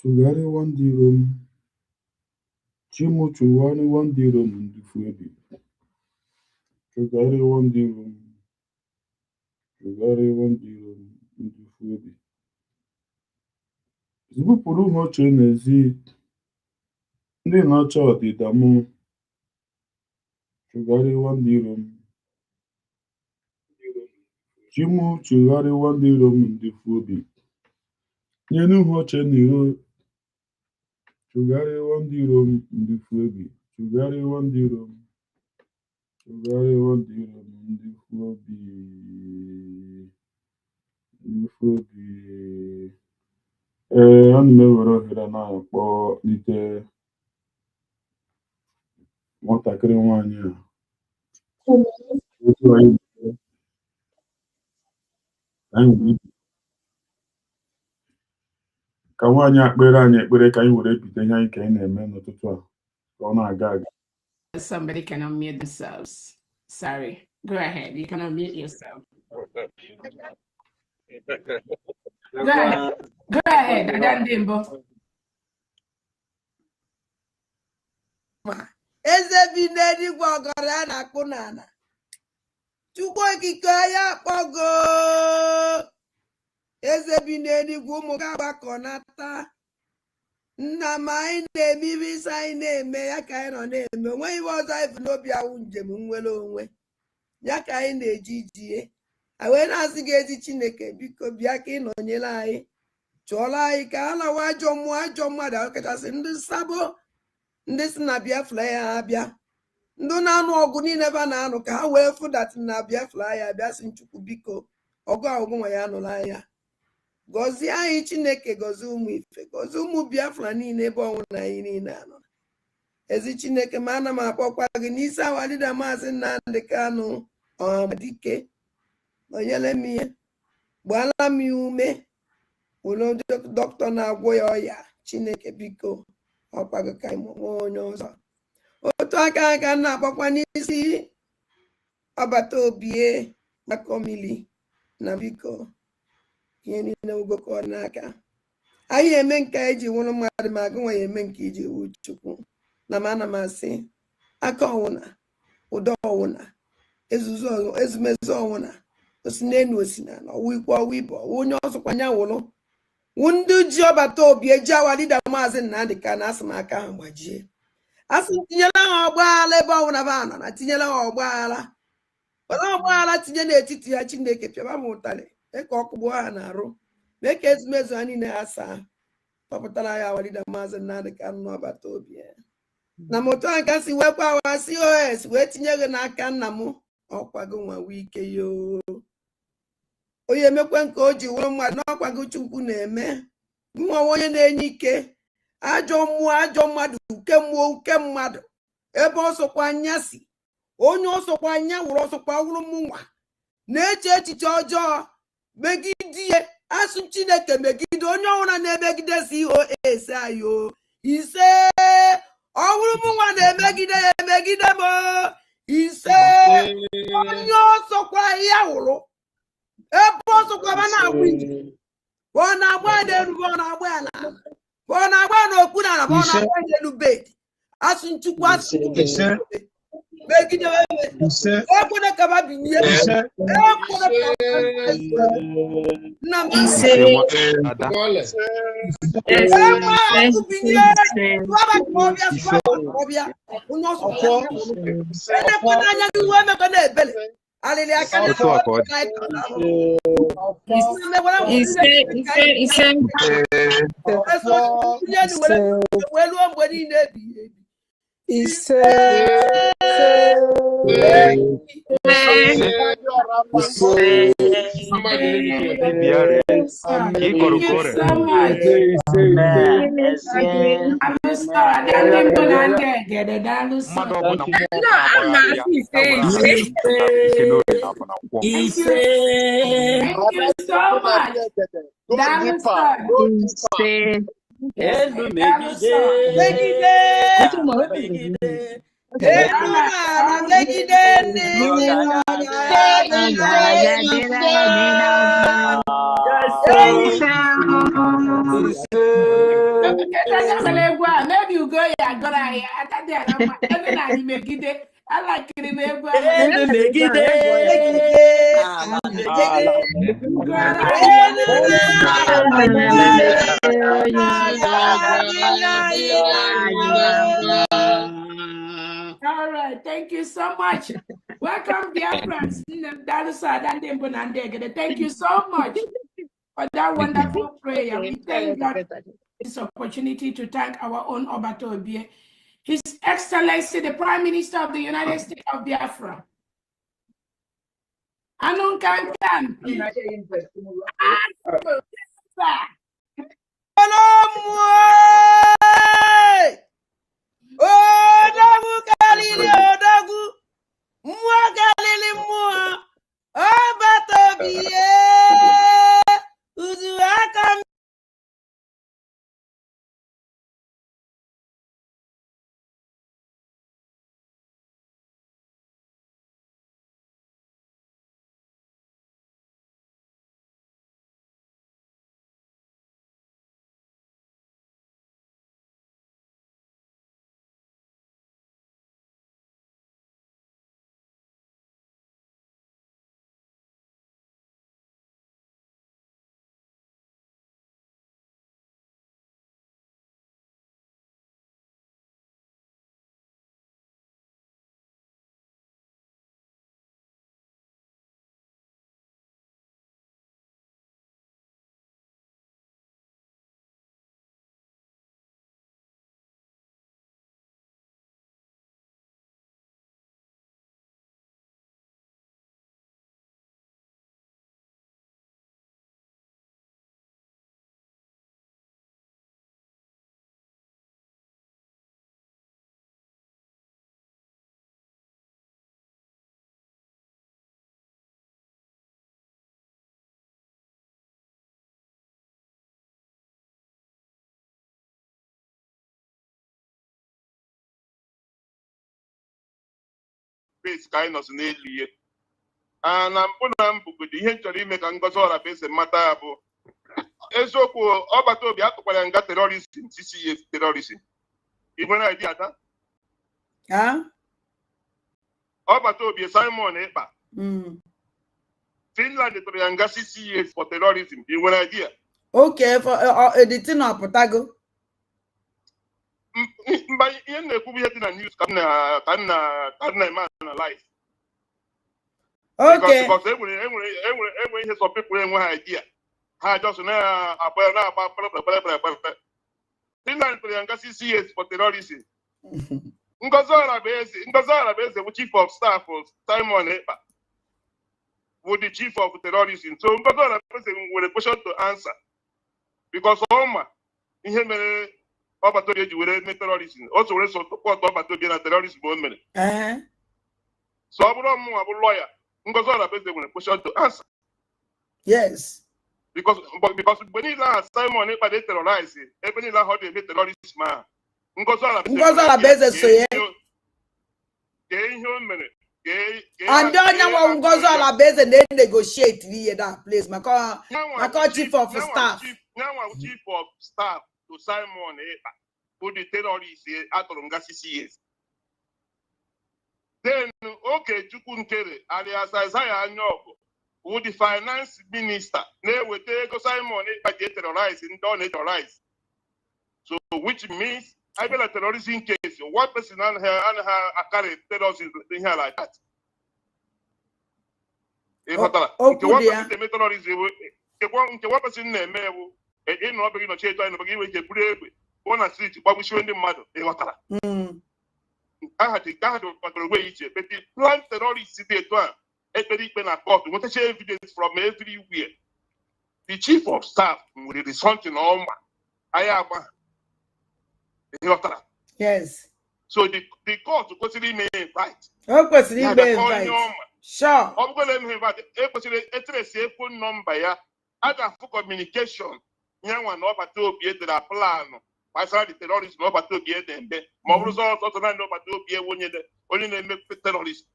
Chugari wandirom. Chimu chuwani wandirom ndifuebi. Chugari wandirom. Chugari wandirom ndifuebi. Zibupuru hoche n'ezi. Ndị na-achọ ọdịda mụ. Chugari wandirom. Chimu chugari wandirom ndifuebi. Nyenu hoche n'iro. Chugari wandirom ndifuebi. Chugari wandirom. Chugari wandirom ndifuebi. Ndifuebi. Ana m ewere ohere na-akpọ ite nwatakịrị nwanyị a. Otu anyị ka nwaanyị akpere anyị ekpere ka anyị were bido ihe anyị ka anyị na-eme n'ụtụtụ a ka ọ na-aga aga. Somebody can unmute themselves. Sorry. Go ahead. You can unmute yourself. Go ahead. Go ahead. Adandimbo. Eze bi n'eluigwe ọgọrọ a na-akpụ n'ala. Chukwu okike ya kpọgo. Eze bi n'eluigwe ụmụ ga-agbakọ nata. Nna m anyị na-eme ibe isi anyị na-eme ya ka anyị nọ na-eme. Onweghị ibe ọzọ anyị bụ n'obi awụ njem nwere onwe. Ya ka anyị na-eji jie. A wee na-asị gị ezi Chineke biko bịa ka ị nọnyere anyị. Chụọrọ anyị ka a lawa ajọ mmụọ ajọ mmadụ ọkachasị ndị nsabo. Ndị si na Biafra ya abịa. Ndị na-anụ ọgụ niile ebe a na-anụ ka ha wee fụdatị na Biafra ya abịa si Chukwu biko ọgụ ahụgụ nwa ya anụla anya. Gọzie anyị Chineke gọzie ụmụ ife gọzie ụmụ Biafra niile ebe ọnwụ na anyị niile anọ. Ezi Chineke ma ana m akpọkwa gị n'isi awalida Maazị Nnamdi Kanu Ọhamadike nọnyere m ihe gbaala m ya ume ụlọ dọkịta na-agwọ ya ọya Chineke biko ọkwago ka ịmụmụ onye ọzọ. Otu aka na-akpọkwa n'isi ọbata obie Makomili na biko ihe niile ugokọ n'aka anyị eme nke iji nwụrụ mmadụ ma agụnwa ya eme nke iji wu Chukwu na m ana m asị aka ọwụna ụdọ ọwụna ezumezu ọwụna osi n'enu osi na ọwụ ikwe ọwụ ibe ọwụ onye ọzọkwa nya wụrụ wụ ndị ji ọbata obi eji awalida Maazị Nnamdi Kanu asị m aka ha gbajie asị tinyela ha ọgbaghara ebe ọwụna ba nọ na tinyela ha ọgbaghara were ọgbaghara tinye n'etiti ya Chineke pịaba m ụtarị mee ka ọkụ gbuo ha na-arụ mee ka ezumezu ha niile ha saa kpọpụtara ya awalida Maazị Nnamdi Kanu n'ọbata obi ya na m otu aka si wee kwa awa COS wee tinye gị n'aka nna m ọkwago nwa wike yoo onye emekwe nke o ji wụrụ mmadụ n'ọkwago Chukwu na-eme nwa onye na-enye ike ajọ mmụọ ajọ mmadụ uke mmụọ uke mmadụ ebe ọsọkwa anya si onye ọsọkwa anya wụrụ ọsọkwa wụrụ m nwa na-eche echiche ọjọọ megide asụ Chineke megide onye ọbụla na-emegide COS ayo ise ọwụrụ m nwa na-emegide ya emegide m ise onye ọsọkwa ya wụrụ ebe ọsọkwa ma na-agba ije ọ na-agba n'elu ọ na-agba ya n'ala ọ na-agba n'okpuru ala ọ na-agba n'elu bed asụ Chukwu asụ megide ekwene ka ba binye nna m Maybe you go here, I got I got there. And then I make it. I like it in there. All right, thank you so much. Welcome, Biafrans. Thank you so much for that wonderful prayer. We thank God for this opportunity to thank our own Obatobie, His Excellency, the Prime Minister of the United States of Biafra. Anun Kankan. Space kind of n'elu and I'm gonna put the history make and go so base matter bụ eziokwu ọbata obi atụkwara nga terrorism CCF terrorism ị nwere idea ta ọbata obi Simon Ekpa Finland tụrụ ya nga CCF for terrorism ị nwere idea okay for the thing apụtago mba ihe na-ekwu ihe dị na news ka na eme na live okay because enwere ihe some people enwe idea ha just na-agba Finland tụrụ ya nga CCF for terrorism Ngozi Orabueze bụ chief of staff of Simon Ekpa bụ the chief of terrorism so Ngozi Orabueze nwere question to answer because ọma ihe mere ọbata eji were mee terrorism o so were support ọbata na terrorism o mere so ọ bụrụ ọmụnwa bụ lawyer Ngozi Orabueze nwere question to answer yes because mgbe niile ahụ Simon Ekpa dey terrorize ebe niile ahụ ọ dị eme terrorism ahụ Ngozi Orabueze so ya kee ihe o mere and onye nwa Ngozi Orabueze na-negotiate ihe that place maka chief of staff chief of staff to Simon Ekpa who the terrorist atụrụ nga CCS then Okechukwu Nkere alias Isaiah Anyaogu who the finance minister na-eweta ego Simon Ekpa ji terrorize ndị ọ na-terrorize so which means I been a terrorism case one person and her carry terrorism thing here like that nke one person na-eme ewu ịnụ ọbịa gị nọchi eto anyị nọbịa iwe ike buru egbe ọ na street gbagbuchiwe ndị mmadụ ịghọtara aha dị kwadoro gwe iche beti plan terrorist dị etu a ekpere ikpe na court nwetacha evidence from everywhere the chief of staff nwere something ọma anyị agba ịghọtara yes so the court kwesịrị ime invite o kwesịrị ime invite sure ọ bụgolo eme invite ekwesịrị etresi phone number ya a ga-afụ communication nyanwa na ọbata obi edere planụ gbasara the terrorist na ọbata obi ede mbe ma ọ bụrụ sọsọ naanị ọbata obi ewu onye na-eme terrorist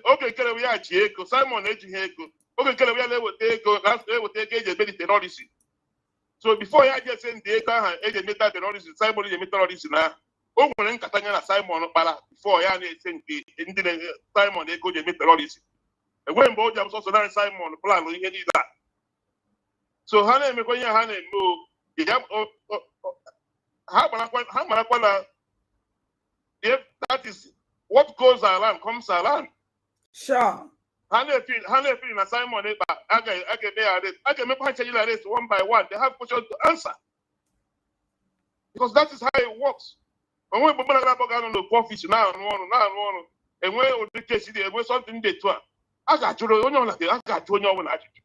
oge nkere ya ji ego Simon ejighị ego oge nkere ya na-eweta ego eji ebe the terrorist So before I just send the car and the metal terrorism, Simon is a terrorism now. Oh, when Katanga Simon Pala before I send the Simon they go to terrorism. And when both jams also now Simon plan we need that. So Hane me going Hane no the jam how if that is what goes around comes around. Sure. Hane feel na Simon I can make arrest one by one. They have questions to answer. Because that is how it works. When we put on the office now, and when the case is something they do, I got you on I got you on attitude.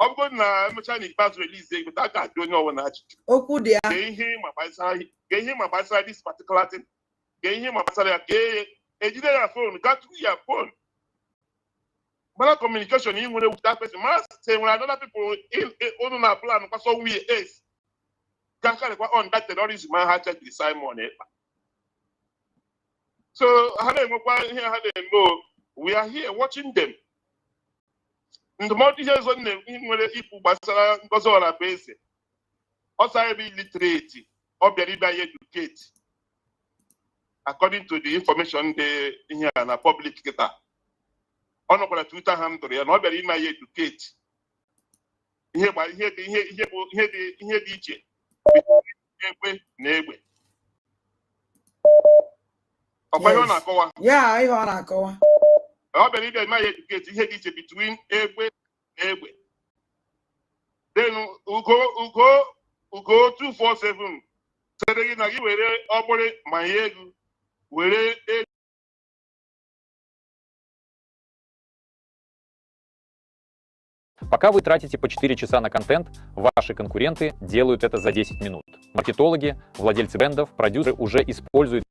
I'm going to Chinese pass release, but I got you on attitude. Oh, good, yeah. Get him by side this particular thing. Get him by side a phone, got to your phone. But communication in with that person must say when other people in our plan, because so we is. On that terrorism, I had to decide money. So, we are here watching them. In the multi years on them, because all our base, also be literate or be educated, according to the information they here in a public data. On a Twitter handle, and not very educated. Here, Yeah, I want to go. I believe that my education between Egbe and Egbe. Then we go 247. So they give operate my egg. Пока вы тратите по 4 часа на контент, ваши конкуренты делают это за 10 минут. Маркетологи, владельцы брендов, продюсеры уже используют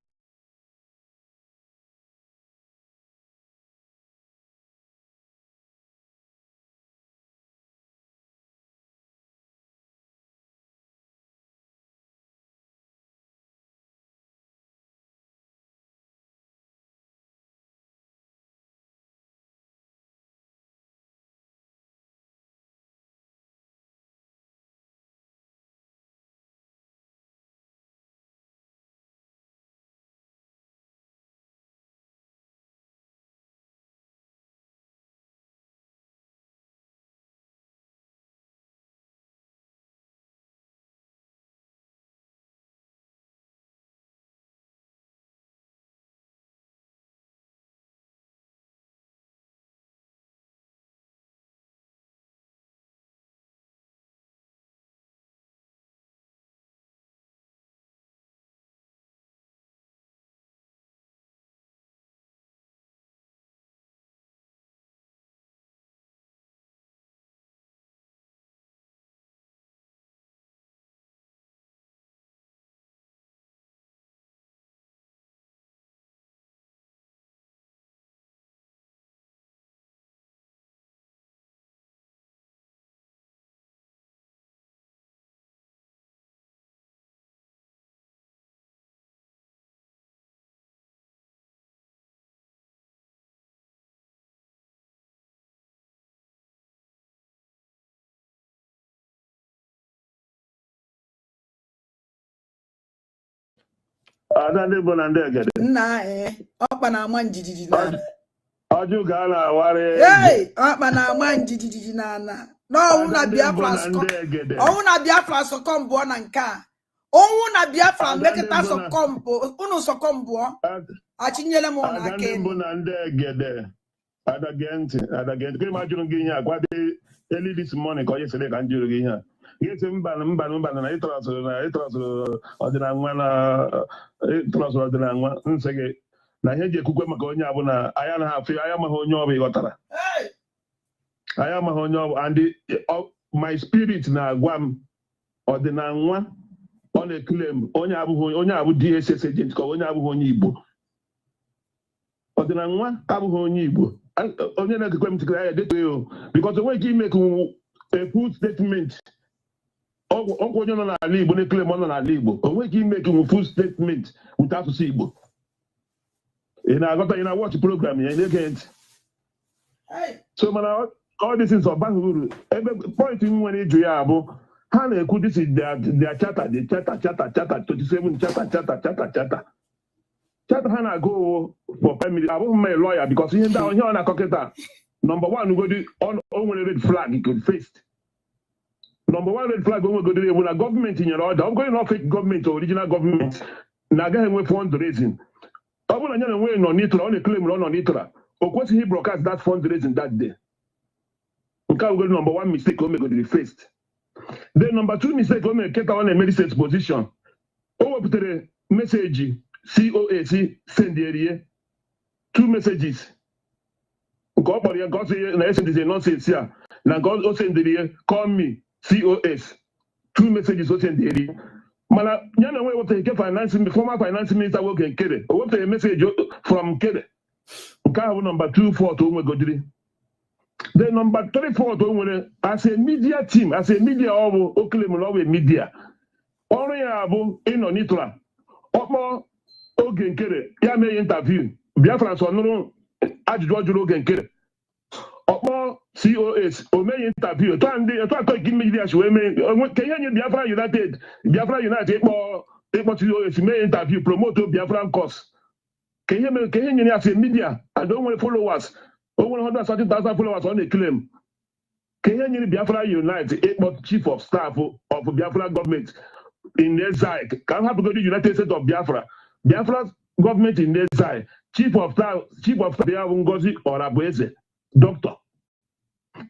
Ọkpa na-ama njijiji n'ala. Ọjụ ga na-awara. Hey, ọkpa na-ama njijiji n'ala. N'ọnwụ na Biafra sọkọmbụọ na nke a. Ọnwụ na Biafra mekịta sọkọmbụ, unu sọkọmbụọ. Achinyele m ụlọ aka elu. Mbụ na ndị egede. Adagenti. Ka ịma jụrụ gị ihe a, gwa dị early this morning ka onye sịrị ka m jụrụ gị ihe a. Gịsị mba na ịtọrọsụrụ ọdịnanwa nsị gị na ihe ji ekwukwe maka onye abụ na anya na afọ anya amaghị onye ọ bụ ịghọtara anya amaghị onye ọ bụ and my spirit na-agwa m ọdịnanwa ọ na-eklem onye abụ DSS agent ka onye abụghị onye Igbo ọdịnanwa abụghị onye Igbo onye na-ekekwe m tikere ya deto ya because o nweghị ike ime a full statement ọkwa onye nọ n'ala Igbo na-eklem ọ nọ n'ala Igbo o nweghị ike ime full statement wute asụsụ Igbo ị na-agọta ị na-watch program ya na-ege ntị so mana all this is ọbaghị uru ebe point m nwere ịjụ ya bụ Hana could this is their charter, the charter, 27 charter. Charter Hana go for Prime Minister. I won't my lawyer because he down here on a cocketa. Number one, we go on red flag he could face. Number one red flag when we go to when a government in your order. I'm going to fake government or original government. Naga we fundraising. I want to know when on it on a claim on it. Of course, he broadcast that fundraising that day. Okay, we go to number one mistake when we go to the first. Then number two mistake when we get on a medicine position. Over the message COAC send the area 2 messages. God for God say na is a nonsense here. Now God send the area call me COS 2 messages send the area. Mana nyana we what take finance former finance minister work in Kede. What a message from Kede. Okay, number 2 4 to we go to. Then number 3 4 to as a media team as a media over okele media. Ọrụ ya bụ ịnọ n'itụla ọkpọ oge nkere ya mee interview Biafrans ọnụrụ ajụjụ ọjụrụ oge nkere ọkpọ COS o mee interview etu atọ ike media shi wee mee ka ihe nye Biafra United ịkpọ COS mee interview promote Biafran cause ka ihe nyere ya si media and o nwere followers o nwere 130,000 followers ọ na-claim ka ihe nyere Biafra United ịkpọ chief of staff of Biafra government in exile. Can have to go to the United States of Biafra. Biafra's government in exile. Chief of staff Dr.Ngozi Orabueze, doctor.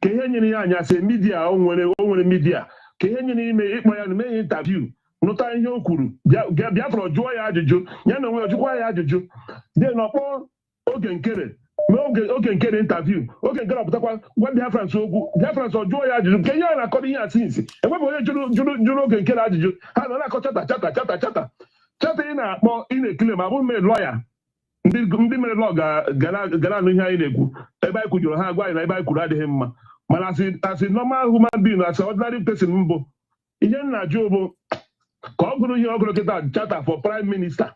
Kenye anya say media onwere media. Kenye me ikpo interview. Nota ihe okuru. Biafra jụọ ya ajụjụ. Ya na onwe ojukwa ya ajụjụ. Then ọkpọ oge nkere. Oge nkere interview. Oge nkere ọpụtakwa gwa Biafrans okwu. Biafrans jụọ ya ajụjụ. Kenye ya na-akọrọ ihe asinsi. Enwebụ onye jụrụ oge nkere ajụjụ. Ha na na-akọ chata. Chata ị na-akpọ ị na-ekele ma abụghị mee lọya. Ndị mere lọ gara anụ ihe anyị na-ekwu. Ebe anyị kwujuru ha agwa anyị na ebe anyị kwuru adịghị mma. Mana as a normal human being, as an ordinary person mbụ, ihe na-ajụ bụ ka ọ gụrụ ihe ọ gụrụ kịta chata for prime minister.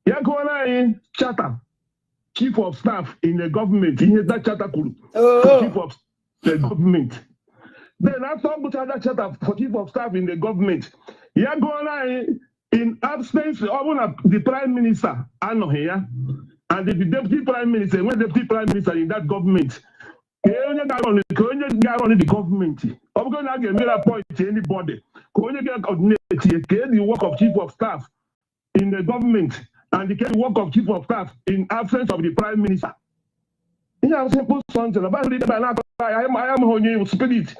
Ya gụọla anyị chata chief of staff in the government. Ihe that chata kwuru chief of the government. Then after that chata for chief of staff in the government, ya gụọla anyị in absence of the prime minister anọghị ya and the deputy prime minister when deputy prime minister in that government ka onye ga-arun the government ọ bụrụ na a ga-emere appoint anybody ka onye ga-coordinate the work of chief of staff in the government and the work of chief of staff in absence of the prime minister. Ihe a simple something about I am onye spirit.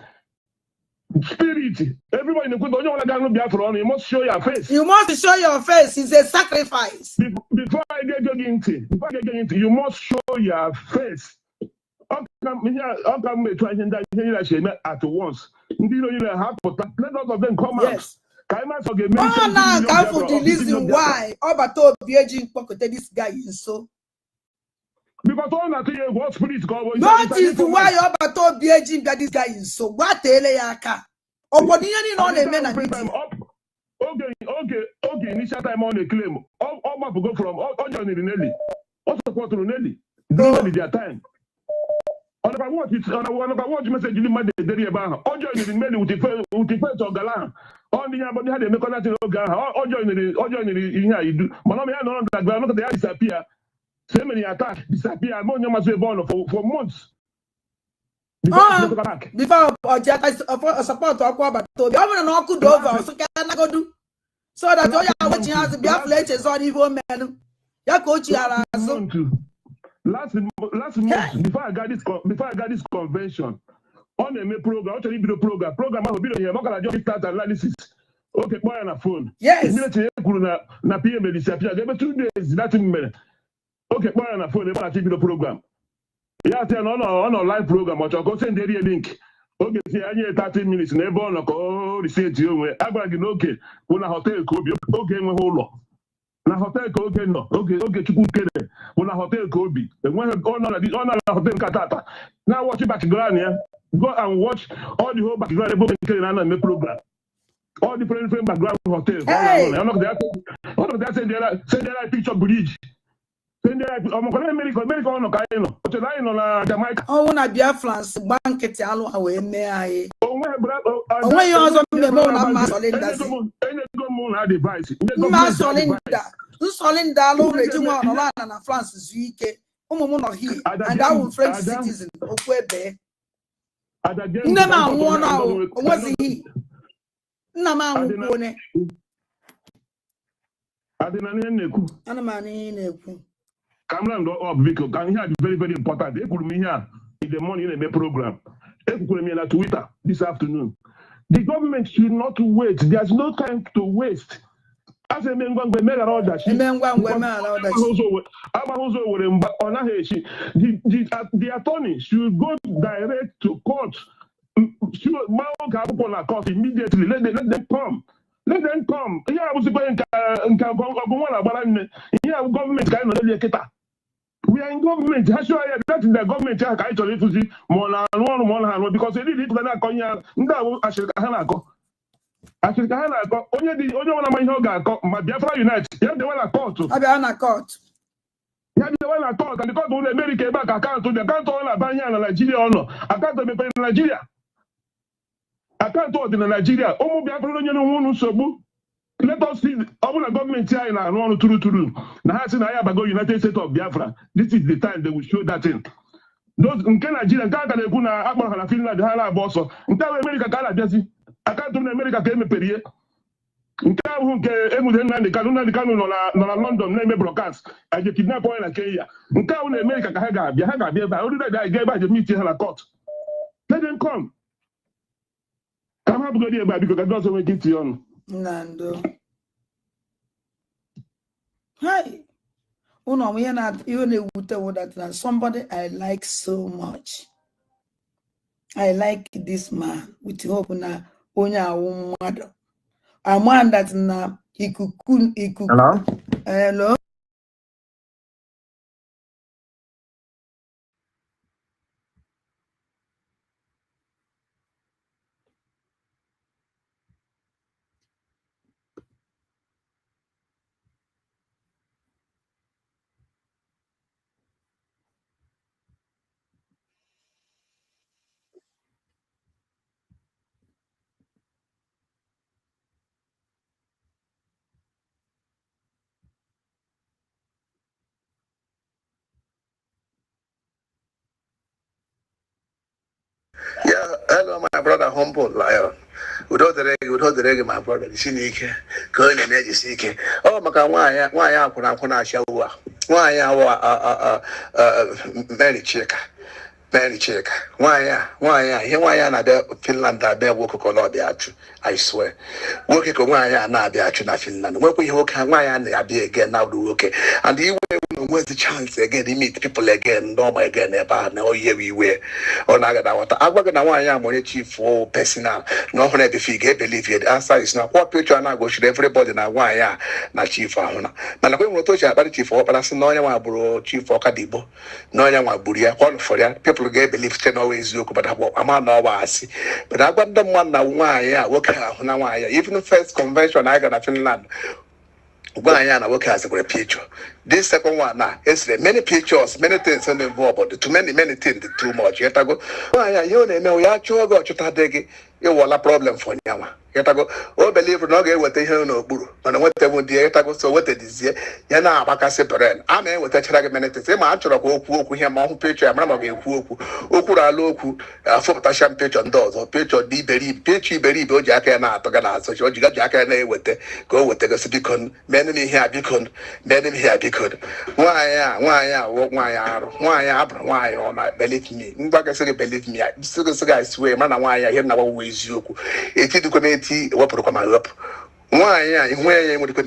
Everybody in the country, you must show your face. You must show your face. It's a sacrifice. Before I get into, you must show your face. How come we try at once? Let all of them come out. Now come for the reason why this guy is so. Because all that what spirit God that is why Obato Biejim that this guy is so. What teleyaka? Oponioni no the men okay. Initial time on the claim. All go from all Johnny Nelly. Also support Nelly. During their time. On about what message you made the day about. All Johnny Nelly with the first of Galan. On the body had a mechanical all Johnny here you do. Monomy no that ground they disappear. So many attacks disappear. Among you must be born for months. Before support to Aqua, but to the other no could over, so can I go do so that all your watching has to be affiliated on evil men. Ya coach last month before I got this convention on a May program, actually video program will be here. Not gonna just start analysis. Okay, boy on a phone. Yes. Na PM disappear. There were 2 days. That minute. Okay, boy on a phone. They want to video program. Yeah, on a live program, but I'll send the link. Okay, see, I need 30 minutes. Never on a research you. I'm going to okay. When a hotel could be okay, my whole law. Na hotel could okay, no. Okay, to put when a hotel could be. And when on a hotel Katata. Now watch it background here. Go and watch all the whole background in the program. All the different background hotel. I'm not there. All of that send the picture bridge. America on Kaino, but the line on Jamaica. Oh, na Biafrans, banket alo awe me aye. When you also me mo na masolinda si. Masolinda lo reji mo no na France zuike. Umu no here and I will French citizen okwebe. Nne ma nwo na o onwezi hi. Nna ma nwo ne. Adina na-ekwu. Ana ma na-ekwu. Cameron up because can hear very very important. They could me here in the morning in a program. They could me on Twitter this afternoon. The government should not wait. There's no time to waste. As a man going to make all that shit. The attorney should go direct to court. Should immediately. Let them come. Let them come. Here I was going government kind of we are in government. That is the government. I actually to see more because they did it when I come here. Actually, only one of my my Biafra United. You have the one at court. I be on a court. You have the one at court, and the court will America back account to the account on Albania and Nigeria or no. Account to in Nigeria. Account to in Nigeria. Omo Biafra no sobu. Let us see our government here in our one true. Now, as in I have a United States of Biafra, this is the time they will show that in. Those in Nigeria, Canada, Kuna, Abraham, Finland, Hala, Bosso, in America, Canada, I can't do America, came a period. In London, name broadcast. I just kidnap oil like Kenya. In America, Haga, I gave by the meeting in court. Let them come. Come have a good day, because I don't make it on. Nando. Hi. Oh no, we are not even with that. Somebody I like so much. I like this man with hope na onya mother. A man that na he could. Hello? Hello. Yeah, hello, my brother, humble lion. Without the reggae, my brother, the Sinike, Colonel Major Sike. Oh, my God, why I put on show? Why Mary Checker. Why I Finland, I bear work on the I swear. Working on why I not be actually Finland. Work with why I be again now do okay. And you where's the chance again? They meet people again, normal again, about now here we were. Or Nagadawata. I work on why I'm on chief for personal. No one ever figure believe it. The answer is not what picture and I go should everybody now why I not chief for honor. But I'm going to touch about chief for, but I said no one bro chief for Kadibo. No one buria, one for that. People get believe 10 always look, but I'm not what I see. But I got them one now why I work out now. Even the first convention I got in Finland. Why I work as a great picture. This second one now, it's many pictures, many things involved, but too many things, too much. Yet I go, why you know, we actually got to take it was a problem for Yama. Yet I go, oh, believe it, not get what they hear no buru. And what they would do, yet I go, so what they did, Yana, Baka separate. I mean, with a minute, say, my actual walk with him, my picture, I'm not going to Okura Loku, a photoshop picture on doors, or picture D. Berry, picture Berry, go Jack and I, Togana, so you got Jack and I with the go with the beacon, men me here beacon, men here beacon. Why, or not, believe me. Mbaka say, believe me. So I swear, man, why I hear now with you. If you committee, what come up? Why, where you would go,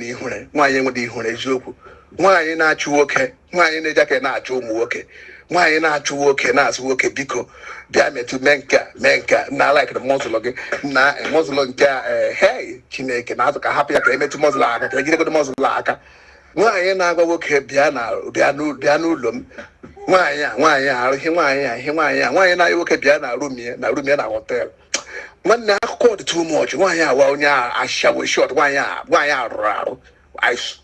why you would be joke? Why not you okay? Why in the jacket not you okay? Why not you okay? Not okay, because damn it to menka, not like the muzzle again, not a muzzle, hey, Chineke, not a happy agreement to muzzle, I get a muzzle laka. Why not go okay, Bianulum? Why not you okay, Biana, room here, now room in our hotel? When I called too much, why I shall we short, why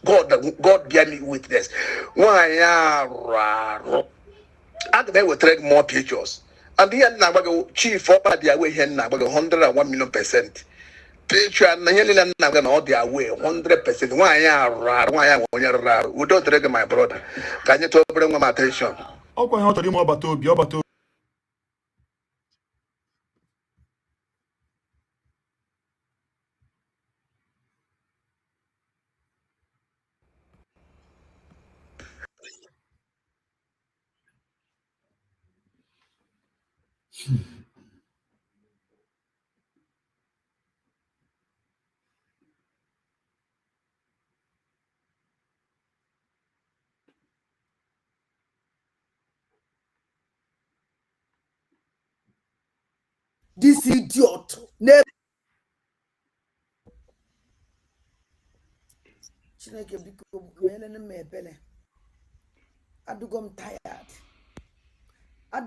God bear me witness. Why I will trade more pictures. And the end now chief for the away here now 101 million%. Picture and the end all the way 100%. Why we don't trade my brother. Can you bring my attention? Okay, how to do more about to This idiot. I'm tired. I'm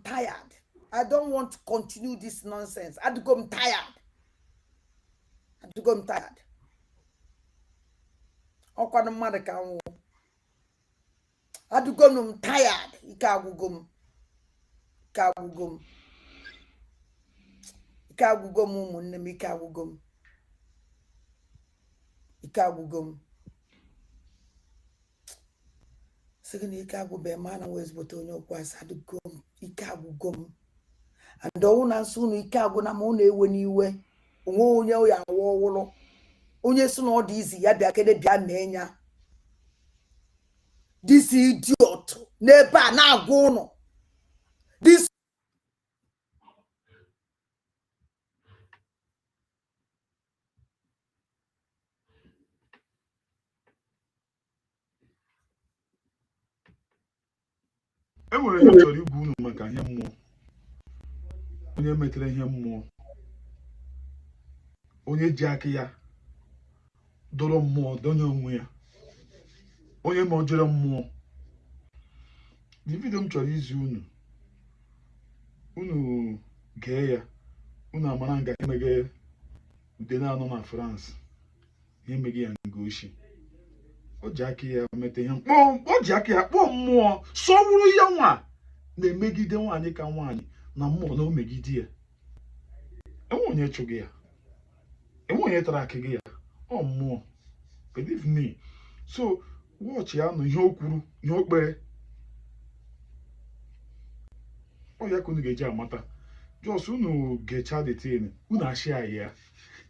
tired. I don't want to continue this nonsense. I'm tired. I'm tired. I'm tired. and ona sunu ike agụ na ma ọ na-ewe n'iwe onwe onye ya awa ọwụlụ onye so na ọ dị izi ya bịa kede bịa na-enya this idiot n'ebe a na-agwa ụnụ this enwere ihe chọrọ igwu unu maka ihe mmụọ onye metere ihe mmụọ onye ji aka ya dọrọ mmụọ donye onwe ya onye ma ojere mmụọ the video m chọrọ izi unu gee ya unu amara nga emeghe ude na-anọ na France ihe meghe ya Ngozi o ji aka ya mete ihe o ji aka ya kpọọ mmụọ sọwụrụ ya nwa na-emegide nwaanyị ka nwaanyị na mmụọ na o megide ya enwe onye chụgị ya enwe onye tara aka gị ya ọ mmụọ believe me so watch ya nụ ihe o kwuru ihe o kpere ọ ya ka unu ga-eji amata just unu gecha the tin unu ashia ya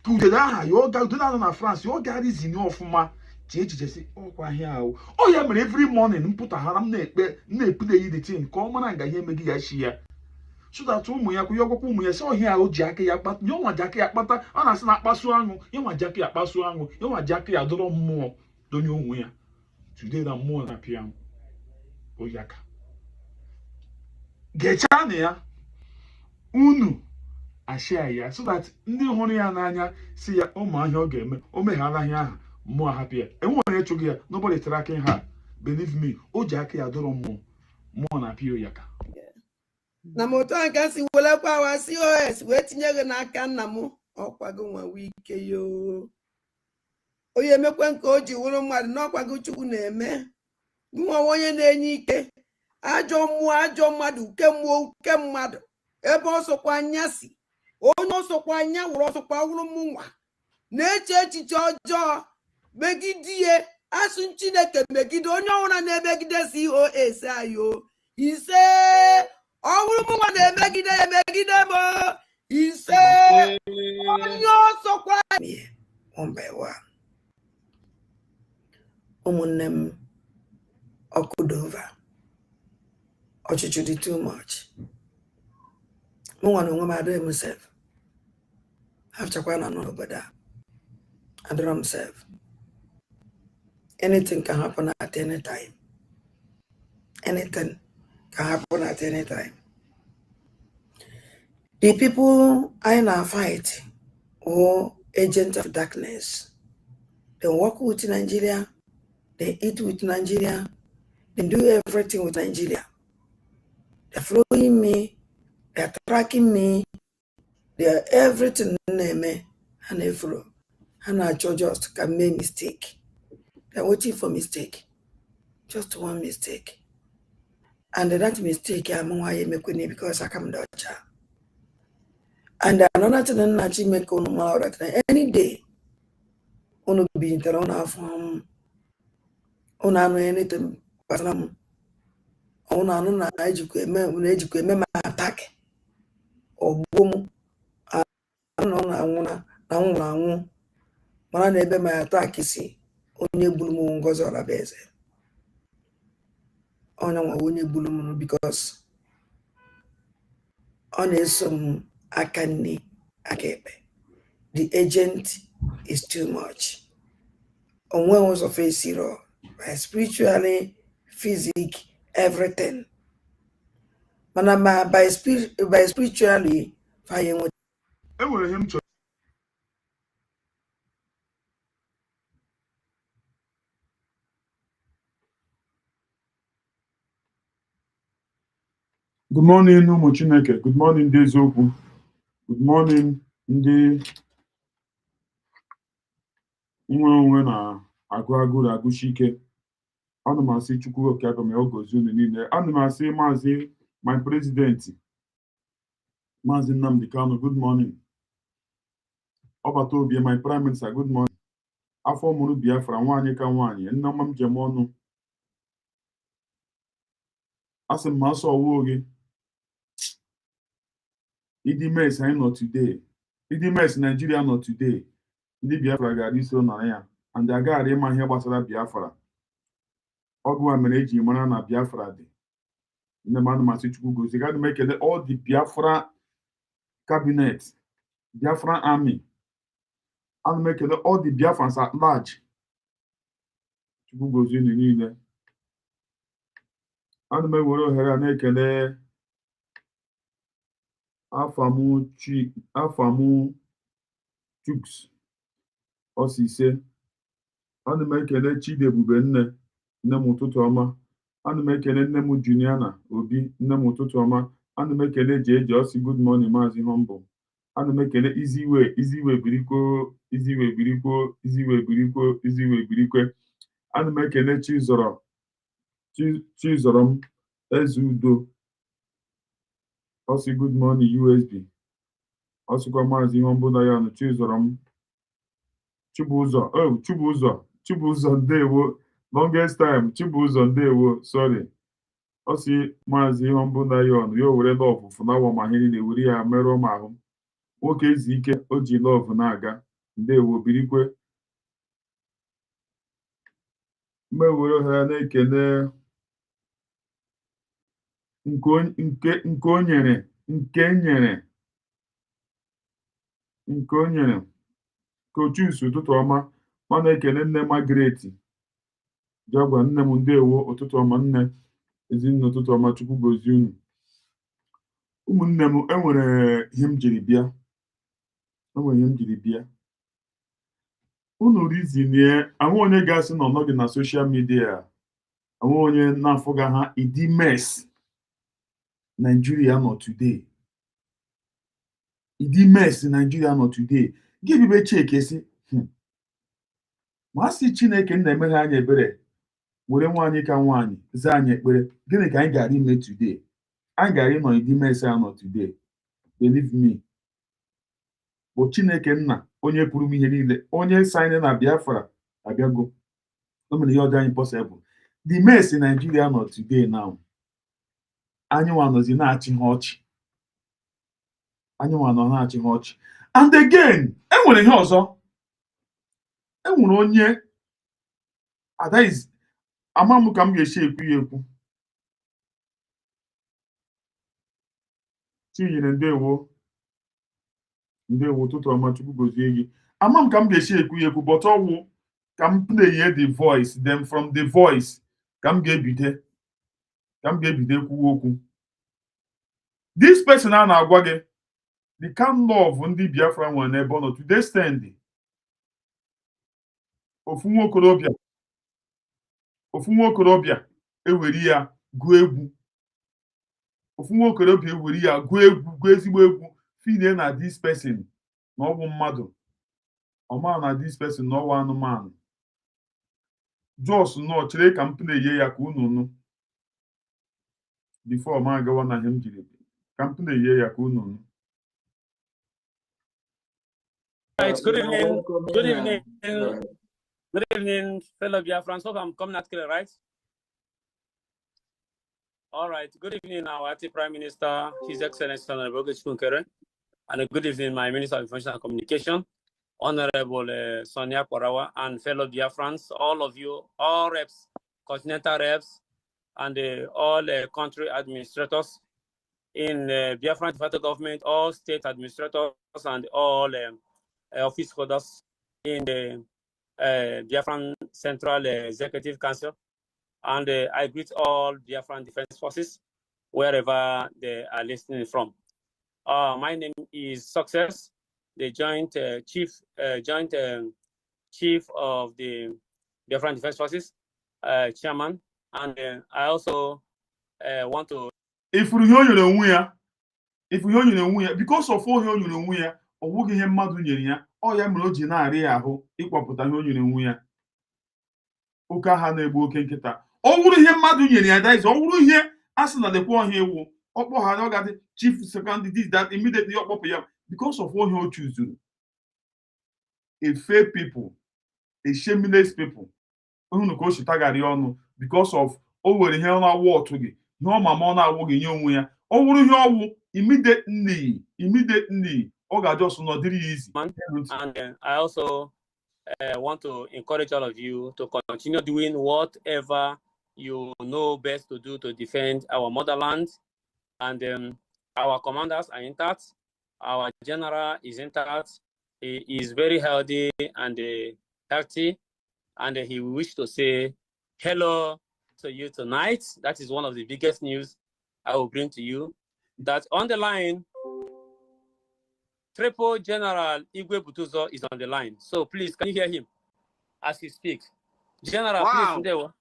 ka udele aha ya udele anọ na France ya ọ ga-arizi ọfụma chee echiche si ọkwa ihe ahụ ọ ya mere every morning mpụtaghara m na-ekpule yi the tin ka ọ mara nga ihe emeghị ya shi ya so that ụmụ ya kwụ ya ọgwụkwọ ụmụ ya sị ọhịa ahụ ji aka ya kpata ya nwa ji aka ya kpata a na-asị na akpasu aṅụ ya nwa ji aka ya akpasu aṅụ ya nwa ji aka ya dọrọ mmụọ donye onwe ya today na mmụọ na-apịa oyaka gechaa na ya unu ashia ya so that ndị hụrụ ya n'anya si ya ụmụ ahịa ọ ga-eme o meghara ahịa aha mmụọ ahapụ ya enwe onye chụgị ya nobody tracking ha believe me o ji aka ya dọrọ mmụọ na-apịa oyaka na moto nke si welekwa wa COS wee tinye gị n'aka nna m ọkwago nwa wike yo onye emekwe nke o ji wụrụ mmadụ n'ọkwago Chukwu na-eme nwa onye na-enye ike ajọ mmụọ ajọ mmadụ uke mmụọ uke mmadụ ebe ọsọkwa anya si onye ọsọkwa anya wụrụ ọsọkwa wụrụ m nwa na-eche echiche ọjọọ megidie asụ Chineke megide onye ọbụla na-emegide COS ayo ise ọwụrụ m nwa na-emegide emegide m ise onye ọsọkwa ombewa ụmụnne m ọkụdova ọchịchị dị too much mụnwa na onwe m adịghị m sef hafchakwa na n'obodo a adịrọ m sef anything can happen at any time anything can happen at any time. The people I now fight or agents of darkness, they work with Nigeria, they eat with Nigeria, they do everything with Nigeria. They're following me, they're tracking me, they're everything in me. and Efro, and I just can make mistake. They're waiting for mistake. Just one mistake. And that mistake I'm why make because I come Dutcha. And another thing that I make on that any day on be in on from on anything but I'm on an educate me attack or boom. I don't know na mana na ebe my attack si onye gburu m Ngozi Orabueze onye gburu m because ọ na-eso m aka nne aka ekpe. The agent is too much. Onwe ụzọ fesiro by spiritually, physic, everything. Mana by spiritually fire nweta. Enwere ihe m chọrọ. Good morning, ụmụ Chineke. Good morning, ndị eziokwu. Good morning, ndị nwe onwe na-agụ agụrụ agụchi ike. Ana m asị Chukwu oke aga m ya ogozi unu niile. Ana m asị Maazị my president, Maazị Nnamdi Kanu, good morning. Ọbata Obie, my prime minister, good morning. Afọ mụrụ Biafra, nwaanyị ka nwaanyị, nna m jem ọnụ. Asị m asọ ọwụ gị. Ịdị mes anyị nọ today. Ịdị mes Nigeria nọ today. Ndị Biafra gara iso na ya. And agaghara ịma ihe gbasara Biafra. Ọgụ a mere eji mara na Biafra dị. Nne m anụ masị Chukwu gozi. Ga m ekele all the Biafra cabinet, Biafra army. Ana m ekele all the Biafrans at large. Chukwu gozi unu niile. Ana m ewere ohere a na-ekele afamu Chuks Osise. Ana m ekele Chidebube nne m ụtụtụ ọma. Ana m ekele nne m Juniana Obi, nne m ụtụtụ ọma. Ana m ekele Jeje Osi, good morning Maazị Humble. Ana m ekele Iziwe birikwe. Ana m ekele Chizorom Eze Udo. Osi good morning USB. Osikwa Maazị Humble na ya nụ Chizorom Chibụzọ ndewo. Longest time Chibụzọ ndewo, sorry. Osi Maazị Humble na ya ọnụ ya were lọvụ fụnawa ma ihe niile were ya merụọ m ahụ. Nwoke ezi ike o ji lọvụ na-aga. Ndewo birikwe. Mgbe were ohere na-ekele nke o nyere Kochus ụtụtụ ọma. Ma na-ekele nne Magreti Jagwa, nne m ndewo ụtụtụ ọma nne Ezinne ụtụtụ ọma, Chukwu gozie unu. Ụmụnne m enwere ihe m jiri bịa. Unu rizinie ahụ onye ga-asị na ọ nọghị na soshal midia, ahụ onye na-afụga ha ịdị mes Nigeria nọ today. Ịdị mes Nigeria nọ today. Gị bibe cheke si ma sị Chineke na-emere anyị ebere were nwaanyị ka nwaanyị zaa anyị ekpere, gịnị ka anyị gara ime today? Anyị gara ịnọ ịdị mes ya nọ today. Believe me. Bụ Chineke nna onye pụrụ m ihe niile, onye saịnị na Biafra abịago. O mere ihe ọjọọ anyị possible. The mess in Nigeria nọ today now. Anyị nwa nọzi na-achị ha ọchị. And again, enwere ihe ọzọ. Enwere onye adaiz ama m ka m ga-esi ekwu ya ekwu. Chinyere ndewo ụtụtụ ọma, Chukwu gozie gị. Ama m ka m ga-esi ekwu ya ekwu, but ọwụ ka m play the voice, then from the voice ka m ga-ebido kwuwa okwu. This person a na-agwa gị the kind love ndị Biafra nwere n'ebe ọ nọ today stand. Ofu nwokorobịa ewere ya gụọ egwu. Gụọ ezigbo egwu. Fine na this person na ọ bụ mmadụ Omana, this person, no one man. Just no, chere company ye ya kununu. Before man go on him jiri. Company ye ya kununu. Right, good evening. Good evening. Good evening, fellow Biafrans. Hope I'm coming out clear, right? All right. Good evening, our Prime Minister, His Excellency Honorable Chunkere, and good evening, my Minister of Information and Communication, Honorable Sonia Korawa, and fellow Biafrans, all of you, all reps, continental reps, and all country administrators in Biafran federal government, all state administrators, and all office holders in the Biafran Central Executive Council. And I greet all Biafran Defense Forces, wherever they are listening from. My name is Success, the joint chief of the Biafran Defense Forces, chairman. And I also want to... If you know because of all you know, or working him Madunia, or Yamroji Nariaho, Equapota Nunia. Oka Hana Kita. All would hear Madunia, that is all would hear Asana the poor here. Opo Hanoga, chief second this that immediately up because of what you choose to. A fair people, a shameless people, who go to Tagariano because of over the hell war to the no mamma working young. Over here, immediately, Oga just not really easy. And I also want to encourage all of you to continue doing whatever you know best to do to defend our motherland. And our commanders are intact. Our general is intact. He is very healthy and healthy. And he wishes to say hello to you tonight. That is one of the biggest news I will bring to you. That on the line, Triple General Igwe Butuzo is on the line. So please, can you hear him as he speaks? General, wow. Please, Ndewo.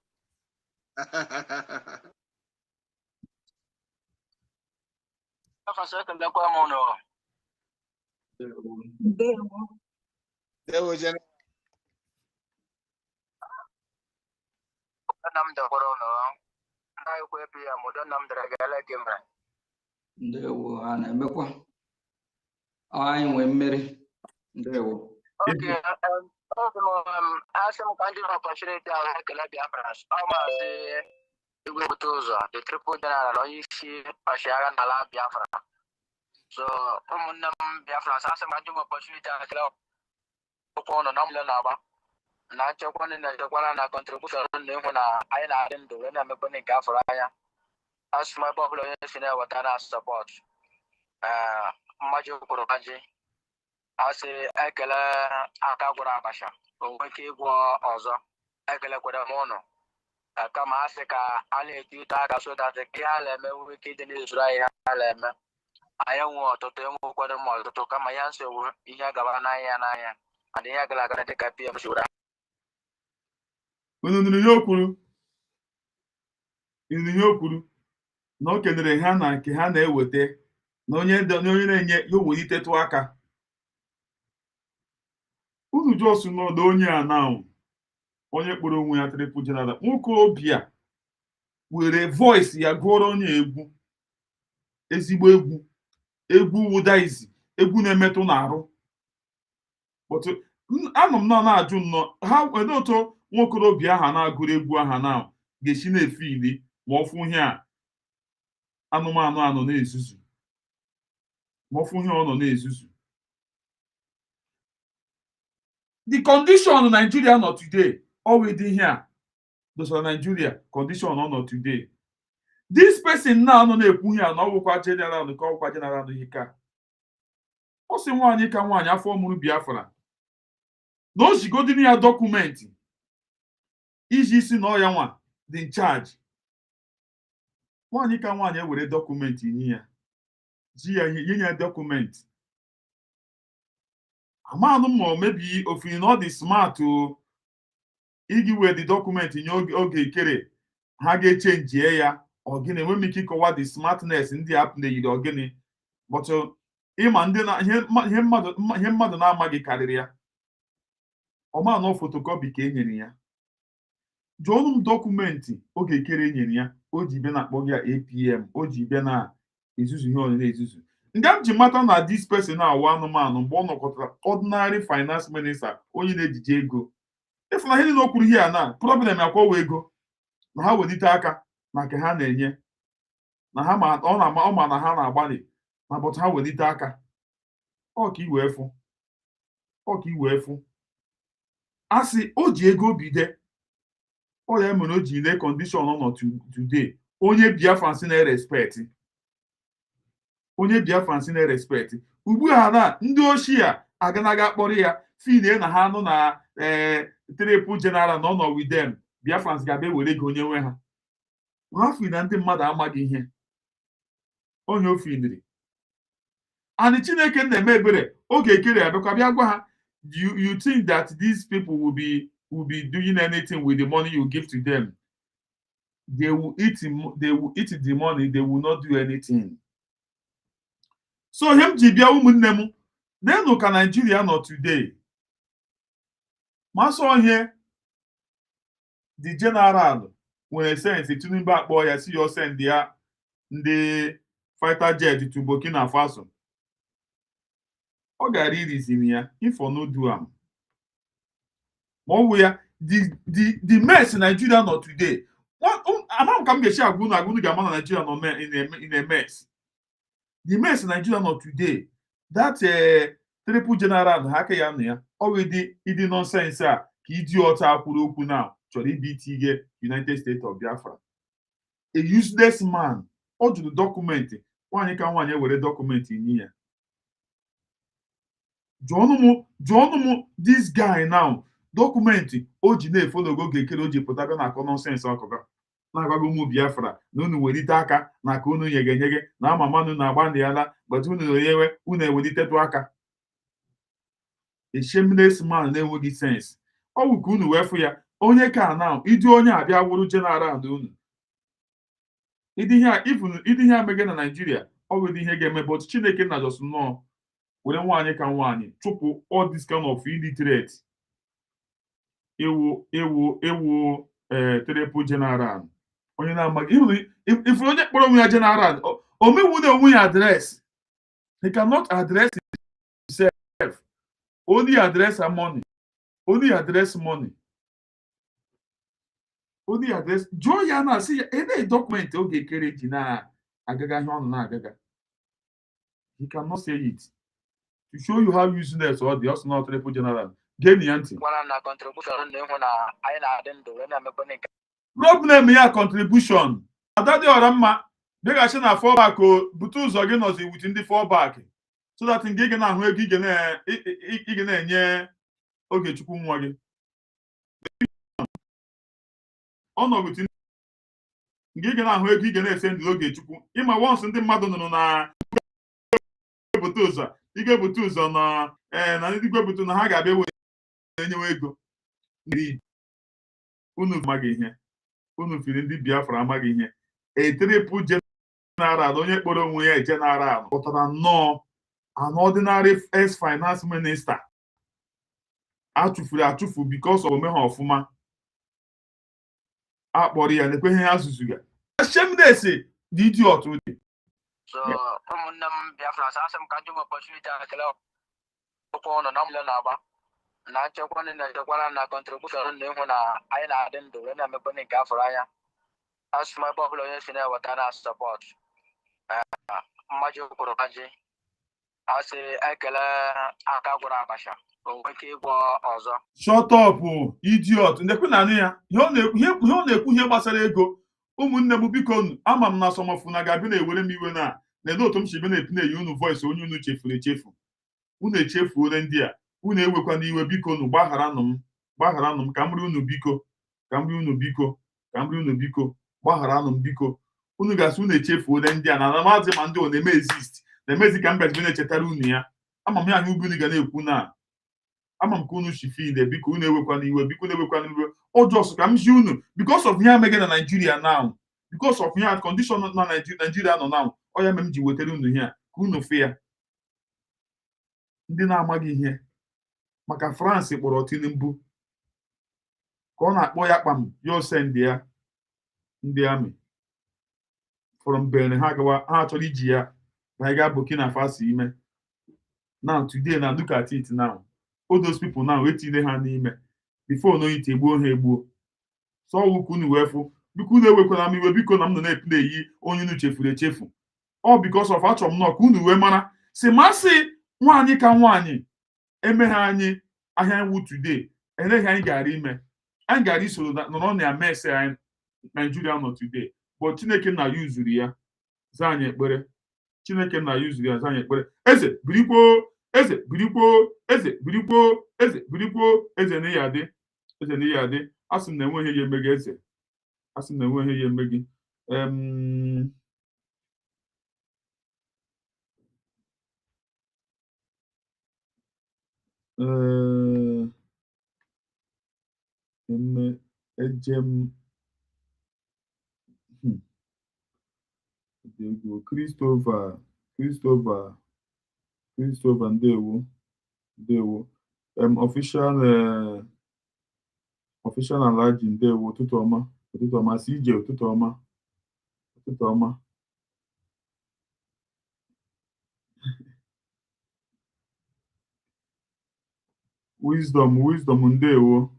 Ndewo a na-emekwa anyị nwe mmeri ndewo. Okay, asị m ka ndị opportunity ahụ ekele Biafrans Maazị Igwe Butuzo, the triple general onye isi ọchịagha n'ala Biafra. So ụmụnne m Biafrans asị m ka ndị opportunity ahụ ekele okwu ọnụ na mle na-agba na nchekwa ndị na-echekwara na contribution na-enwe na anyị na-adị ndụ wee na-emekwa nke afọrọ anya. Asị m ebe ọbụla onye si na-eweta na support mmaji kwuru maji asị ekele aka gwụrụ abacha onwe ike ịgwọ ọzọ ekelekwara m ụnụ kama asị ka a na-eti ite aka so that ihe a na-eme nwere ike ịdị n'ezuru anyị a na-eme anyị nwe ọtụtụ enwekwara m ọtụtụ kama ya nsogbu ihe gaba n'anya and ihe gara aga dịka PM shura ihe okwuru na o kenere ha na nke ha na-eweta na onye na-enye ya owelitetụ aka unu jos n'ọdụ onye a na onye kpọrọ onwe ya triple general nwoke obi a were voice ya gụọrọ onye egwu ezigbo egwu wụdaizi egwu na-emetụ n'arụ anọ m na-ajụ nnọọ ha wede otu nwokorobịa aha na-agụrụ egwu aha na ga-esi na-efe ili ma ọ fụ ihe a anụmanụ anọ na-ezuzu ma ọ fụ ihe ọ nọ na-ezuzu. The condition Nigeria nọ today already here dosara Nigeria condition ọ nọ today. This person na anọ na-ekwu ihe a na ọwụkwa general ka ọwụkwa general ihe ka ọ sị nwaanyị ka nwaanyị afọ mụrụ Biafra na o jigodiri ya dọkụmentị iji isi na ọya nwa dị in charge. Nwaanyị ka nwaanyị ewere dọkụmentị nye ya ji ya nye ya dọkụmentị amanụ ma mebi ofiri na ọ dị smart o igi wee dị dọkụmentị nye oge ikere ha ga-echenjie ya ọgịnị enwe m ike ịkọwa the smartness ndị a na-eyiri ọgịnị but ịma ndị na ihe mmadụ na-amaghị karịrị ya ọma nọ fotokopi ka e nyere ya jụọnụ m dọkụmentị oge ekere e nyere ya o ji bịa na-akpọ gị APM o ji bịa na ezuzu ihe ọ na-ezuzu ndị m ji mata na this person na-awụ anụmanụ mgbe ọ nọkọtara ordinary finance minister onye na-ejije ego ịfụna ihe niile o kwuru ihe a na problem akwawa ego na ha welite aka na nke ha na-enye na ha ma ọ ma na ha na-agbalị na bụtụ ha welite aka ọ ka iwee fụ a sị o ji ego bide ọ ya mere o ji lee kọndishọn ọ nọ today onye Biafrans na-erespekt ugbu a na ndị ochie a aganaga kpọrọ ya fine na ha nọ na triple general na ọ nọ with them Biafrans ga-abịa were ego onye nwe ha ha fi na ndị mmadụ amaghị ihe onye ofiniri and Chineke na-eme ebere oge ekere abịakwa bịa gwa ha you think that these people will be doing anything with the money you give to them? They will eat the money, they will not do anything. So him ji bịa ụmụnne m nenu ka Nigeria nọ today masọ ihe the general nwere sense Tinubu akpọ ya si yo send ya ndị fighter jet to Burkina Faso ọ gara irizin ya ifo no do am ma ọ wụ ya the mess Nigeria nọ today ama ka m ga-esi agwụnụ ga-ama na Nigeria nọ in a mess. The mess Nigeria nọ today that triple general ha aka ya na ya ọ wụ ịdị nonsense a ka ịdị ọta kwuru okwu na chọrọ ibi itige United States of Biafra. A useless man ọ jụrụ dọkụmentị nwaanyị ka nwaanyị were dọkụmentị nye ya jụọnụ m this guy now dọkụmentị o ji na-efologo oge ekere o ji pụta bịa na akọ nọnsensị ọkụga na-agwago ụmụ Biafra na unu welite aka na ka unu nyege na amamanụ na-agba ndị ala gbata unu na-enyewe unu ewelitetụ aka a shameless man na-enweghị sens ọ bụ ka unu wee fụ ya onye ka na ịdị onye abịa wụrụ general na unu ịdị ihe a mege na Nigeria ọ bụ ihe ga-eme but Chineke na jos nnọọ were nwaanyị ka nwaanyị chụpụ all this kind of illiterate ewu triple general onye na-amaghị ifuru onye kpọrọ onwe ya general omewu na onwe ya adres he cannot address himself only address money only address jụọ ya na asị ya ebe dọkụmentị oge ekere ji na-agaga ihe ọnụ na-agaga he cannot say it to show you how useless or the also triple general geni ya ntị problem ya contribution ada dị ọra mma dịgachi na fallback o bute ụzọ gị nọzi wit ndị fallback so that nke ị ga na-ahụ ego ị ga na-enye Ogechukwu nwa gị ọnọgụti nke ị ga na-ahụ ego ị ga na-ese ndị Ogechukwu ịma once ndị mmadụ nụrụ na ị ga-ebute ụzọ na ndị igwebutu na ha ga-abịa were enyewe ego unu amaghị ihe unu firi ndị Biafra amaghị ihe a triple general onye kpọrọ onwe ya general pụtara nnọọ an ordinary ex-finance minister achụfuru because of omegha ọfụma akpọrọ ya na-ekwe ihe ha zụzụga shemdesi dị idiot dị so ụmụnne m Biafrans asị m ka njụ m opportunity a kele okwu ọnụ na mle na-agba na nchekwa na-echekwara na contribution na ịhụ na anyị na-adị ndụ wee na-emekwa nke afọrọ anya asị m ebe ọbụla onye si na-eweta na support mmaji kwuru maji asị ekele aka gwara abacha onweke ịgwọ ọzọ shut up idiot ndekwe na anụ ya ihe ọ na-ekwu ihe gbasara ego ụmụnne m biko ama m na asọmọfụ na ga-abịa na-ewere m iwe na-edo otu m si ebe na-epi na-eyi unu voice onye unu chefuru echefu unu echefuole ndị a unu ewekwana iwe biko nu gbagharanụ m ka m ri unu biko gbagharanụ m biko unu ga-asị unu echefuole ndị a na maazị ma ndị ọ na-eme exist na-emezi ka mbe na-echetara unu ya ama m ya anya ubi unu ga na-ekwu na ama m ka unu shifide biko unu ewekwana iwe ọjọọ ka m ji unu because of ihe amege na Nigeria now because of ihe condition na Nigeria nọ now ọ ya mere m ji wetara unu ihe ka unu fee ya ndị na-amaghị ihe maka France kpọrọ Tinubu ka ọ na-akpọ ya kpam ya send ya ndị amị from Benin ha chọrọ iji ya na ga Burkina Faso ime. Now today na look at it now. All those people now etinye ha n'ime before no ite egbuo ha egbuo. So unu wefu biko unu ewekwana m iwe biko na m nọ na-eyi onye unu chefuru echefu. All because of achọrọ m nọ ka unu wee mara si masị nwaanyị ka nwaanyị eme ha anyị ahịa iwu today eleghị anyị gara ime anyị gara isoro nọrọ na ya mese anyị Nigeria nọ today but Chineke na yuzuru ya za anyị ekpere. Chineke na yuzuru ya za anyị ekpere. Eze birikwo eze birikwo eze birikwo eze birikwo eze na ya dị eze na ya dị. Asị m na enweghị ya eme gị eze. Asị m na enweghị ya eme gị. Ejem Christopher ndewo official Alhaji ndewo ụtụtụ ọma CJ ụtụtụ ọma wisdom ndewo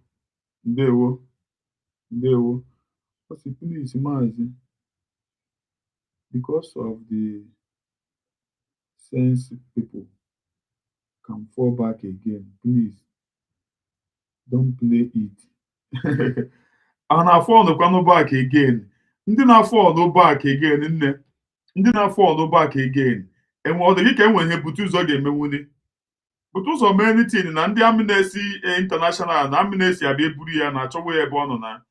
please maazi because of the sense people can fall back again. Please don't play it. And I fall back again. Ndị na-fall back again nne. Ndị na-fall back again. Enwe ọ dị ka enwe ihe butu ụzọ ga-emenwuni. Butu ụzọ mee anything na ndị Amnesty International na Amnesty abịa eburu ya na achọwa ya ebe ọ nọ na.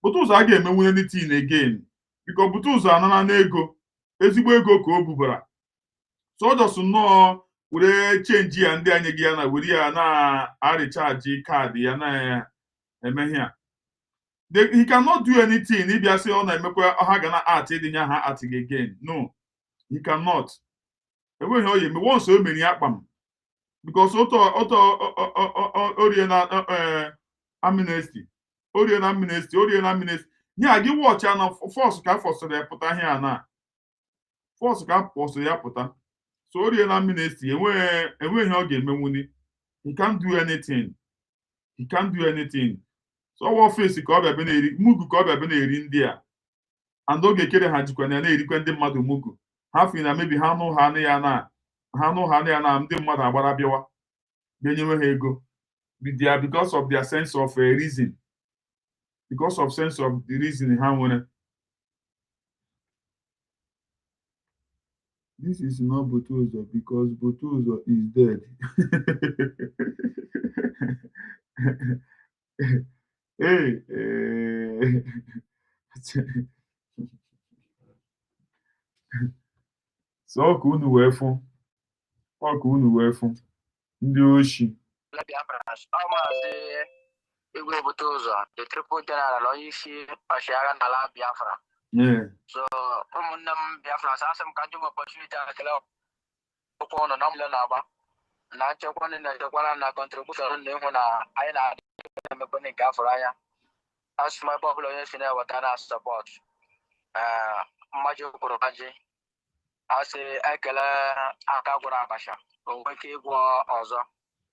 Butu ụzọ a ga-emenwuni anything again. Because butu ụzọ anana n'ego. Ezigbo ego ka o bubara. So just nnọọ were change ya ndị anyị gị ya na were ya na-recharge kaadị ya na-eme ihe a. He cannot do anything. Ịbịa sị ọ na-emekwa ha ga na art ịdịnya ha art again. No, he cannot. Enweghị ọ ya eme once o mere ya kpam. Because orie na Amnesty. Ya gị watch ya na force ka force ya pụta ihe a na. Force ka force ya pụta. So orie na Amnesty enweghị ọ ga-emenwuni. He can't do anything. So ọwa ofesi ka ọ bịa na-eri mugu ka ọ bịa na-eri ndị a. And oge kere ha jikwa na na-erikwe ndị mmadụ mugu. Ha fi na mebi ha nụ ha na ya na ndị mmadụ agbara bịawa ga-enyewe ha ego. Because of their sense of reason. Because of sense of the reason ha nwere. This is not Botuzo because Botuzo is dead. So ọkụ unu wee fụ ndị oshi. Biafrans, Maazị Igwe Botuzo, the Triple General, onye isi ọchịagha n'ala Biafra. So ụmụnne m Biafrans, asị m ka m ji m opportunity a kele okwu ọnụ na mle na-agba na nchekwa ndị na-echekwara na contribution na ịhụ na anyị na-adị emekwe nke afọrọ anya. Asị m ebe ọbụla onye si na-eweta na support mmaji kwuru maji. Asị ekele aka gwara abacha onwe ike ịgwọ ọzọ.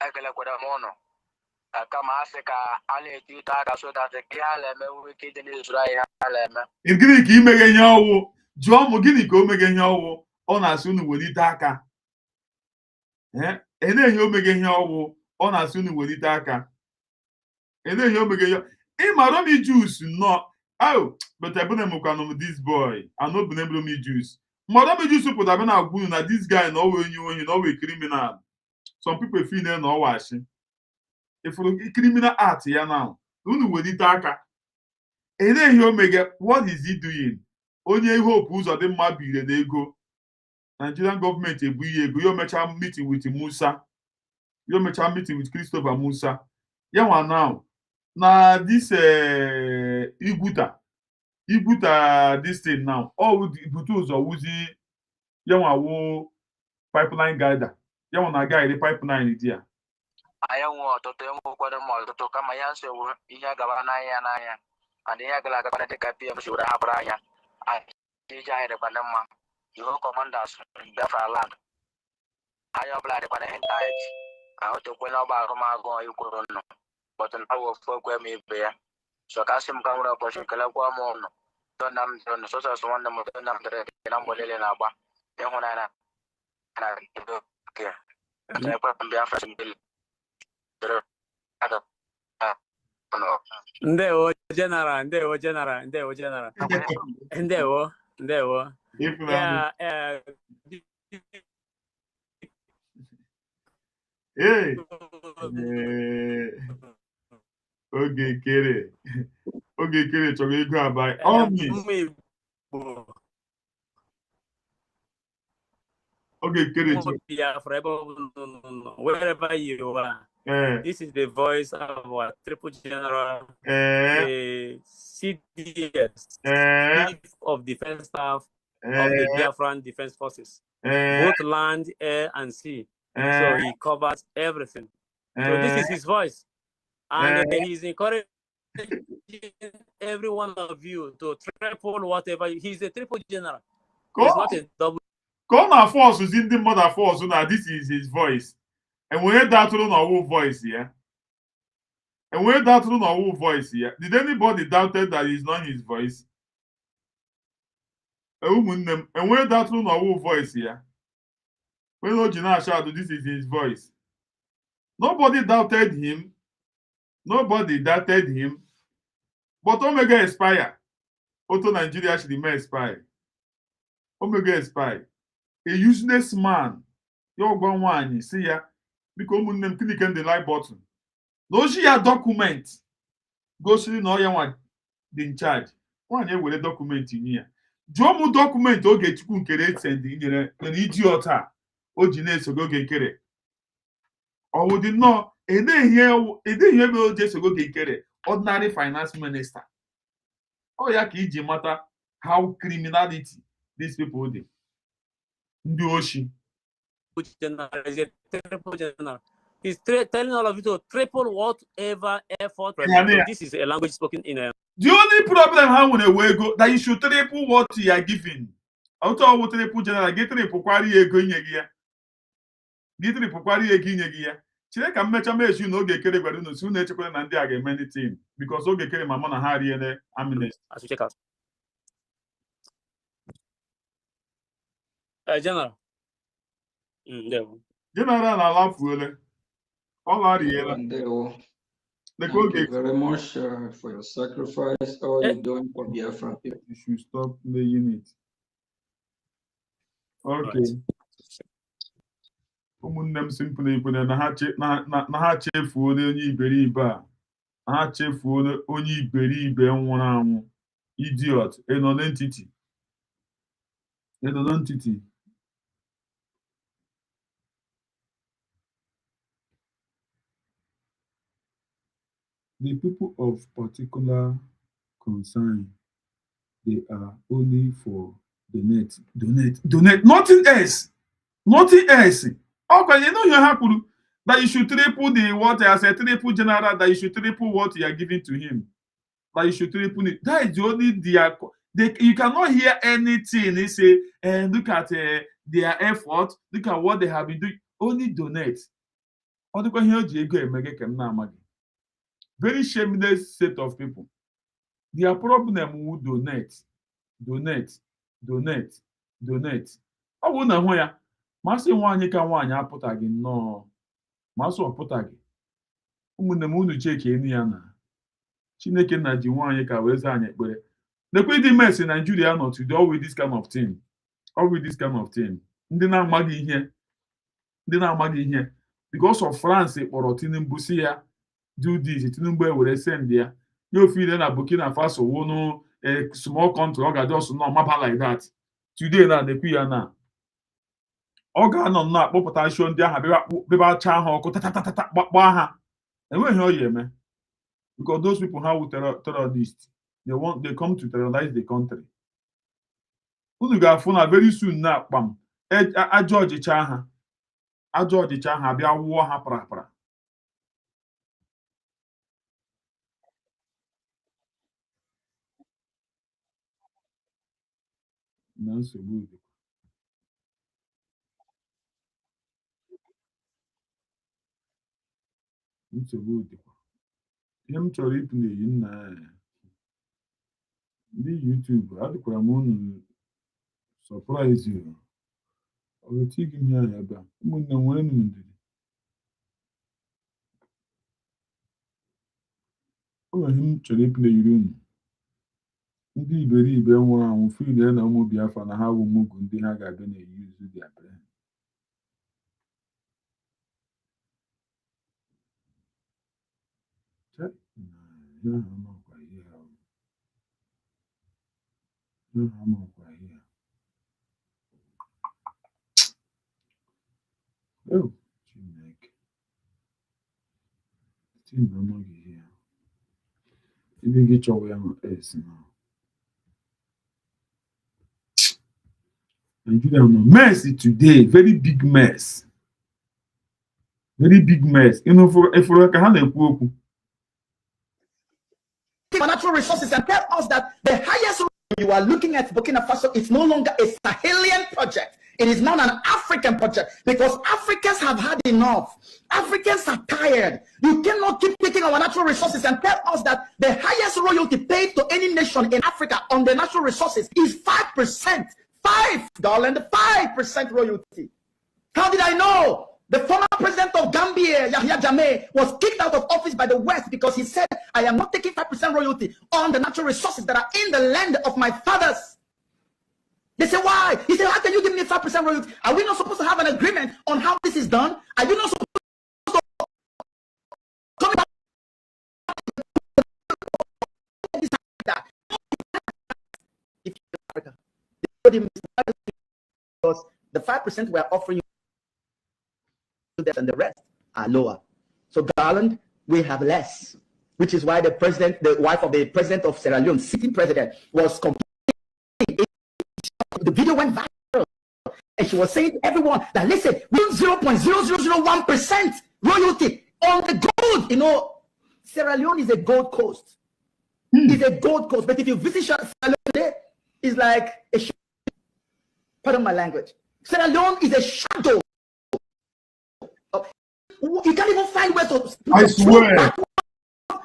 Ekelekwara m ụnụ kama asị ka a na-eti ụtọ aka so that ihe a na-eme nwere ike ịdị n'izuru anyị ha na-eme. Gịnị ka imeghe ihe ọwụ? Jụọ m gịnị ka o meghe ihe ọwụ? Ọ na-asị unu welite aka. Eneghị omeghe ihe ọwụ. Ọ na-asị unu welite aka. Eneghị omeghe ihe. Ịmara m juice nnọọ. Oh, but I been m this boy. I know been able me juice. Mara m juice pụta bịa na-agwa unu na this guy na ọwụ enyi onye na ọwụ criminal. Some people feel na ọ washi. If you criminal art ya now, unu welite aka. Eneghị omeghe. What is he doing? Onye hope ụzọ dị mma bire n'ego. Nigerian government ebu ihe ego. Yo mecha meeting with Musa. Yo mecha meeting with Christopher Musa. Ya nwa now. Na this Iguta this thing now. All butu ụzọ wuzi ya nwa wo pipeline guider. Ya nwa na guide pipeline dia. anyị nwe ọtụtụ enwekwara m ọtụtụ kama ya nsogbu ihe gaba n'anya and ihe gara agakwana dịka PM si were hapụrụ anya ije anyị dịkwana mma Iho Commanders Biafra land anyị ọbụla dịkwana intanet ka o tekwena ọgba agụmagụ ikwuru nnụ bọtụ na awụ ofu okwe m ibe ya so ka sị m ka nwere ụbọchị kelekwa m ụnụ dọna m dịrị sọsọs nwanne m dọna m dịrị na mgbe niile na-agba ịhụnanya na edo ke ekwe Biafra mbili Ndewo general, ndewo general, ndewo general. Ndewo. Yeah, Hey. Oge kere chọrọ ego abalị. Oge kere wherever you are. This is the voice of our Triple General, CDS, Chief of Defense Staff of the Biafran Defense Forces, both land, air, and sea. So he covers everything. So this is his voice. And he's encouraging every one of you to triple whatever. He's a Triple General. He's not a double. Come on, force is in the mother force. Now this is his voice. And when that on our voice here, and when that on our voice here, did anybody doubted that it's not his voice? And when that on our voice here, when Ojina shadow, this is his voice. Nobody doubted him. But Omega expire. Auto Nigeria should remain expire. Omega expire. A useless man. You're going one, see ya. Because them click on the like button. Those your document. Go see no one in charge. One year with a document in here. Jomu document o get you can send in an idiot. O genius go get it. Or would it know a day here just go get it. Ordinary finance minister. Oh yeah, Kiji matter how criminality these people do. Ndoshi. He's telling all of you to triple whatever effort. So this is a language spoken in a. The only problem how when we go that you should triple what you are giving. Auto what triple general get triple kwari ego nyegia. Get triple kwari ego nyegia. Chile ka mecha meju no ge kere gwadu no su na echekwa na ndị a ga eme anything because oge kere mama na ha riele amnesty. As we check out. General. General alafuele. All are here. Thank you very much for your sacrifice. All you're doing for Biafran people. You should stop playing it. Okay. Ụmụnne m simply kwere na ha chefuo onye iberibe a. Ha chefuo onye iberibe nwụrụ anwụ. Idiot. A non-entity. The people of particular concern, they are only for donate. Nothing else. Okay, you know you have to that you should triple the what I said, triple general, that you should triple what you are giving to him. That you should triple it. That is the only you cannot hear anything. They say, and look at their effort, look at what they have been doing. Only donate. Very shameless set of people. Their problem will donate. Ọ bụ na hụ ya, masị nwaanyị ka nwaanyị apụtaghị nnọọ. Masị ọpụtaghị. Ụmụnne m unu cheke enu ya na Chineke na ji nwaanyị ka wee zaa anyị ekpere. Lekwe dị mess in Nigeria not to do all with this kind of thing. Ndị na-amaghị ihe. Because of France kpọrọ Tinubu si ya do this, Tinubu were send ya. You feel na Burkina Faso wonu a small country, oga just no mapa like that. Today na the ya na. Oga no na akpọpụta show ndị ahụ beba acha ha ọkụ tatatata gbakpa ha. Enweghị oye eme. Because those people have terrorists. They come to terrorize the country. Unu ga-afụ na very soon na akpam ajọ ọjịcha ha abịa wụọ ha parapara. YouTube, adịkwara m unu surprise you. Ọ ga-etighị m ya ebe a. Ụmụnne nwere m ndidi. Ọ nwere ihe m chọrọ ịpụleyiri unu. Ndị iberibe nwụrụ anwụ fil na ụmụ Biafra na ha wụ mugu ndị ha ga-abịa na-eyuzu their brain. Oh, Chineke. Even get your way on S now. Nigeria no mess today, very big mess. Very big mess. You know, for natural resources and tell us that the highest you are looking at Burkina Faso is no longer a Sahelian project. It is now an African project because Africans have had enough. Africans are tired. You cannot keep taking our natural resources and tell us that the highest royalty paid to any nation in Africa on the natural resources is 5%. $5 5% royalty. How did I know? The former president of Gambia, Yahya Jammeh, was kicked out of office by the West because he said, I am not taking 5% royalty on the natural resources that are in the land of my fathers. They say, why? He said, how can you give me 5% royalty? Are we not supposed to have an agreement on how this is done? Are you not supposed to come back? If Africa, because the 5% we are offering you and the rest are lower. So Garland, we have less, which is why the president, the wife of the president of Sierra Leone, sitting president, was complaining. The video went viral, and she was saying to everyone that listen, we 0.0001% royalty on the gold. You know, Sierra Leone is a gold coast. It's a gold coast, but if you visit Sierra Leone today, it's like a pardon my language. Sierra Leone is a shadow. You can't even find where to. I swear.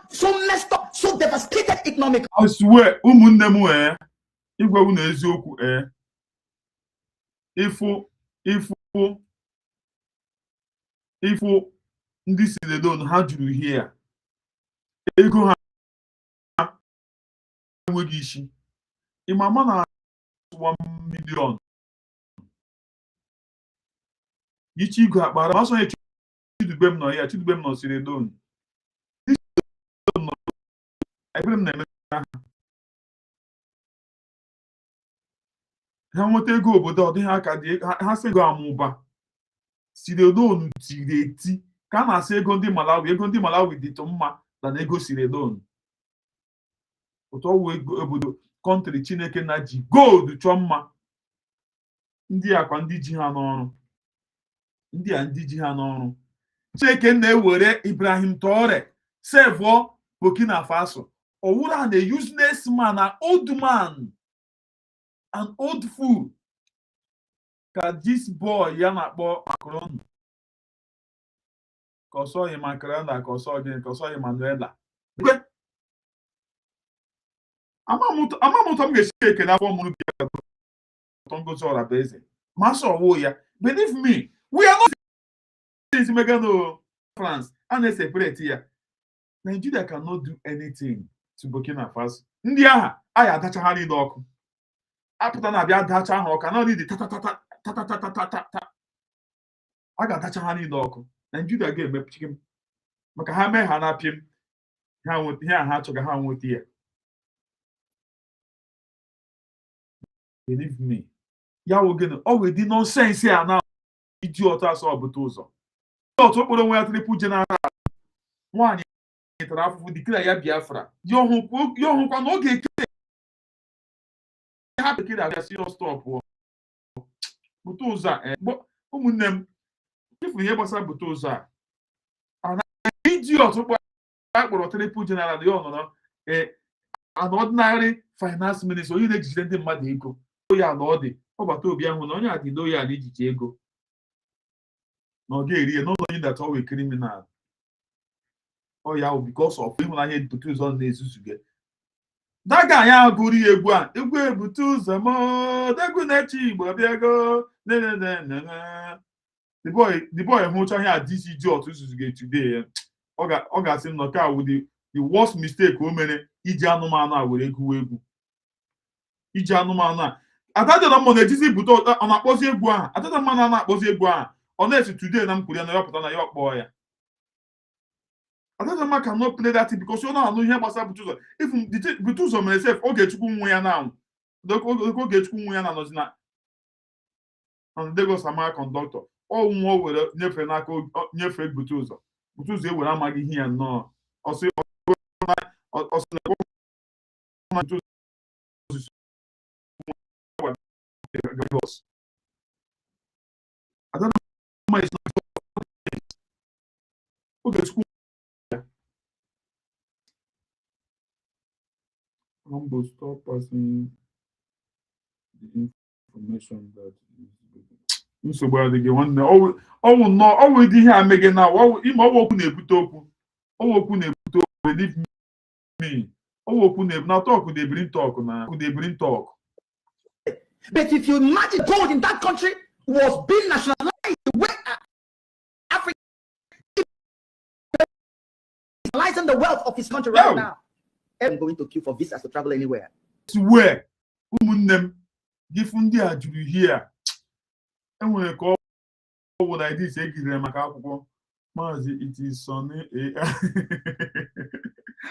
So messed up, so devastated economically. I swear, ụmụnne igwe unu eziokwu ifo ndị Sierra Leone ha juru here. Ego ha enweghị isi. Imama na 1 million. Ichi ego akpara ma sonye Chidubem no here, Chidubem no Sierra Leone. Ha nweta ego obodo ọ dịghị aka dị ha sị ego amụba Sierra Leone tiri eti ka a na-asị ego ndị Malawi dịtụ mma na ego Sierra Leone ụtọ wụ ego obodo kọntrị Chineke na ji gold chọọ mma ndị akwa ndị ji ha n'ọrụ ndị ji ha n'ọrụ Chineke na-ewere Ibrahim Traore sevuo Burkina Faso Owura na useless man, an old man, an old fool. Cause this boy yana bo Macron. Koso ye Macron, koso ye Manuela. Amamuto mgeshike na for munu Dr.Ngozi Orabueze. Maso wo ya. Believe me, we are not since Megano France and they separate here. Nigeria cannot do anything to Burkina Faso. Ndị agha aya adacha niile ọkụ. Apụta na abịa adacha ahụ ọka na ndị ta. A ga-adacha ha niile ọkụ. Nigeria ga-emepụchi m. Maka ha mee ha na-apị m. Ha achọga ha nweta ya. Believe me. Ya wogene o we di nonsense ya na idiot aso obuta ụzọ. Idiot okporo nwe ya triple general. Nwanyị tara afụfụ dikira ya Biafra. Yo hụkwa na oge eke ha bekere abịa si stop buta ụzọ a ụmụnne m ifu ihe gbasara buta ụzọ a ana idiot kpọrọ triple general ya ọnọ an ordinary finance minister onye na-ejide ndị mmadụ ego ya na ọ dị ọbata obi ahụ na onye a dị loya na ijiji ego na ọ ga-eri ya n'ụlọ onye that always criminal ọ ya because of ịhụnanya ebute ụzọ na-ezuzuge daga anyị agụrụ ya egwu a egwu ebute ụzọ m degwu na-eche igbo bịago the boy hụcha ihe a disi ji otu izuzuge today ọ ga-asị nnọọ ka wụ the worst mistake o mere iji anụmanụ a were gụwa egwu iji anụmanụ a atadịna mmụ na-ejizi bute ọ na-akpọzi egwu ahụ atadịna mmanụ a na-akpọzi egwu ahụ ọ na-esi today na mkwuri ya na ya pụta na ya ọkpọọ ya Adadama cannot play that thing because you know ihe gbasara Butuzo. If Butuzo mere sef Ogechukwu nwe ya now. Ogechukwu nwe ya na nozi na Lagos Sama conductor. Ọ nwa were nyefe n'aka nyefe Butuzo. Butuzo ewere amaghị ihe ya nnọọ. Ọsị Adadama is not Ogechukwu humble, stop passing the information that is always ihe a mege na ime okwu na-ebute okwu okwu na-ebute okwu believe me okwu na talk dey bring talk na dey bring talk. But if you imagine gold in that country was being nationalized the way Africa is nationalizing the wealth of his country right now. I'm going to queue for visas to travel anywhere. Where ụmụnne give ndị a juru here. Enwere ka ọ bụ na this egizere maka akwụkwọ Maazị it is Sonny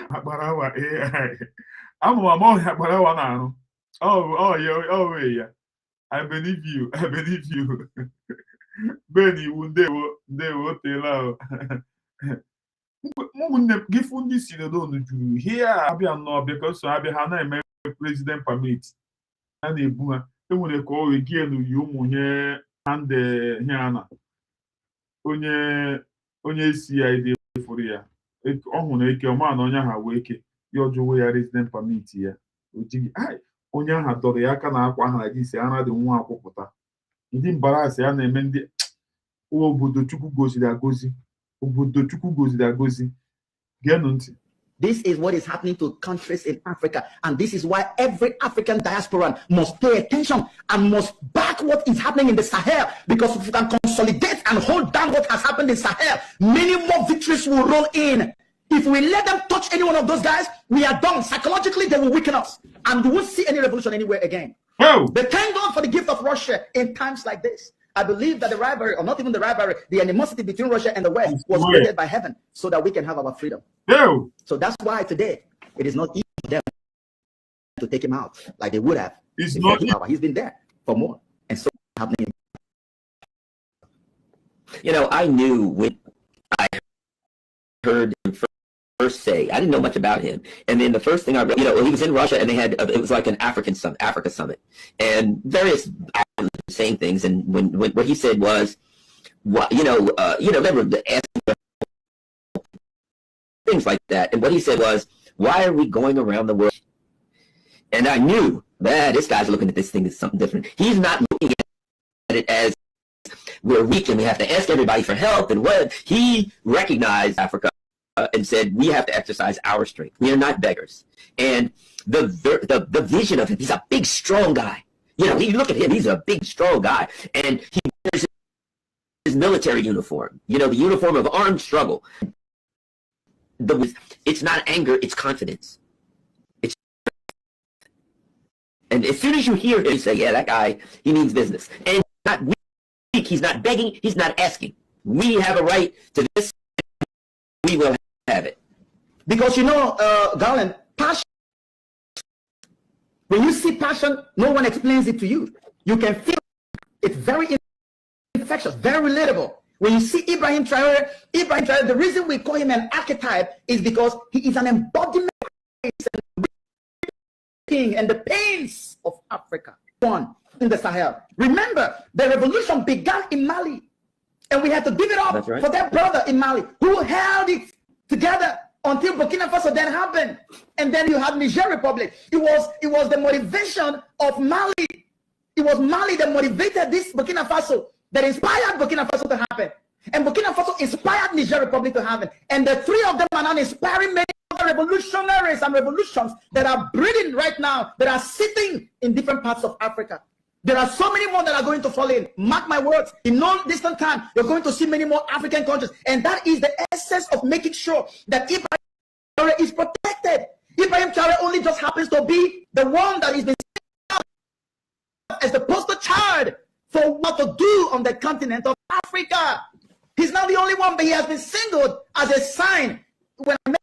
Akparawa AI. Amụma Akparawa na-arụ. Ya. I believe you. Ben iwu ndewo tela. Ụmụnne gị fụ ndị Sierra-Leone juru here abịa nnọọ because abịa ha na-eme president permit a na-ebu ha enwere ka ọ wee n'uyi ụmụnye and hiana onye CID fụrụ ya ọ hụrụ eke ọma na onye ha wee eke ya ọjọọ ya resident permit ya ojighị onye aha dọrọ ya aka na akwa aha gị si ara dị nwa akwụpụta ndị mbarasị ya na-eme ndị obodo Chukwu goziri agozi This is what is happening to countries in Africa, and this is why every African diasporan must pay attention and must back what is happening in the Sahel, because if we can consolidate and hold down what has happened in Sahel, many more victories will roll in. If we let them touch any one of those guys, we are done. Psychologically, they will weaken us, and we won't see any revolution anywhere again. But thank God for the gift of Russia in times like this. I believe that the rivalry, or not even the rivalry, the animosity between Russia and the West was created by heaven so that we can have our freedom. So that's why today it is not easy for them to take him out like they would have. He's been there for more. And so happening. You know, I knew when I heard him first say, I didn't know much about him. And then the first thing I read, he was in Russia and they had, it was like an Africa summit, and various saying things. And when what he said was, remember the asking things like that. And what he said was, why are we going around the world? And I knew that this guy's looking at this thing as something different. He's not looking at it as we're weak and we have to ask everybody for help. And what he recognized Africa and said, we have to exercise our strength. We are not beggars. And the vision of him, he's a big, strong guy. You look at him, he's a big, strong guy. And he wears his military uniform, the uniform of armed struggle. It's not anger, it's confidence. And as soon as you hear him, you say, yeah, that guy, he means business. And he's not weak, he's not begging, he's not asking. We have a right to this, we will have it. Because Garland, passion, when you see passion, no one explains it to you. You can feel it. It's very infectious, very relatable. When you see Ibrahim Traore, the reason we call him an archetype is because he is an embodiment and the pains of Africa. One in the Sahel. Remember, the revolution began in Mali, and we had to give it up for that brother in Mali who held it together until Burkina Faso then happened, and then you had Niger Republic. It was the motivation of Mali It was Mali that motivated this Burkina Faso, that inspired Burkina Faso to happen. And Burkina Faso inspired Niger Republic to happen. And the three of them are now inspiring many other revolutionaries and revolutions that are breeding right now, that are sitting in different parts of Africa. There are so many more that are going to fall in. Mark my words, in no distant time, you're going to see many more African countries. And that is the essence of making sure that Ibrahim Traore is protected. Ibrahim Traore only just happens to be the one that is being as the poster child for what to do on the continent of Africa. He's not the only one, but he has been singled as a sign. When I made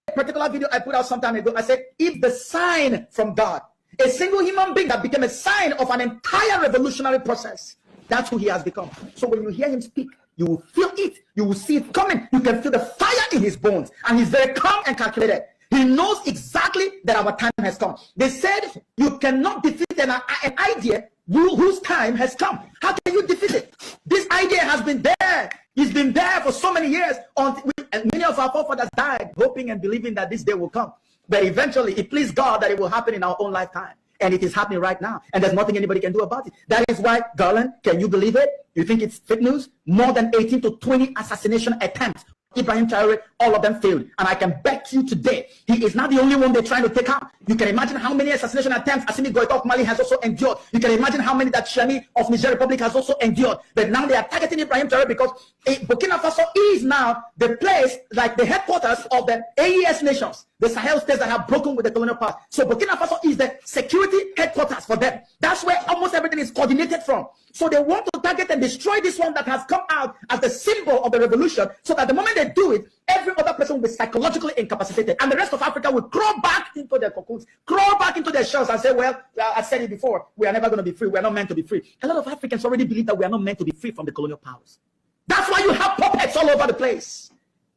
a particular video I put out some time ago, I said, if the sign from God, a single human being that became a sign of an entire revolutionary process, that's who he has become. So when you hear him speak, you will feel it. You will see it coming. You can feel the fire in his bones. And he's very calm and calculated. He knows exactly that our time has come. They said you cannot defeat an idea whose time has come. How can you defeat it? This idea has been there. It's been there for so many years. And many of our forefathers died hoping and believing that this day will come. But eventually, it pleased God that it will happen in our own lifetime. And it is happening right now. And there's nothing anybody can do about it. That is why, Garland, can you believe it? You think it's fake news? More than 18 to 20 assassination attempts. Ibrahim Traore, all of them failed. And I can bet you today, he is not the only one they're trying to take out. You can imagine how many assassination attempts Assimi Goïta of Mali has also endured. You can imagine how many that Shani of Niger Republic has also endured. But now they are targeting Ibrahim Traore because Burkina Faso is now the place, like the headquarters of the AES nations, the Sahel states that have broken with the colonial past. So Burkina Faso is the security headquarters for them. That's where almost everything is coordinated from. So they want to target and destroy this one that has come out as the symbol of the revolution, so that the moment they do it, every other person will be psychologically incapacitated. And the rest of Africa will crawl back into their cocoons, crawl back into their shells and say, well, I said it before, we are never going to be free. We are not meant to be free. A lot of Africans already believe that we are not meant to be free from the colonial powers. That's why you have puppets all over the place.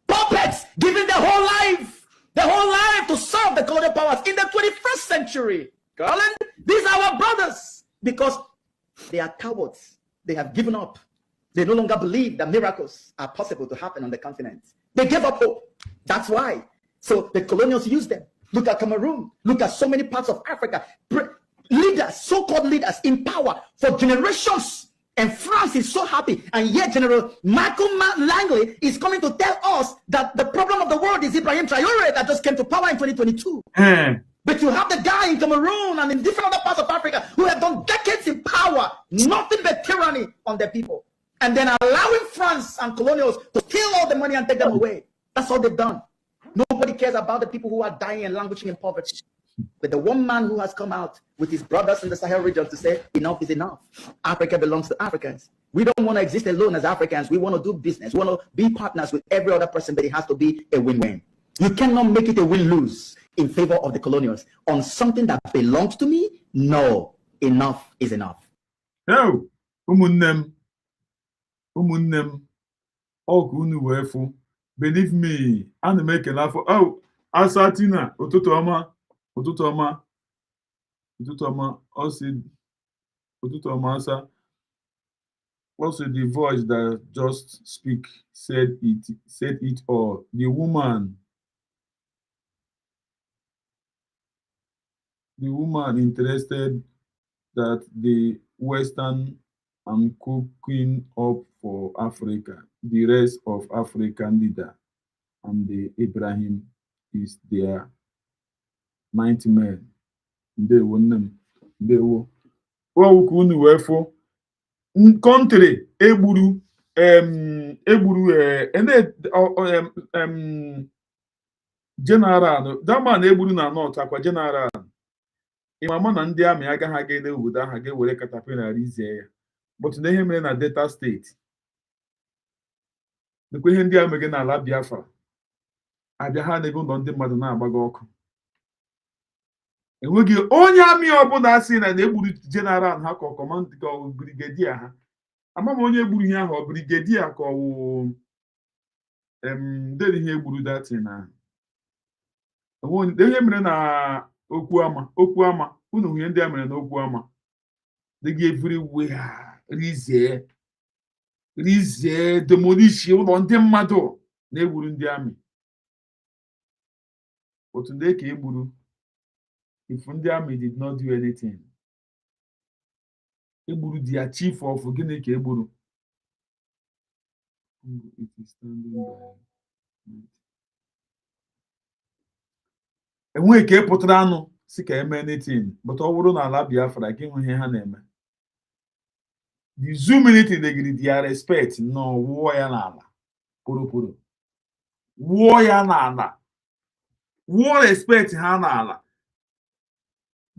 Puppets giving their whole life to serve the colonial powers in the 21st century. Garland, these are our brothers, because they are cowards. They have given up. They no longer believe that miracles are possible to happen on the continent. They gave up hope. That's why. So the colonials used them. Look at Cameroon. Look at so many parts of Africa. Leaders, so-called leaders in power for generations. And France is so happy. And yet General Michael Langley is coming to tell us that the problem of the world is Ibrahim Traore that just came to power in 2022. But you have the guy in Cameroon and in different other parts of Africa who have done decades in power, nothing but tyranny on their people. And then allowing France and colonials to steal all the money and take them away. That's all they've done. Nobody cares about the people who are dying and languishing in poverty. But the one man who has come out with his brothers in the Sahel region to say, enough is enough. Africa belongs to Africans. We don't want to exist alone as Africans. We want to do business. We want to be partners with every other person, but it has to be a win-win. You cannot make it a win-lose in favor of the colonials on something that belongs to me. No, enough is enough. No, umunnem, okunu wefu. Believe me, and make a laugh. Oh, Asatina, Otutoma, also the voice that just speak said it all. The woman interested that the Western and cooking up for Africa, the rest of African leader, and the Ibrahim is their nightmare. They won wefo country egburu general that man egburu na north akwa general imama na ndị amị agaghị aga ele obodo ahụ ga-ewere katapila rizie ya, but na ihe mere na Delta steeti nekwe ihe ndị amị gị n'ala Biafra abịa ha na-ego ndọ ndị mmadụ na-agbaga ọkụ. Enweghị onye amị ọbụla asị na egburu general ha ka ọkọmand ka ọ brigedia ha. Ama m onye egburu ihe ahụ ọ brigedia ka ọwụ ndị ihe egburu datin na ihe mere na okwu ama unu ihe ndị a mere na okwu ama dị gị everywhere rizie demolish ụlọ ndị mmadụ na-egburu ndị amị. Otu ndị ka egburu if ndị amị did not do anything, egburu dia chief of gịnị ka egburu enweghị ka ịpụtara anụ si ka eme anything but ọ bụrụ na ala Biafra gị hụ ihe ha na-eme the zoo military degiri dia respect no wụọ ya n'ala pụrụ wụọ ya n'ala wụọ respect ha n'ala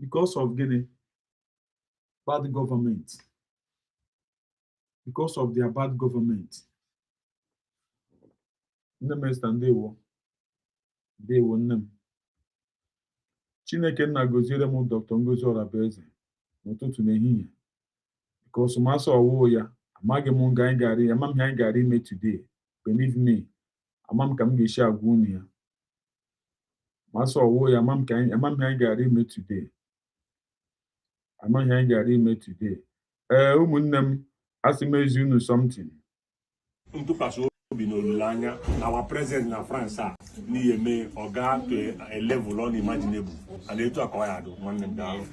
because of gịnị bad government because of their bad government. Nne m esta ndewo nne m Chineke nna goziere m Dr. Ngozi Orabueze n'ụtụtụ n'ehihie because masị ọwụ ya amaghị m nga anyị gara ya amaghị anyị gara ime today believe me ama m ka m ga-esi agwa unu ya masị ọwụ ya amaghị anyị gara ime today amaghị anyị gara ime today ụmụnne m asị m ezi unu something ntụkwasị obi n'olileanya na our president na France a n'ihe mee ọ gaa to a level unimaginable and etu a ka ọ ya adụ nwanne m daalụ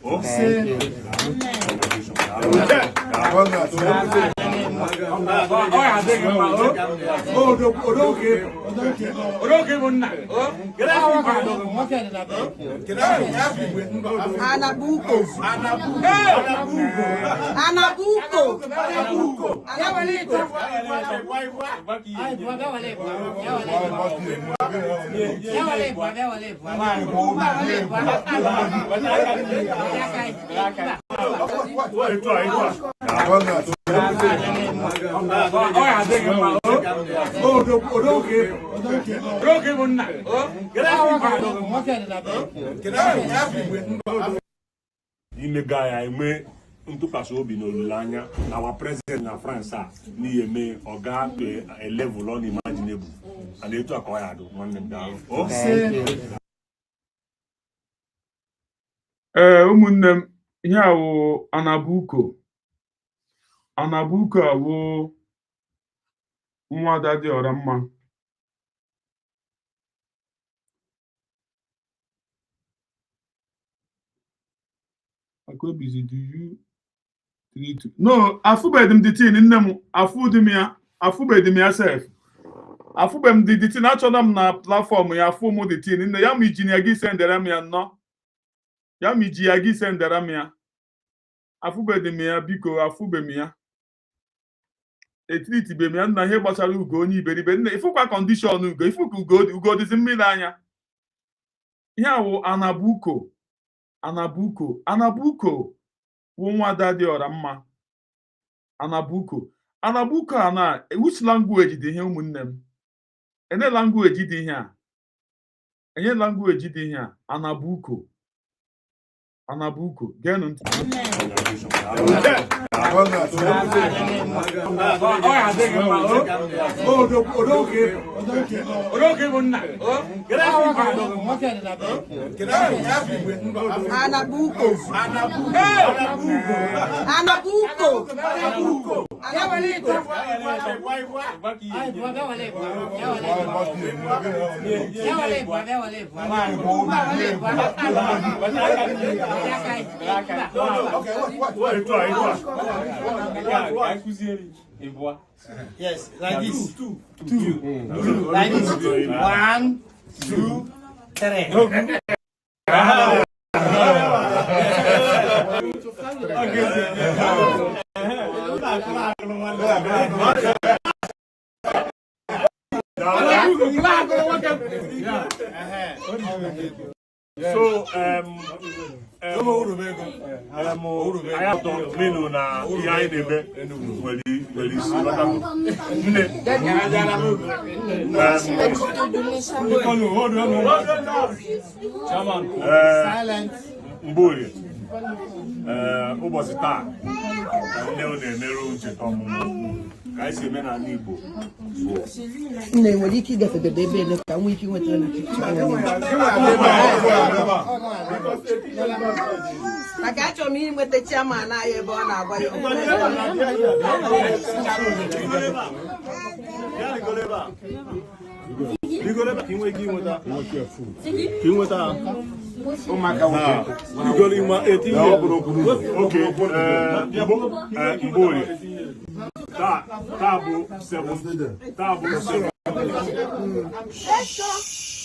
imega ya enwe ntụkwasị obi n'olileanya na our president na France a n'ihe mee ọ gaa to a level unimaginable and etu a ka ọ ya adụ nwanne m daalụ ụmụnne m ihe awụ Anabuko awụ nwada dị ọra mma Akobizi do you treat no afụbeghị m the tin nne m afụbeghị m ya sef afụbeghị m the tin achọla m na platform ya afụ m the tin nne ya ma iji ya gị sendere m ya nnọọ ya ma iji ya gị sendere m ya afụbeghị m ya biko afụbeghị m ya etritibe m ya nna ihe gbasara ugo onye iberibe nne ifụkwa kọndishọn ugo ifụka ugo dịzi mmiri anya ihe awụ Anabuko wụ nwada dị ọra mma Anabuko a na which language dị ihe ụmụnne m enye language dị ihe a Anabuko geenụ ntị Yes, like this. Two. Like this. 1, 2, 3. So I don't menu na ihe anyị na-eme nwere isi Mgborie ụbọchị taa nne ọ na-emerụ ncheta ọmụmụ ka anyị si eme n'ala Igbo nne nwere ike ịgafegide ebe ele ka nwee ike nwetara na maka achọrọ m inweta chairman anyị ebe ọ na-agba ya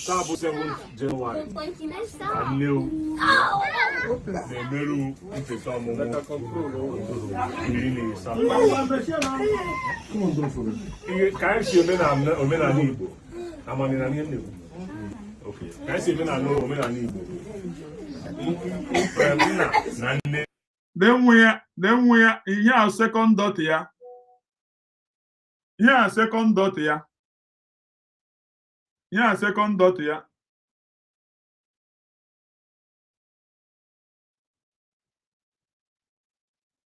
Tabo 7 January. And new. The Meru Infesomo. Really, can I see Omena Nibo? I'm on an Indian. Okay. Can I see Omena Nibo? Then we are here second dot here. Here second dot here. Here second dot here.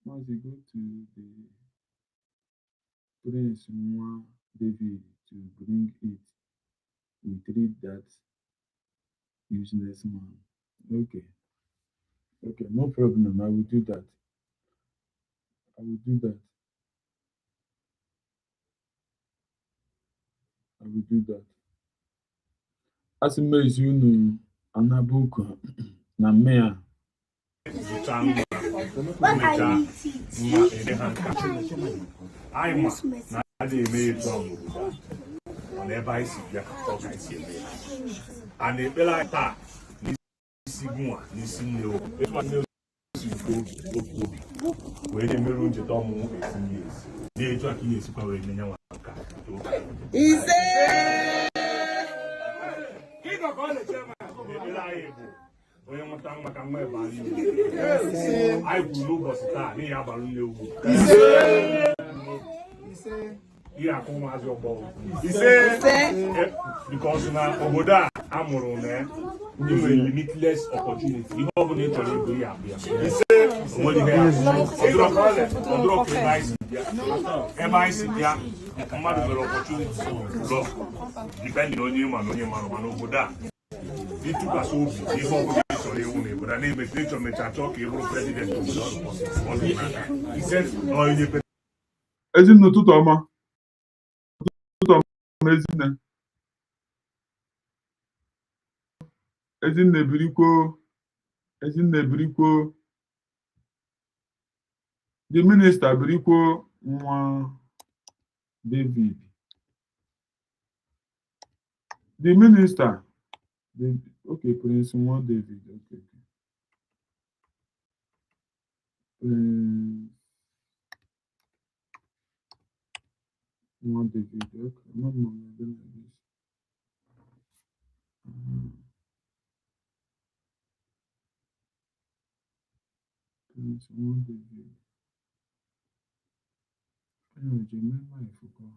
Once you go to the Prince Moi David to bring it, we treat that useless man. Okay. Okay, no problem. I will do that. I will do that. I will do that. As a you Anabuko, Namea. I'm not a maid from whenever I see Jack, I see a and they be like that. Listen, it was no where they may run to Tom 18 years. They track years to cover in your car. He said, he got on the chairman. When you want to come my value, I will look at that. They have a little. He said, yeah, come as your ball. He said, because now, Oboda, Amoro, you have limitless opportunity. You have need to be happy. He said, what you have, drop MIC, yeah, another opportunity. Depending on you, man, Oboda. He took us over. He sorry, but I name it nature me talk every president of the he said, oh, you depend. As in the Tutama. As in the Brico, the minister Brico, David. The minister, okay, Prince Moi David, okay. Moi David, okay. Prince Moi David. Anyway, remember I forgot.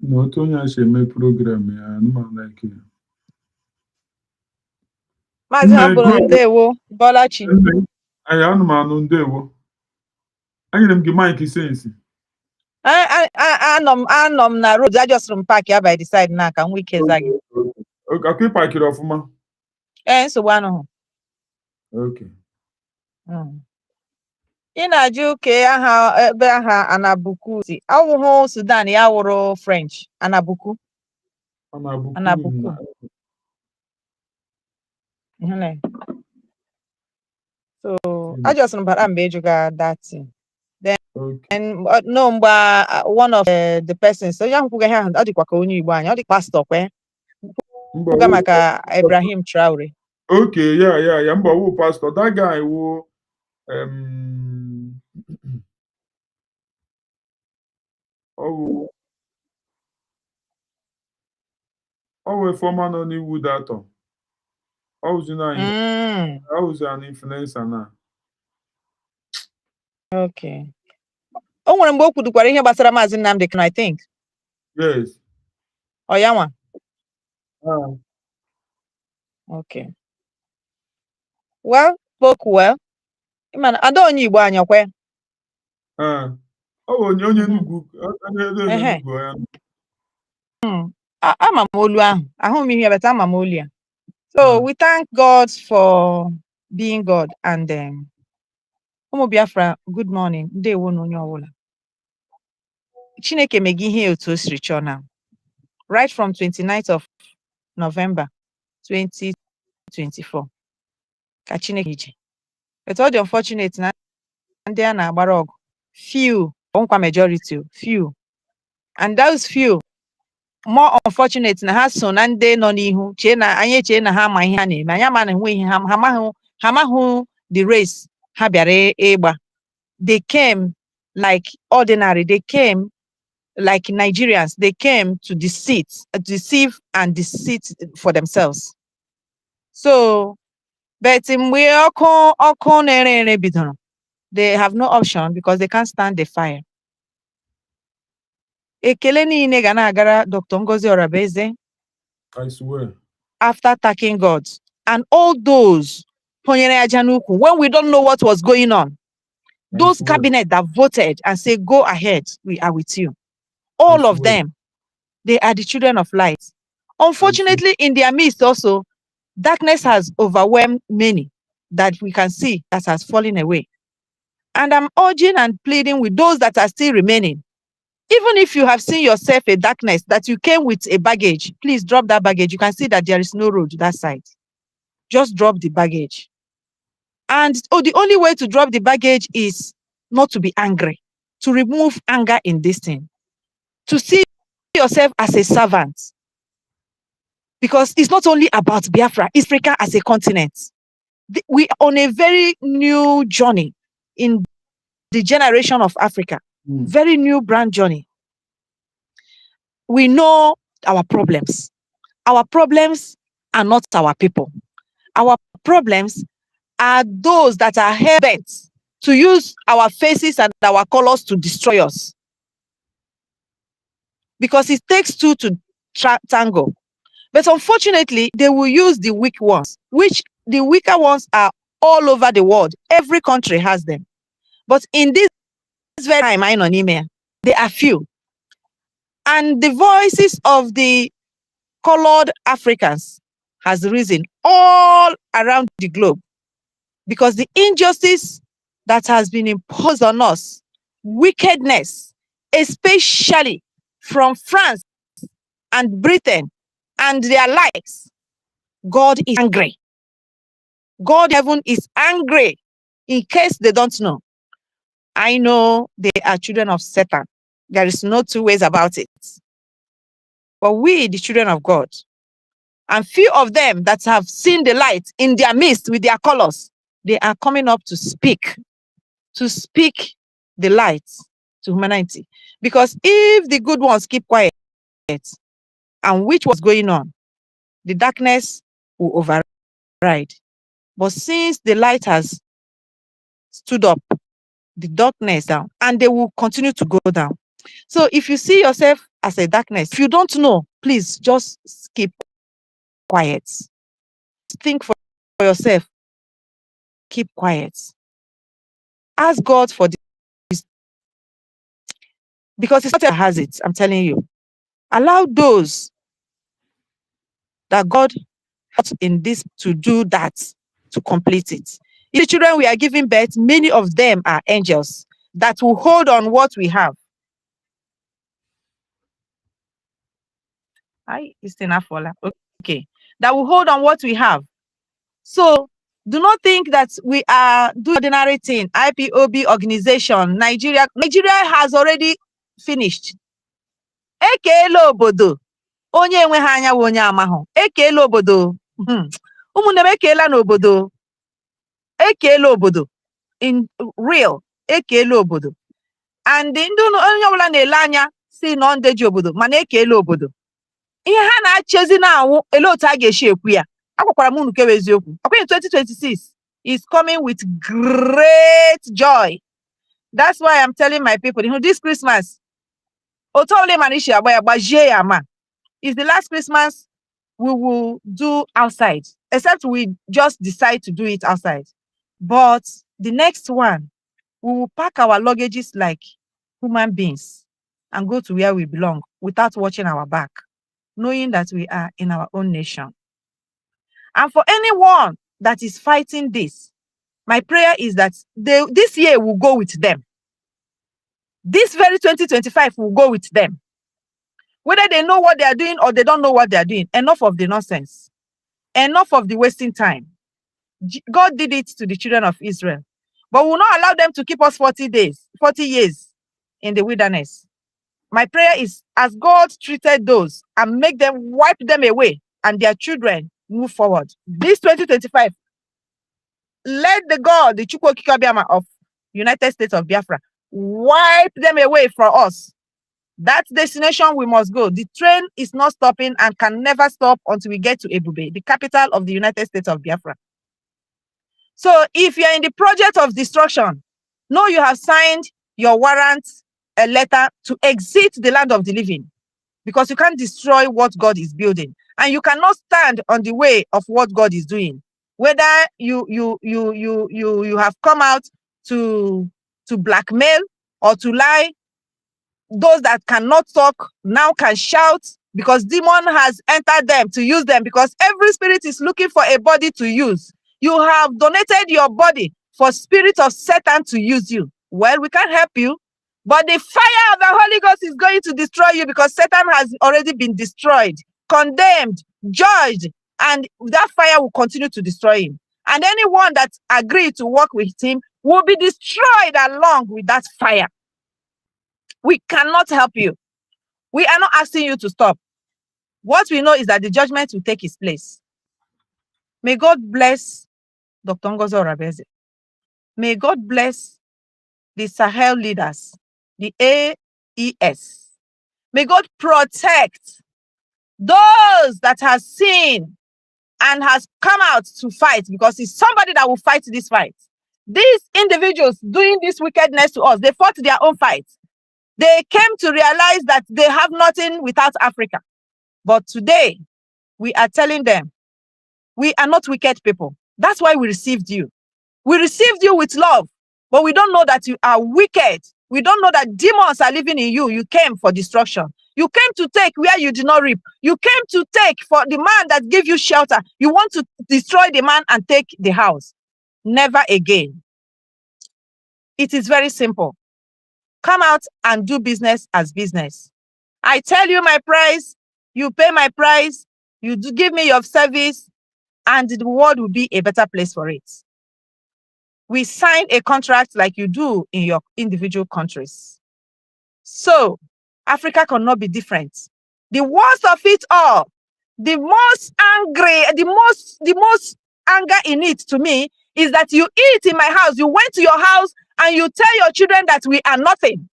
No, Tony has a program here. I don't like it. Maazị Hapụrụ ndewo Bọlachi. Anyị anụmanụ ndewo. Anyere m gị mic sense. Anọ m na road, ajọsịrị m paaki ya by the side na ka m nwee ike za gị. Akwa ịpakiri ọfụma. Nsogbu anụhụ. Okay. Ị na-ajụ ka aha ebe aha Anabuku si. Awụhụ Sudan ya wụrụ French. Anabuku. Anabuku. So ajọsịrị m bara mgbe ịjụga that thing. Then no mgbe one of the persons onye ahụ kwuga ihe ahụ ọ dịkwa ka onye Igbo anyị ọ dị pastọ kwe kwuga maka Ibrahim Traore. Okay, yeah. Mba wụ pastor. That guy wụ a former Nollywood actor. I was an influencer now. Okay. O nwere mgbe o kwudukwara ihe gbasara Maazị Nnamdi Kanu, I think. Yes. Ọ ya nwa? Okay. Well, spoke well. Ịmana ada onye Igbo anya kwe. Oh, onye Enugu. Onye Enugu. Ama m olu ahụ. Ahụ m ihe beta ama m olu ya. So we thank God for being God and ụmụ Biafra, good morning. Ndewo na onye ọbụla. Chineke mege ihe otu o siri chọọ na. Right from 29th of November 2024. Ka Chineke ije. But all the unfortunate na ndị a na-agbara ọgụ. Few, nkwa majority, few. And those few, more unfortunate na ha so na ndị nọ n'ihu chee na anyị chee na ha ma ihe ha na-eme. Anyị ama na enwe ihe ha amaghụ the race ha bịara ịgba. They came like ordinary. They came like Nigerians. They came to deceive and deceit for themselves. So, but mgbe ọkụ na-ere bidoro, they have no option because they can't stand the fire. Ekele niile ga na-agara Dr. Ngozi Orabueze. I swear. After thanking God and all those when we don't know what was going on, those cabinet that voted and say go ahead, we are with you. All of them, they are the children of light. Unfortunately, in their midst also, darkness has overwhelmed many that we can see that has fallen away. And I'm urging and pleading with those that are still remaining. Even if you have seen yourself a darkness, that you came with a baggage, please drop that baggage. You can see that there is no road that side. Just drop the baggage. And the only way to drop the baggage is not to be angry, to remove anger in this thing, to see yourself as a servant. Because it's not only about Biafra, it's Africa as a continent. We are on a very new journey in the generation of Africa. Very new brand journey. We know our problems. Our problems are not our people. Our problems are those that are hell-bent to use our faces and our colors to destroy us. Because it takes two to tango. But unfortunately, they will use the weak ones, which the weaker ones are all over the world. Every country has them. But in this very time, I know they are few. And the voices of the colored Africans has risen all around the globe because the injustice that has been imposed on us, wickedness, especially from France and Britain and their likes, God is angry. God in heaven is angry. In case they don't know, I know they are children of Satan. There is no two ways about it. But we, the children of God, and few of them that have seen the light in their midst with their colors, they are coming up to speak the light to humanity. Because if the good ones keep quiet, and which was going on, the darkness will override. But since the light has stood up, the darkness down, and they will continue to go down. So if you see yourself as a darkness, if you don't know, please just keep quiet. Think for yourself. Keep quiet. Ask God for this. Because it's not that has it, I'm telling you. Allow those that God put in this to do that, to complete it. The children we are giving birth, many of them are angels that will hold on what we have. Okay. That will hold on what we have. So do not think that we are doing ordinary thing. IPOB organization, Nigeria has already finished. Ekele obodo. Onye enwe ha anya onye amaho. Ekele obodo. Umuneme ekele n'obodo. Ekele obodo. In real. Ekele obodo. And ndị onye ọbụla na-ele anya si na ndeji obodo mana ekele obodo. Ihe ha na-achezi na-awụ ele otu a ga-eshi ekwu ya. Agwakwara m unu kewe eziokwu. Akwa in 2026 is coming with great joy. That's why I'm telling my people, this Christmas, is the last Christmas we will do outside, except we just decide to do it outside. But the next one, we will pack our luggages like human beings and go to where we belong without watching our back, knowing that we are in our own nation. And for anyone that is fighting this, my prayer is that this year will go with them. This very 2025 will go with them. Whether they know what they are doing or they don't know what they are doing, enough of the nonsense. Enough of the wasting time. God did it to the children of Israel, but will not allow them to keep us 40 years in the wilderness. My prayer is, as God treated those and make them wipe them away and their children move forward. This 2025, let the God, the Chukwu Okike Abiama of United States of Biafra, wipe them away from us. That destination we must go. The train is not stopping and can never stop until we get to Ebube, the capital of the United States of Biafra. So if you're in the project of destruction, know you have signed your warrant, a letter to exit the land of the living, because you can't destroy what God is building, and you cannot stand on the way of what God is doing. Whether you have come out to blackmail or to lie, those that cannot talk now can shout, because demon has entered them to use them, because every spirit is looking for a body to use. You have donated your body for spirit of Satan to use you. Well, we can't help you, but the fire of the Holy Ghost is going to destroy you, because Satan has already been destroyed, condemned, judged, and that fire will continue to destroy him. And anyone that agreed to work with him will be destroyed along with that fire. We cannot help you. We are not asking you to stop. What we know is that the judgment will take its place. May God bless Dr. Ngozi Orabueze. May God bless the Sahel leaders, the AES. May God protect those that has seen and has come out to fight, because it's somebody that will fight this fight. These individuals doing this wickedness to us, they fought their own fight. They came to realize that they have nothing without Africa. But today, we are telling them, we are not wicked people. That's why we received you. We received you with love, but we don't know that you are wicked. We don't know that demons are living in you. You came for destruction. You came to take where you did not reap. You came to take for the man that gave you shelter. You want to destroy the man and take the house. Never again. It is very simple. Come out and do business as business. I tell you my price, you pay my price, you do give me your service, and the world will be a better place for it. We sign a contract like you do in your individual countries. So Africa cannot be different. The worst of it all, the most angry, the most anger in it to me is that you eat in my house. You went to your house and you tell your children that we are nothing.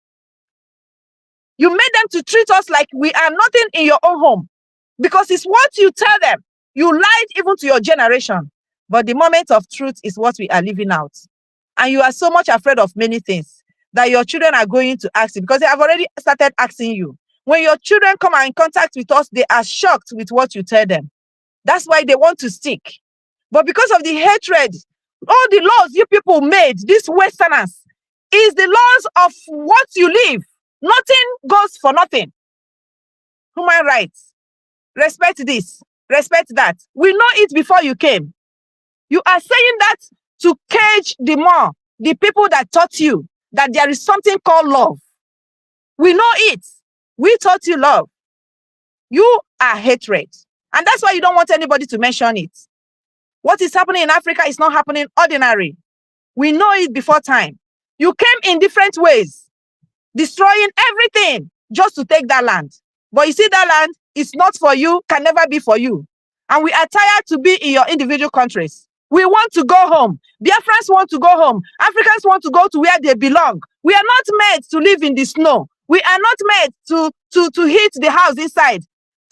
You made them to treat us like we are nothing in your own home, because it's what you tell them. You lied even to your generation. But the moment of truth is what we are living out. And you are so much afraid of many things that your children are going to ask you, because they have already started asking you. When your children come in contact with us, they are shocked with what you tell them. That's why they want to stick. But because of the hatred, all the laws you people made, these Westerners, is the laws of what you live. Nothing goes for nothing. Human rights. Respect this. Respect that. We know it before you came. You are saying that to cage the people that taught you that there is something called love. We know it. We taught you love. You are hatred. And that's why you don't want anybody to mention it. What is happening in Africa is not happening ordinary. We know it before time. You came in different ways, destroying everything just to take that land. But you see, that land is not for you, can never be for you. And we are tired to be in your individual countries. We want to go home. Biafrans want to go home. Africans want to go to where they belong. We are not made to live in the snow. We are not made to heat the house inside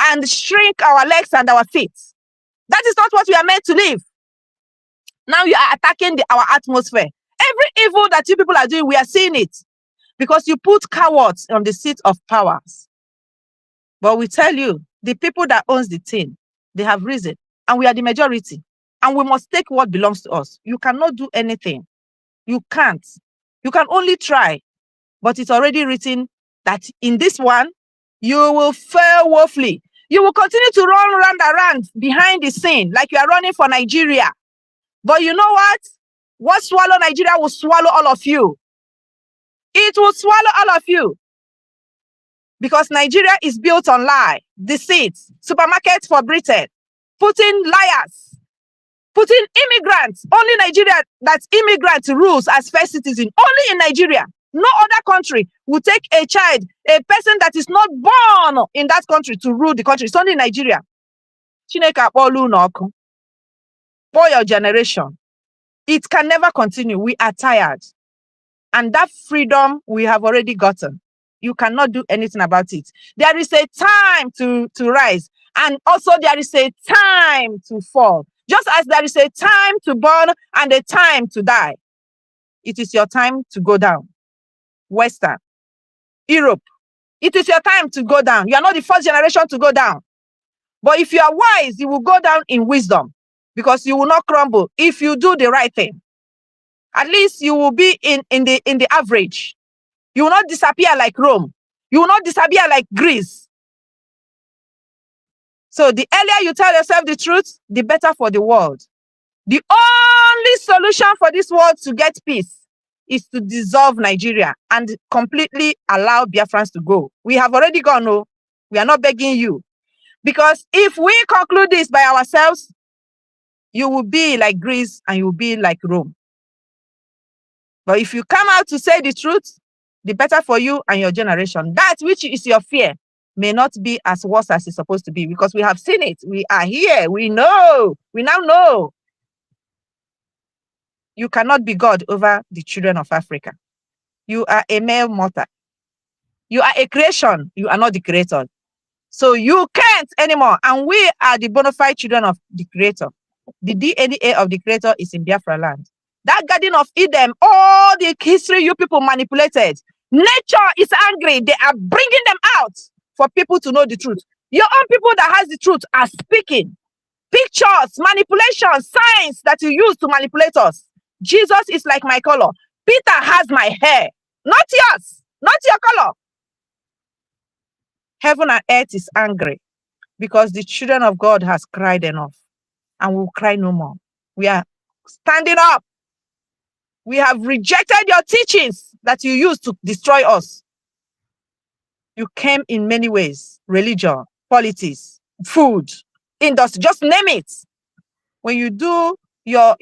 and shrink our legs and our feet. That is not what we are meant to live. Now you are attacking our atmosphere. Every evil that you people are doing, we are seeing it. Because you put cowards on the seat of powers. But we tell you, the people that owns the thing, they have risen. And we are the majority. And we must take what belongs to us. You cannot do anything. You can't. You can only try. But it's already written that in this one, you will fail woefully. You will continue to run round around behind the scene like you are running for Nigeria. But you know what? What swallow Nigeria will swallow all of you. It will swallow all of you. Because Nigeria is built on lie, deceit, supermarkets for Britain, putting liars, putting immigrants. Only Nigeria, that immigrant rules as first citizen. Only in Nigeria. No other country will take a child, a person that is not born in that country to rule the country. It's only Nigeria. Chineke akpọọla unu ọkụ. For your generation. It can never continue. We are tired. And that freedom we have already gotten. You cannot do anything about it. There is a time to rise. And also there is a time to fall. Just as there is a time to burn and a time to die. It is your time to go down. Western, Europe, it is your time to go down. You are not the first generation to go down. But if you are wise, you will go down in wisdom. Because you will not crumble if you do the right thing. At least you will be in the average. You will not disappear like Rome. You will not disappear like Greece. So the earlier you tell yourself the truth, the better for the world. The only solution for this world to get peace is to dissolve Nigeria and completely allow Biafrans to go. We have already gone, no. We are not begging you. Because if we conclude this by ourselves, you will be like Greece and you will be like Rome. But if you come out to say the truth, the better for you and your generation. That which is your fear may not be as worse as it's supposed to be, because we have seen it. We are here. We know. We now know. You cannot be God over the children of Africa. You are a mere mortal. You are a creation. You are not the creator. So you can't anymore. And we are the bona fide children of the creator. The DNA of the creator is in Biafra land. That Garden of Eden, all the history you people manipulated. Nature is angry. They are bringing them out for people to know the truth. Your own people that has the truth are speaking. Pictures, manipulation, signs that you use to manipulate us. Jesus is like my color. Peter has my hair. Not yours. Not your color. Heaven and earth is angry because the children of God has cried enough and will cry no more. We are standing up. We have rejected your teachings that you used to destroy us. You came in many ways. Religion, politics, food, industry, just name it. When you do your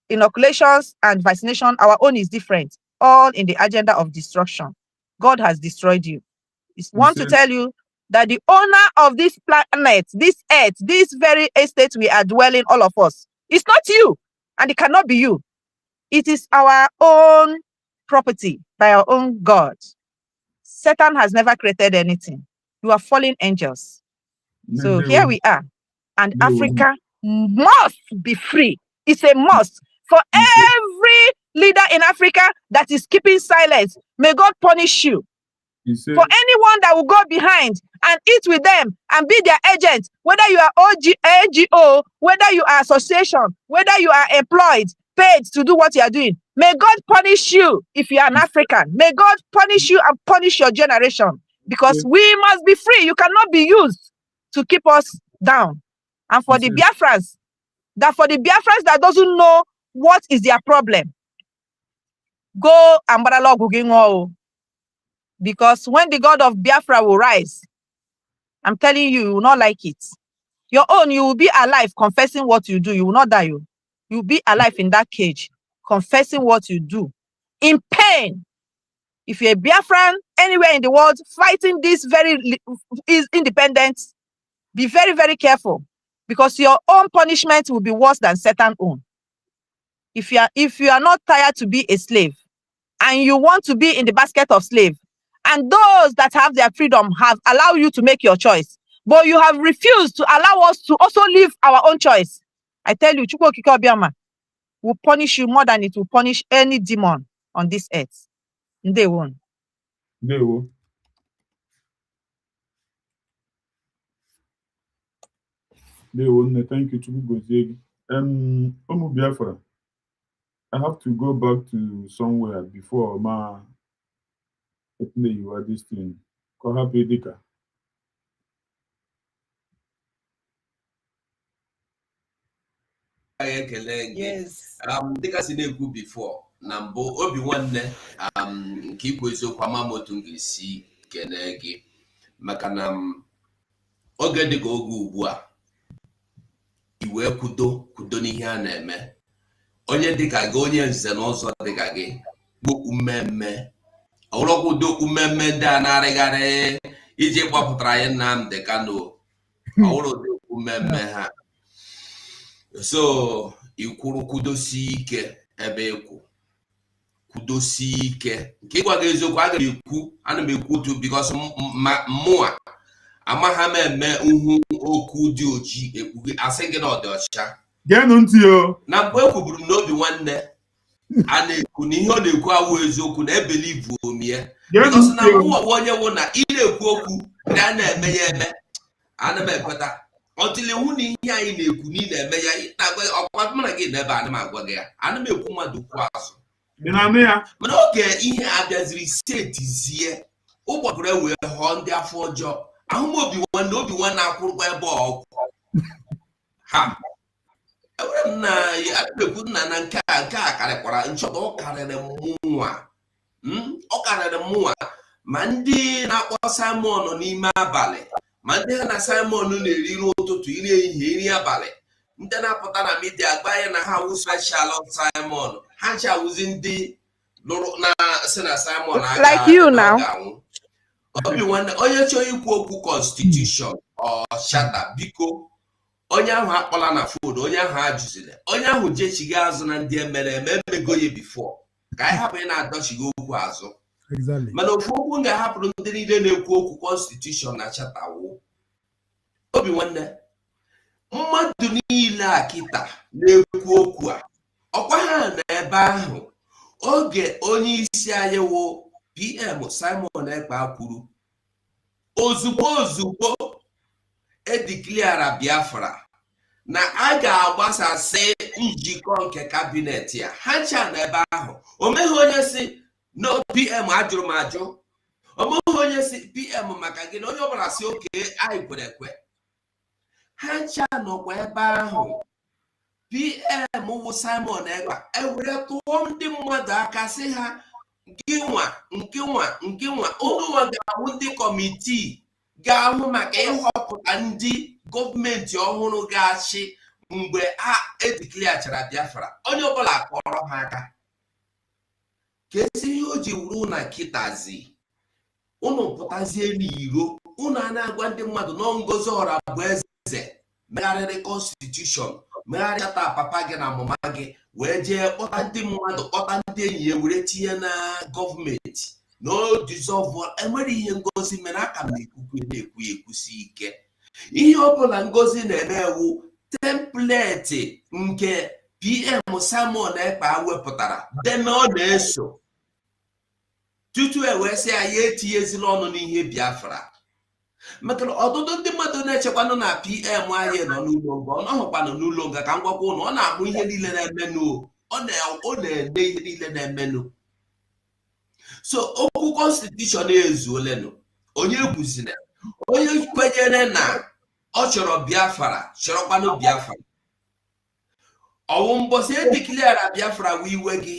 inoculations and vaccination, our own is different. All in the agenda of destruction. God has destroyed you. I want to tell you that the owner of this planet, this earth, this very estate we are dwelling, all of us, it's not you, and it cannot be you. It is our own property by our own God. Satan has never created anything. You are fallen angels. So here we are. And Africa must be free. It's a must. For every leader in Africa that is keeping silence, may God punish you. For anyone that will go behind and eat with them and be their agent, whether you are NGO, whether you are association, whether you are employed, paid to do what you are doing, may God punish you if you are an African. May God punish you and punish your generation, because we must be free. You cannot be used to keep us down. And for the Biafrans, that doesn't know what is their problem, go and baralog. Because when the God of Biafra will rise, I'm telling you, you will not like it. Your own, you will be alive confessing what you do. You will not die. You will be alive in that cage, confessing what you do. In pain. If you're a Biafran, anywhere in the world, fighting this very independence, be very, very careful. Because your own punishment will be worse than Satan's own. If you are not tired to be a slave, and you want to be in the basket of slaves, and those that have their freedom have allowed you to make your choice, but you have refused to allow us to also live our own choice. I tell you, Chukwu Okike Obiama will punish you more than it will punish any demon on this earth. They won't. They will. They won't. Thank you, Chukwu Ngozi. Biafra, I have to go back to somewhere before you are this thing. Go happy dika. Yes. Dịka si na-ekwu before na mbụ obi nwanne nke ikwu eziokwu ama otu m ga-esi kene gị maka na oge dịka oge ugbu a iwee kwudo n'ihe a na-eme onye dịka gị onye nze na ọzọ dịka gị bụ umemme ọwụrọkwudo umemme ndị a na-arịgharị iji gbapụtara anyị Nnamdi Kanu ọwụrụ umemme ha so ikwuru kwudosi ike ebe ekwu kwudosi ike nke ịgwa gị eziokwu ana m ekwu otu bikos mmụọ amagha m eme okwu dị oji ekwu asị gị na ọ dị ọcha geenụ ntị o na mgbe ekwuburu m n'obi nwanne a na-ekwu na ihe ọ na-ekwu awụ eziokwu na ebelivu omie bikos na mmụọ onye wụ na ị na-ekwu okwu ga na-eme ya eme ana m ekweta ọtụle hụ na ihe anyị na-ekwu niile eme ya na-agwa ọkwa mụ na gị n'ebe ana m agwa gị ya ana m ekwu mmadụ kwu azụ mana oge ihe abịaziri setizie ụgbọgụrụ ewee họọ ndị afọ ọjọọ ahụm obi nwanne akwụrụkwa ebe ọgwụ ha ewere m na ekwu nna na nke a karịkwara nchọta ọ karịrị mụnwa ma ndị na-akpọ Simon n'ime abalị ma ndị ha na Simon na-eri n'ụtụtụ iri ehihie iri abalị ndị na-apụta na midia gba ya na ha wụ special Simon ha nchawụzi ndị lụrụ na si na Simon aga-anwụ obi nwanne onye chọrọ ikwu okwu constitution ọ shata biko onye ahụ akpọla na fon onye ahụ ajụziri onye ahụ jechiga azụ na ndị emere emego ya bifo ka anyị hapụ ị na-adọchighị okwu azụ mana ofu okwu m ga-ahapụrụ ndị niile na-ekwu okwu constitution na chatawo obi nwanne mmadụ niile a kịta na-ekwu okwu a ọkwa ha na ebe ahụ oge onye isi anyị wụ PM Simon Ekpa kwuru ozugbo edikliara Biafra na a ga-agbasasị njikọ nke kabinet ya ha ncha na ebe ahụ o meghị onye si no PM ajụrụ m ajụ o meghị onye si PM maka gị na onye ọbụla si oke anyị kwere ekwe ha ncha nọkwa ebe ahụ PM wụ Simon Ekpa ewere tụọ ndị mmadụ aka sị ha nke nwa unu nwa ga-ahụ ndị kọmitii ga-ahụ maka ịhọpụta ndị gọọmenti ọhụrụ ga-achị mgbe ha edikliachara Biafra onye ọbụla kpọrọ ha aka ka esi ihe o ji wuru na kịtazi unu pụtazie n'iro unu a na-agwa ndị mmadụ na Ngozi Orabueze megharịrị constitution megharịata papa gị na mama gị wee jee kpọta ndị mmadụ kpọta ndị enyi ya were tinye na gọọmenti na o dissolve enwere ihe Ngozi mere aka m na-ekwu ekwusi ike ihe ọbụla Ngozi na-emewu templeti nke PM Simon Ekpa wepụtara deme ọ na-eso tutu ewee sị ya etinyezila ọnụ n'ihe Biafra maka na ọtụtụ ndị mmadụ na-echekwanụ na PM anyị nọ n'ụlọ nga ọ nọghịkwanụ n'ụlọ nga ka m gwakwa ụnụ ọ na-ahụ ihe niile na-emenụ ọ na-ede ihe niile na-emenụ so okwu constitution ezuolenụ onye kwuzina onye kwenyere na ọ chọrọ Biafra chọrọkwanụ Biafra ọwụ mbọsị edikliara Biafra wee iwe gị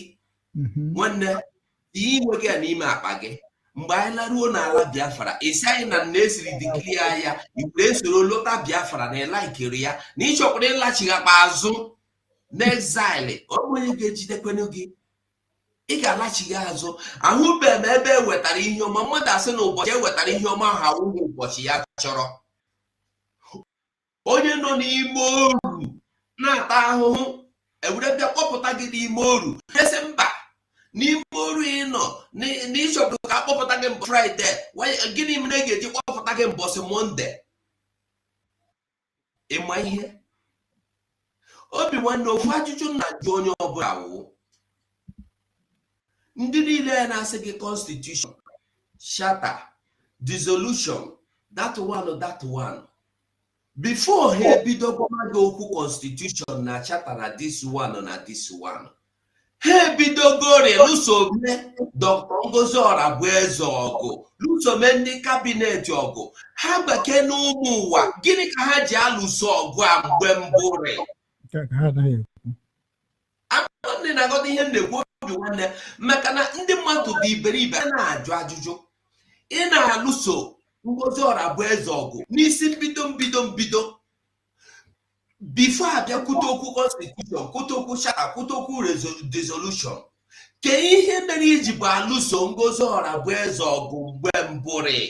nwanne iwe gị n'ime akpa gị mgbe anyị laruo n'ala Biafra isi anyị na esiri diklia ya iwere esoro lọta Biafra na ịlaikere ya na ịchọkwara ịlachighakpa azụ n'exile onye ga-ejidekwenụ gị ị ga-alachighị azụ ahụbeghị m ebe e wetara ihe ọma mmadụ asị na ụbọchị e wetara ihe ọma ahụ awụghị ụbọchị ya chọrọ onye nọ n'ime oru na-ata ahụhụ ewere bịa kpọpụta gị n'ime oru esi mba n'ime oru ị nọ n'ịchọpụta ka akpọpụta gị mbọsị Fraịde gịnị mere ị ga-eji kpọpụta gị mbọsị Mọnde ịma ihe obi nwanne ofu ajụjụ na-ajụ onye ọbụla wụ ndị niile na-asị gị constitution charter dissolution that one before ha ebido gwa gị okwu constitution na charter na this one ha bidogori lụso me Dr. Ngozi Orabueze ọgụ lụso me ndị kabinet ọgụ ha bekee n'ụmụ ụwa gịnị ka ha ji alụso ọgụ a mgbe mbụrị ndị na-agọta ihe na-ekwu obi nwanne maka na ndị mmadụ bụ iberibe a na-ajụ ajụjụ ị na-alụso Ngozi Orabueze ọgụ n'isi mbido bifo abịa kwute okwu constitution kwute okwu charter kwute okwu resolution ke ihe mere iji bụ alụso Ngozi Orabueze ọgụ mgbe mbụrị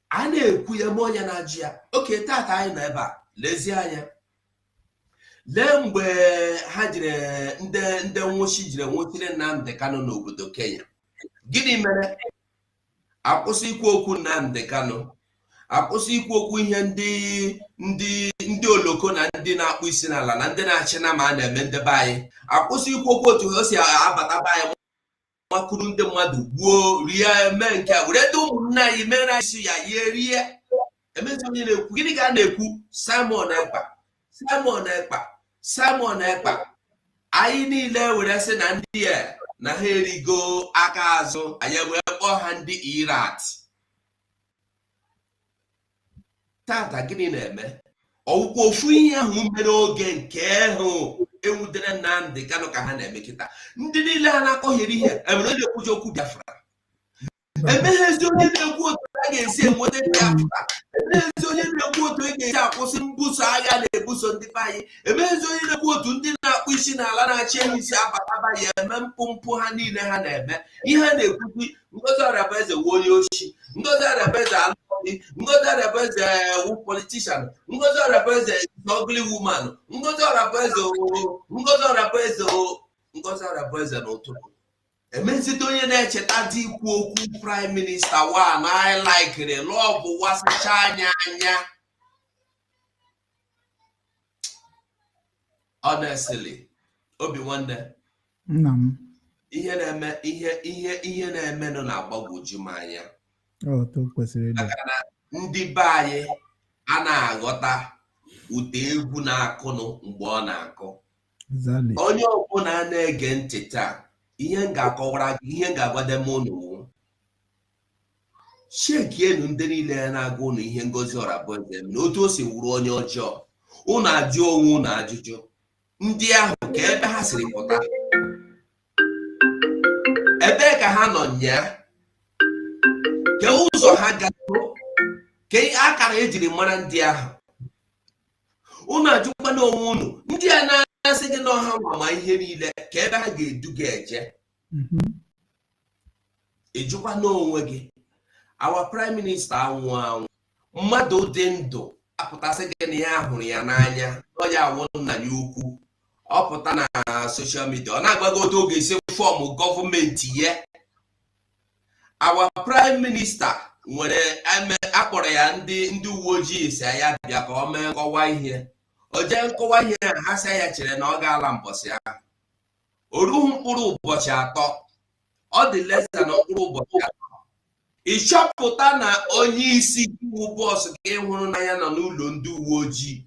a na-ekwu ya ma onye na-ajụ ya oke tata anyị nọ ebe a lezie anya lee mgbe ha jiri ndị nwụchi jiri nwụchiri Nnamdi Kanu n'obodo Kenya gịnị mere akwụsị ikwu okwu Nnamdi Kanu akwụsị ikwu okwu ihe ndị oloko na ndị na-akpụ isi n'ala na ndị na-achị na ma a na-eme ndebe anyị akwụsị ikwu okwu otu o si abata be anyị makụrụ ndị mmadụ gbuo rie eme nke a were dị ụmụnne anyị mere anyị si ya ye rie emezi onye na-ekwu gịnị ka a na-ekwu Simon Ekpa anyị niile were sị na ndị a na ha erigo aka azụ anyị wee kpọọ ha ndị Irat tata gịnị na-eme ọgwụkwọ ofu ihe ahụ mere oge nke ahụ enwudere Nnamdi Kanu ka ha na-eme kịta ndị niile ha na-akọghịrị ihe emere onye ekwuji okwu Biafra emeghezi onye na-ekwu otu a ga-esi enweta Biafra emeghezi onye na-ekwu otu a ga-esi akwụsị mbuso agha na-ebuso ndị be anyị emeghezi onye na-ekwu otu ndị na-akpụ isi n'ala na-achị ehi isi abataba ya eme mpụ ha niile ha na-eme ihe ha na-ekwukwu Ngozi Orabueze wu onye ochi Ngozi Orabueze alụghị Ngozi Orabueze wu politician Ngozi Orabueze ugly woman Ngozi Orabueze n'ụtụtụ emezite onye na-echeta dị ikwu okwu prime minista wa na anyị laikiri lụọ bụ wasịcha anya honestly obi nwanne nna m ihe na-eme nọ na-agbagwoju m anya maka na ndị be anyị a na-aghọta ụda egwu na-akụnụ mgbe ọ na-akụ onye ọbụla na-ege ntị taa ihe m ga-akọwara gị ihe m ga-agwade m ụnụ shekienu ndị niile na-agwa ụnụ ihe Ngozi Orabueze na otu o si wuru onye ọjọọ ụnụ ajụ onwe ụnụ ajụjụ ndị ahụ ka ebe ha siri pụta ebee ka ha nọ nya ke ụzọ ha gago ke akara ejiri mara ndị ahụ ụnụ ajụkwa n'onwe ụnụ ndị a na-asị gị n'ọha ma ihe niile ka ebe ha ga-eduga eje ejukwa n'onwe gị our prime minister anwụ mmadụ dị ndụ apụtasị gị na ya hụrụ ya n'anya ọ ya awụ nna ya ukwu ọ pụta na social media ọ na-agbago otu oge isi fọmụ gọọmenti ya our prime minister nwere akpọrọ ya ndị uwe ojii si ya bịa ka ọ mee nkọwa ihe o jee nkọwa ihe ha sị ya chere na ọ ga-ala mbọsị ahụ o rughị mkpụrụ ụbọchị atọ ọ dị lesa na mkpụrụ ụbọchị atọ ịchọpụta na onye isi iwu bọọsụ ka ị hụrụ n'anya nọ n'ụlọ ndị uwe ojii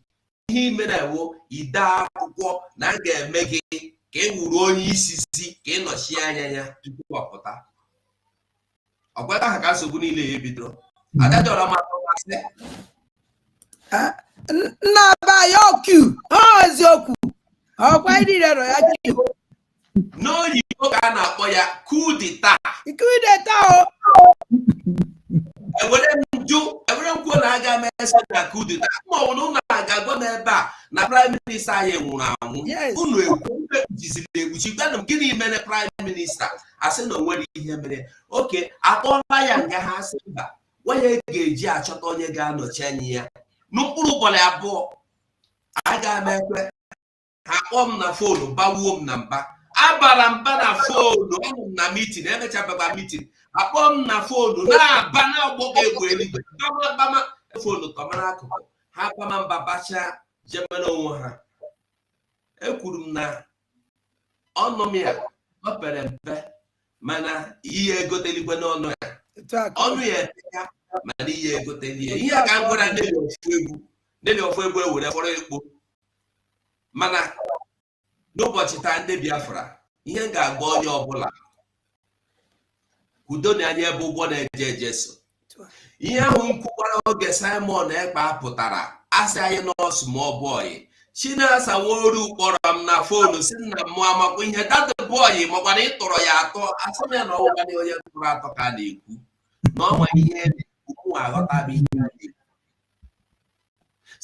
ihe imere ewu ide akwụkwọ na a ga-eme gị ka ị wuru onye isi si ka ị nọchie anya ya tupu ọ pụta ọkweta ha ka nsogbu niile ya bidoro adadọrọ masị nna ba ya oku eziokwu ọkwa ịdịrọ ya kiu n'oyibo ka a na-akpọ ya kudeta ewere nkwuo na aga mesa na kudeta ma ọ bụ na ụlọ aga-agwa m ebe a na prime minista anyị nwụrụ anwụ unu ekpujiziri ekpuchi gwanụ m gịnị mere prime minista asị na o nwere ihe mere oke akpọla ya nga ha asị mba onye ga-eji achọta onye ga-anọchi anya ya n'ụkpụrụ ụbọchị abụọ aga m ekwe ha kpọọ m na fonu bawuo m na mba abara mba na fonu anọ m na mitin emechababa mitin akpọọ m na fonu na-aba na-agbọgo egwu eluigwe bama fonu tọmara akụkụ ha bama mba bacha jemere onwe ha ekwuru m na ọnụ m ya ọ pere mpe mana ihe egoteligwe n'ọnụ ya ọnụ ya eteka mana ihe egotelie ihe ka m gwara neli ofu egwu ewere fọrọ ekpo mana n'ụbọchị taa ndị Biafra ihe ga-agba onye ọbụla udo na anya ebe ụgbọ na-eje eje so ihe ahụ nkwukwara oge Simon Ekpa pụtara asị anyị nọọsụ ma ọ bọyị Chinasa Nworu kpọrọ m na fonu si nna m amakwa ihe dada bọyị makwana ịtọrọ ya atọ asị m ya na ọnwụkwana onye tụrụ atọ ka a na-ekwu na ọnwa ihe ụmụ aghọtabe ihe a na-ekwu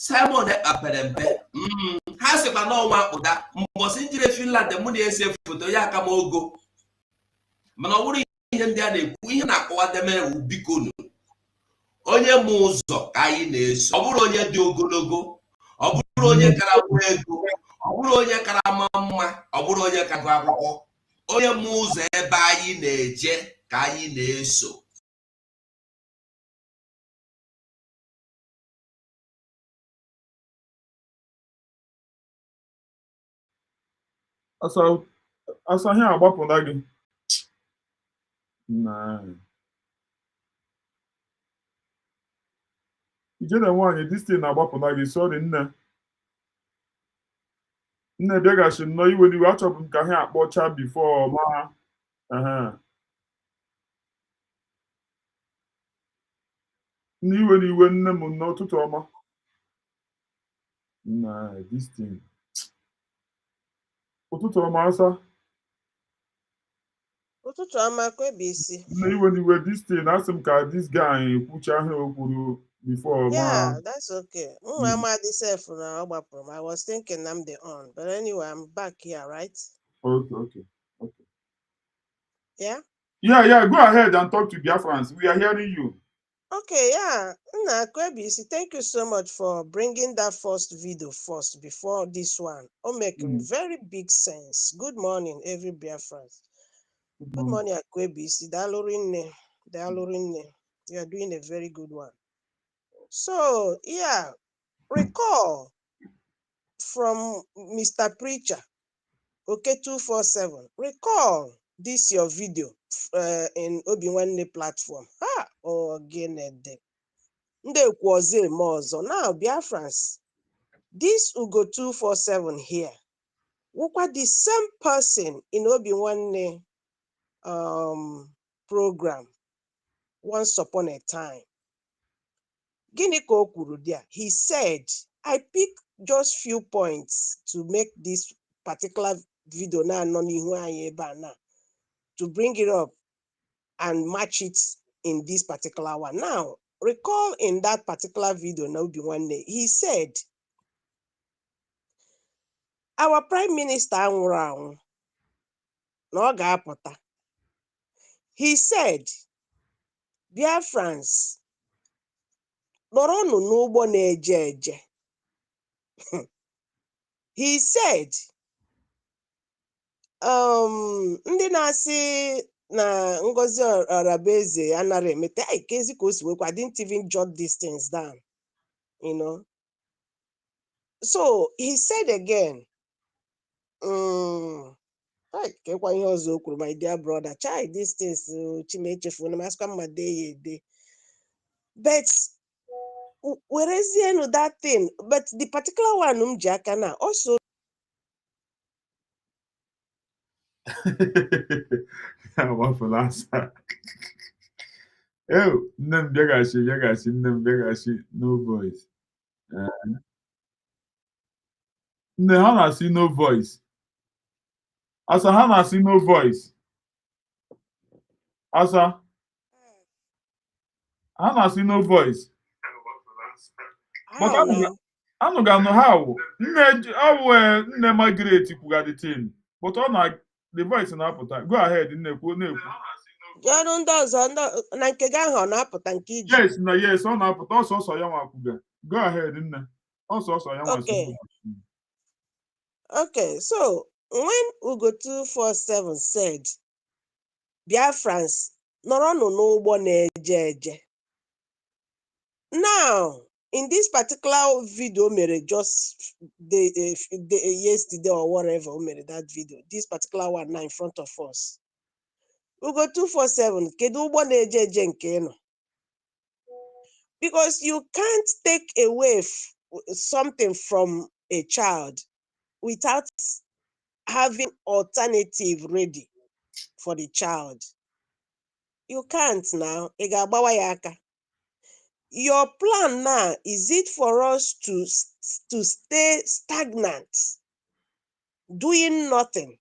Simon Ekpa pere mpe ha sịkwa n'ọnwa akpụda mbọsị njire Finland mụ na-ese foto ya aka m ogo mana ọ bụrụ ihe ndị a na-ekwu ihe na-akọwademe bikonu onye ma ụzọ ka anyị na-eso ọ bụrụ onye dị ogologo ọ bụrụ onye kara nwa ego ọ bụrụ onye kara ma mma ọ bụrụ onye ka gụ akwụkwọ onye ma ụzọ ebe anyị na-eje ka anyị na-eso asa ihe agbapụla gị ijere nwaanyị distin na-agbapụla gị sọrị nne bịaghachi nnọọ iwe n'iwe achọbụ m ka ha akpọcha bifo ma n'iwe n'iwe nne m n'ụtụtụ ọma distin ụtụtụ ọma asa ụtụtụ ọma Kwebisi nne iwe n'iwe distin asị m ka dis guy kwucha ihe o kwuru before yeah that's okay Amadi self na ọ gbapụrụ m I was thinking I'm the on but anyway I'm back here right okay yeah go ahead and talk to Biafrans. We are hearing you. Okay, yeah. Nna Kwebisi, thank you so much for bringing that first video first before this one. It make very big sense. Good morning, every Biafrans. Good morning, Kwebisi. Dalurinne. You are doing a very good one. So, yeah, recall from Mr. Preacher, OK247. Recall this your video in Obi-Nwanne platform. Now, Biafrans, this Ugo 247 here, what the same person in Obi-Nwanne program once upon a time. He said, I pick just few points to make this particular video now to bring it up and match it in this particular one. Now, recall in that particular video, he said, our Prime Minister, he said, Biafrans, he said, ndị na-asị na Ngozi Orabueze anara emete kezi ka o si wekwa, I didn't even jot these things down, you know. So he said again, my dear brother, child, these things but where is that thing? But the particular one also no voice. Hana see no voice. Asa Hana see no voice. Asa Hana see no voice. But I don't know how. Nne Margaret kuga the thing. But on the voice na apụta. Go ahead, nne kwu. Yes, yes, ọ na-apụta ọsọ ya nwa kwuga. Go ahead, nne. ọsọ ya nwa. Okay, so when Ugo 247 said, Biafrans, nọrọnụ n'ụgbọ na-eje eje. Now, in this particular video, just yesterday or whatever, that video, this particular one now in front of us. Ugo 247, kedu ụgbọ na-eje eje nke nọ? Because you can't take away something from a child without having alternative ready for the child. You can't now. Your plan now, is it for us to stay stagnant, doing nothing,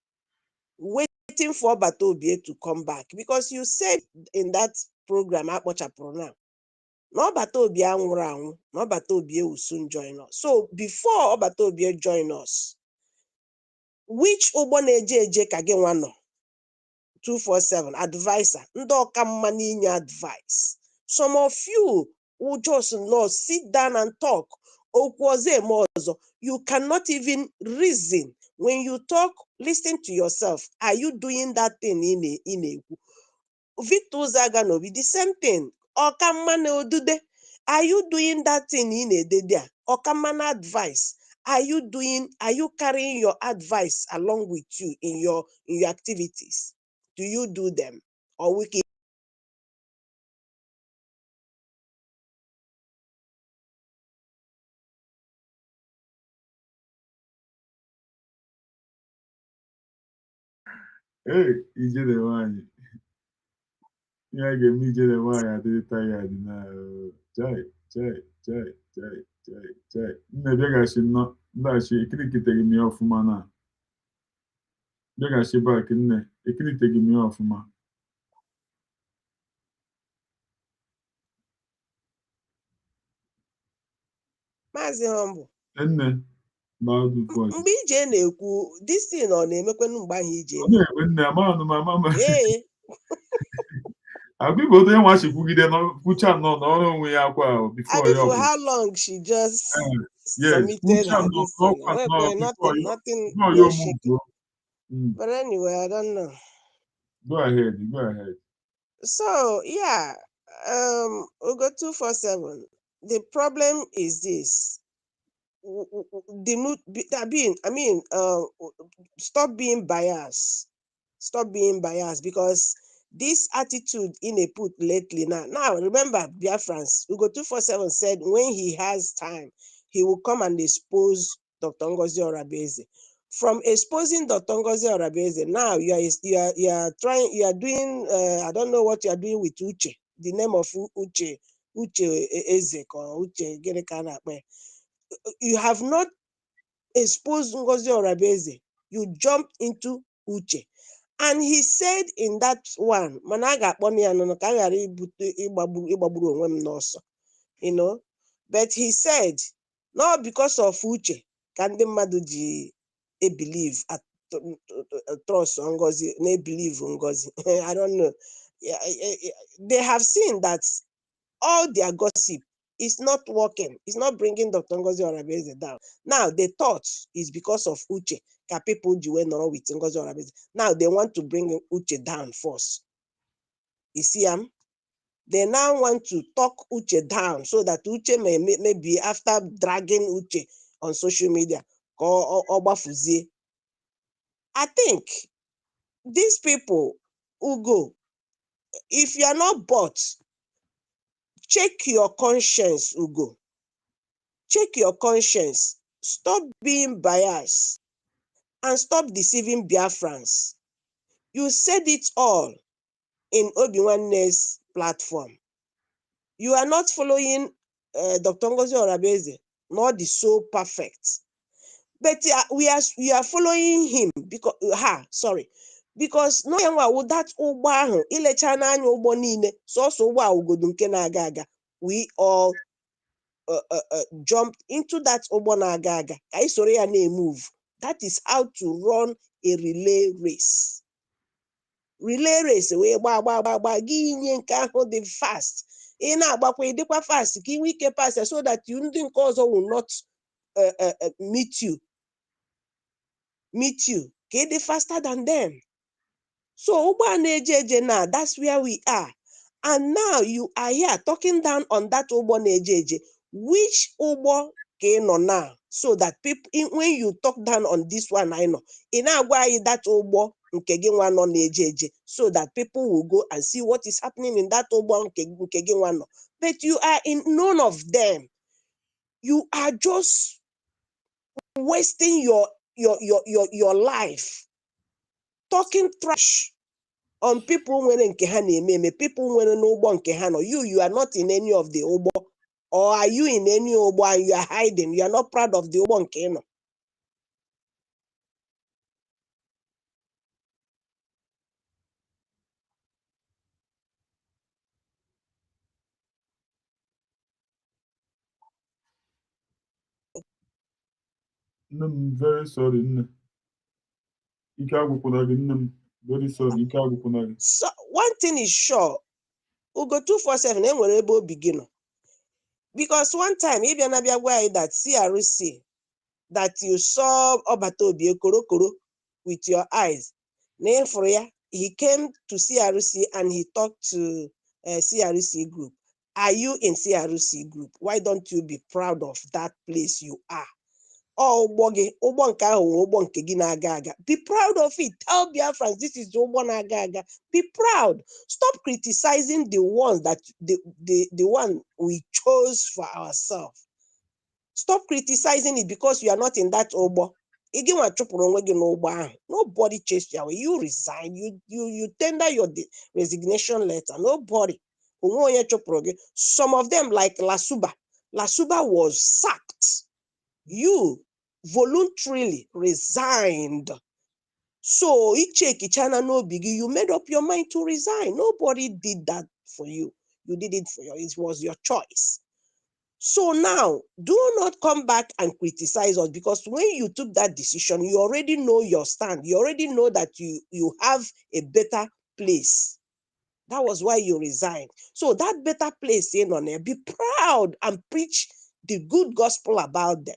waiting for Batobie to come back? Because you said in that program, now, no Batobie anwụrụ anwụ, no Batobie will soon join us. So before Batobie join us, which ụgbọ na-eje eje ka gị nwa nọ? 247 advisor, ndị ọka mma n'inye advice. Some of you who just not sit down and talk. You cannot even reason. When you talk, listen to yourself. Are you doing that thing in a Victor Zaganobi, the same thing. Okamane, are you doing that thing in a day? Okamana advice. Are you carrying your advice along with you in your activities? Do you do them? Or we keep Hey, ijele nwanyị. Ihe a ga-eme ijele nwanyị adịghị tired na chai. Nne bịaghachi ndaghachi ekirikiteghị m ya ọfụma na. Bịaghachi back nne, ekiriteghị m ya ọfụma. Maazị Humble. Nne, loud voice. Mgbe ije na-ekwu, this thing ọ na-emekwanụ mgbe ahụ ije Ọ na-enwe nne, amaghị m ama. Ee. Agbibo onye nwa chikwugide kwucha nọ n'ọrụ onwe ya akwa before ya. For how long she just submitted her this thing. Nothing was shaking. But anyway, I don't know. Go ahead. So yeah, Ugo 247. The problem is this. Stop being biased. Stop being biased, because this attitude in a put lately now remember, Biafrans, Ugo 247 said when he has time, he will come and expose Dr.Ngozi Orabueze. From exposing Dr.Ngozi Orabueze, now you are doing I don't know what you are doing with Uche, the name of Uche Ezek or Uche Gerekana. You have not exposed Ngozi Orabueze. You jumped into Uche. And he said in that one, but he said, not because of Uche, can the Maduji believe at trust Ngozi, believe Ngozi. I don't know. They have seen that all their gossip is not working. It's not bringing Dr. Ngozi Orabueze down. Now, the thought is because of Uche. People with Ngozi Orabueze. Now, they want to bring Uche down first. You see, they now want to talk Uche down so that Uche may be, after dragging Uche on social media, or Bafuzie. I think these people who go, if you are not bought, check your conscience, Ugo. Check your conscience. Stop being biased and stop deceiving Biafrans. You said it all in Obi-Wan's platform. You are not following Dr. Ngozi Orabueze, not the so perfect. But we are following him because no one would that ubahu ilechana anyo ubo niile so wa ugodu nke na-aga aga. We all jumped into that ubo na-aga aga. Ka isoro ya na-move. That is how to run a relay race. Relay race we gba gi nye nke ahụ dị fast. Ị na-agbakwa ịdịkwa fast ka inwe ike pass so that you ndị nke ọzọ will not meet you. Get faster than them. So Uba Nejeje now, that's where we are. And now you are here talking down on that Ubo Nejeje. Which Ubo Keno now? So that people, when you talk down on this one, I know. In why that Ubo Nkegin on Nejeje, so that people will go and see what is happening in that Ubo Nkegin. But you are in none of them. You are just wasting your your life talking trash on people nwere nke ha na-eme people nwere n'ụgbọ nke ha nọ. You are not in any of the ụgbọ, or are you in any ụgbọ and you are hiding? You are not proud of the ụgbọ nke ị nọ. I'm very sorry, nne. Very sorry. So one thing is sure, Ugo 247 enwere ebe obi gị nọ. Because one time, if you're not that CRC, that you saw Obatobi Korokoro with your eyes, he came to CRC and he talked to CRC group. Are you in CRC group? Why don't you be proud of that place you are? Oh, be proud of it. Tell Biafrans, this is the Obonaga. Be proud. Stop criticizing the ones that the one we chose for ourselves. Stop criticizing it because you are not in that Obo. Nobody chased you away. You resign. You tender your resignation letter. Nobody. Some of them, like Lasuba was sacked. You voluntarily resigned. So you made up your mind to resign. Nobody did that for you. You did it for it was your choice. So now, do not come back and criticize us, because when you took that decision, you already know your stand. You already know that you have a better place. That was why you resigned. So that better place, be proud and preach the good gospel about them.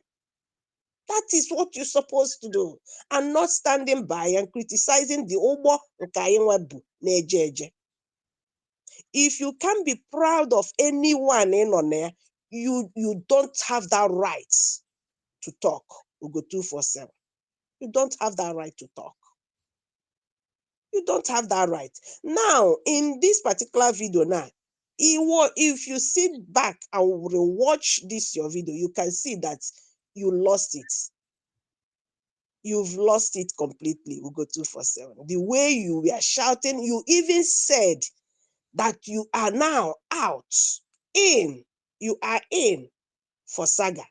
That is what you're supposed to do, and not standing by and criticizing the Obo Nkayenwebu Nejeje. If you can be proud of anyone on there, you don't have that right to talk. Ugo 247. You don't have that right to talk. You don't have that right. Now, in this particular video now, if you sit back and watch this your video, you can see that you lost it. You've lost it completely, Ugo 247. The way you were shouting, you even said that you are now you are in for saga.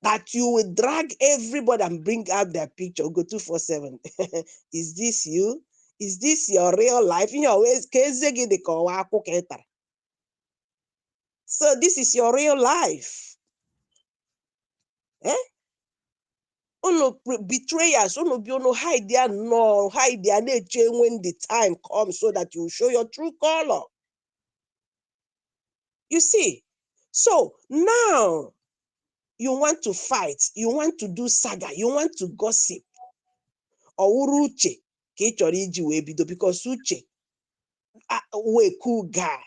That you will drag everybody and bring out their picture, Ugo 247. Is this you? Is this your real life? So this is your real life. Eh? Betrayers, hide there, no, hide their nature when the time comes so that you show your true color. You see, so now you want to fight, you want to do saga, you want to gossip. Or Uche, because Uche, a cool guy.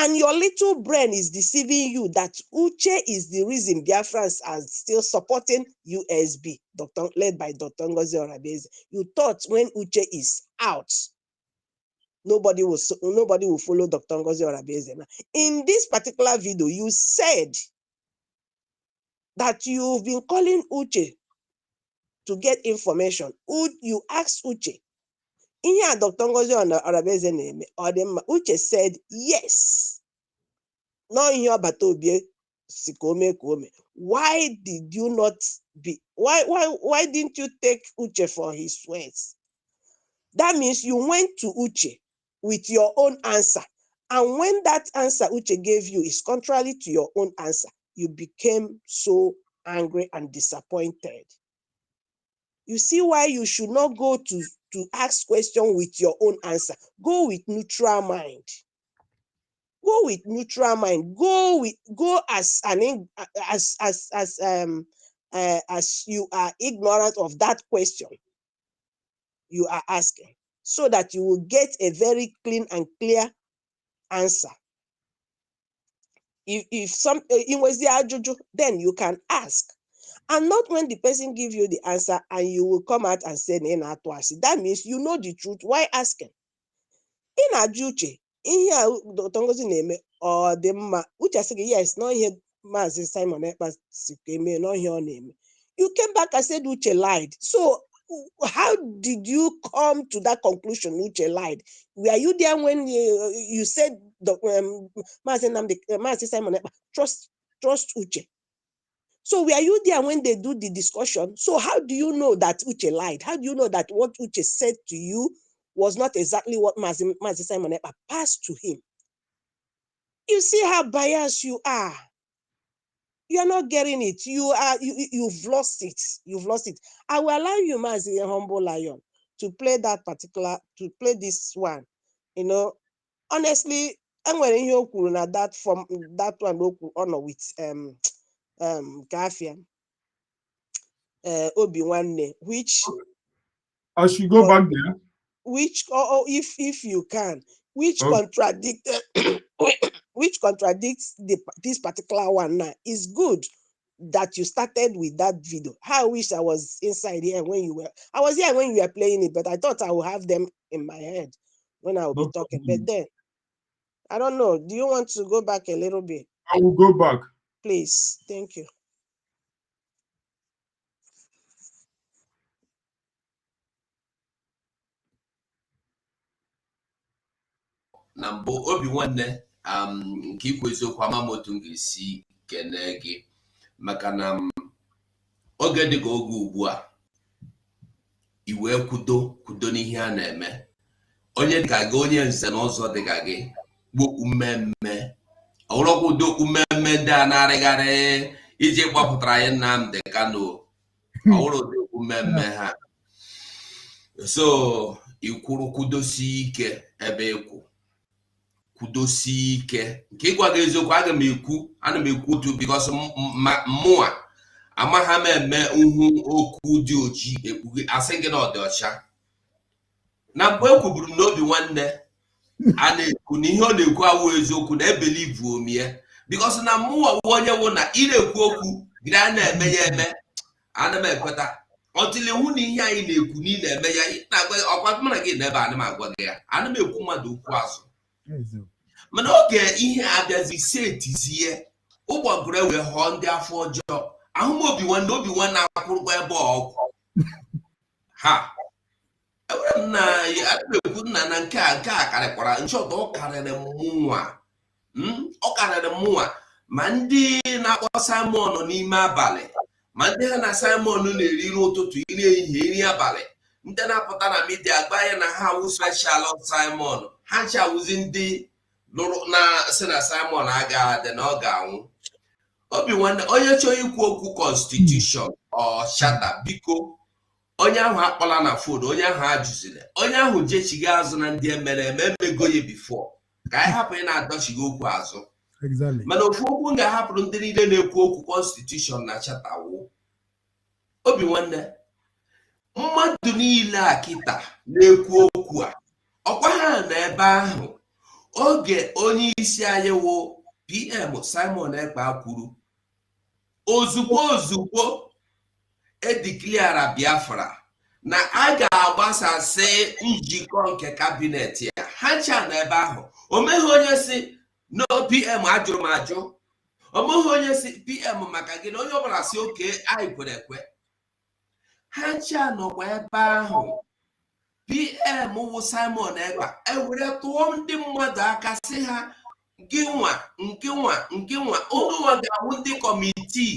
And your little brain is deceiving you that Uche is the reason Biafrans are still supporting USB, led by Dr.Ngozi Orabueze. You thought when Uche is out, nobody will follow Dr.Ngozi Orabueze. In this particular video, you said that you've been calling Uche to get information. You asked Uche, in here Dr.Ngozi Orabueze name, or Uche said yes. No, in your batobie, why did you not be? Why didn't you take Uche for his words? That means you went to Uche with your own answer, and when that answer Uche gave you is contrary to your own answer, you became so angry and disappointed. You see why you should not go to ask question with your own answer. Go with neutral mind. Go with neutral mind. Go as you are ignorant of that question you are asking, so that you will get a very clean and clear answer. If some was the ajuju, then you can ask, and not when the person give you the answer and you will come out and say that means you know the truth. Why asking? In ajuche. Ihe Dr. Ngozi na-eme ọ dị mma, Uche asị gị yes, no ihe Maazị Simon Ekpa si ka eme, no ihe ọ na-eme. You came back and said Uche lied. So how did you come to that conclusion, Uche lied? Were you there when you said Mazi Simon Ekpa, trust Uche? So were you there when they do the discussion? So how do you know that Uche lied? How do you know that what Uche said to you was not exactly what Mazi Simon Ekpa passed to him? You see how biased you are. You are not getting it. You've lost it. You've lost it. I will allow you, Mazi Humble Lion, to play this one. You know, honestly, I'm wearing your na that from that one honor with Gafia Obi-Wan, which I should go back there. Which, if you can, which contradicts this particular one now. Is good that you started with that video. I wish I was inside here when you were. I was here when you were playing it, but I thought I would have them in my head when I will be talking. But then, I don't know. Do you want to go back a little bit? I will go back. Please. Thank you. Na mbụ obi nwanne nke ikwu eziokwu ama otu m ga-esi kene gị maka na oge dịka oge ugbu a iwe kwudo n'ihe a na-eme onye dịka gị onye nze na ọzọ dịka gị bụ umemme ọwụrọkwudo umemme ndị a na-arịgharị iji gbapụtara anyị Nnamdi Kanu ọwụrụ umemme ha so ikwuru kwudosi ike ebe ikwu kwudosi ike nke ịgwa gị eziokwu ana m ekwu otu because mmụọ amagha m eme okwu dị ojii ekpughe asị gị na ọ dị ọcha na mgbe ekwuburu n'obi nwanne a na-ekwu na ihe ọ na-ekwu awụ eziokwu na ebelivu omie because na mmụọ onye wụ na ị na-ekwu okwu gị a na-eme ya eme ana m ekweta ọtụle hụ na ihe anyị na-ekwu na ị na-eme ya na-agwa ọkwa mụ na gị na ebe ana m agwa gị ya ana m ekwu mmadụ okwu azụ mana oge ihe abịazi setizie ụgbọgụrụ wee họọ ndị afọ ọjọọ ahụm obi nwanne akwụrụkwa ebe ọgwụ ha ewere m na ekwu nna na nke a karịkwara nchọta ọ karịrị mụnwa ma ndị na-akpọ Simon n'ime abalị ma ndị ha na Simon na-eri n'ụtụtụ iri ehihie iri abalị ndị na-apụta na midia gba ya na ha wụ special Simon ha nchawụzi ndị lụrụ na sị na Simon agaghị adị na ọ ga-anwụ obi nwanne onye chọrọ ikwu okwu constitution ọ shata biko onye ahụ akpọla na fon onye ahụ ajụziri onye ahụ jechiga azụ na ndị emere emego ya bifo ka anyị hapụ ị na-adọchighị okwu azụ mana ofu okwu ga-ahapụrụ ndị niile na-ekwu okwu constitution na chatawo obi nwanne mmadụ niile a kịta na-ekwu okwu a ọkwa ha na ebe ahụ oge onye isi anyị wụ PM Simon Ekpa kwuru ozugbo edikliara Biafra na a ga-agbasasị njikọ nke kabinet ya ha ncha na ebe ahụ o meghị onye si no PM ajụrụ m ajụ o meghị onye si PM maka gị na onye ọbụla si oke anyị kwere ekwe ha ncha nọkwa ebe ahụ PM wụ Simon Ekpa ewere tụọ ndị mmadụ aka sị ha nke nwa ụnụnwa ga-ahụ ndị kọmitii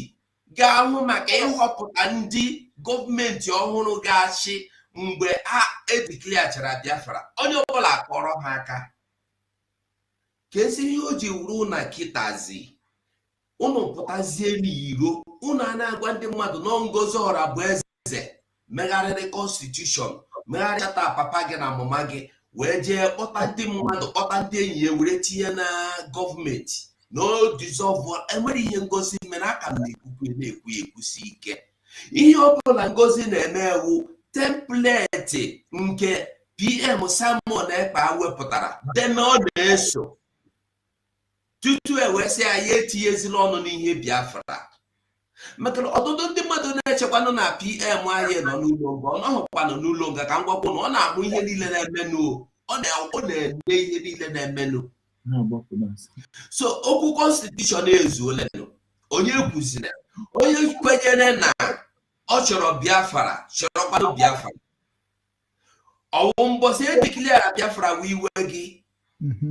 ga-ahụ maka ịhọpụta ndị gọọmenti ọhụrụ ga-achị mgbe a edikliachara Biafra onye ọbụla kpọrọ ha aka ka ezi ihe o ji wuru na kịtazi ụnụ pụtazie n'iro ụnụ a na-agwa ndị mmadụ na Ngozi Orabueze megharịrị constitution megharịchata papa gị na mama gị wee jee kpọta ndị mmadụ kpọta ndị enyi ya were tinye na gọọmenti no dissolve enwere ihe Ngozi mere aka m na-ekwusi ike ihe ọbụla Ngozi na-eme ewu template nke PM Simon Ekpa wepụtara deme ọ na-eso tutu ewesị ya etinyezila ọnụ n'ihe Biafra maka ọtụtụ ndị mmadụ na-echekwanụ na PM anyị nọ n'ụlọ nga ọ nọhụkwanụ n'ụlọ nga ka m gwakwu na ọ na-ahụ ihe niile na-emenụ ọ na-eme ihe niile na-emenụ so okwu constitution ezuolenụ onye kwuziri onye kwenyere na ọ chọrọ Biafra chọrọkwanụ Biafra ọwụ mbọsị edeclare Biafra wee iwe gị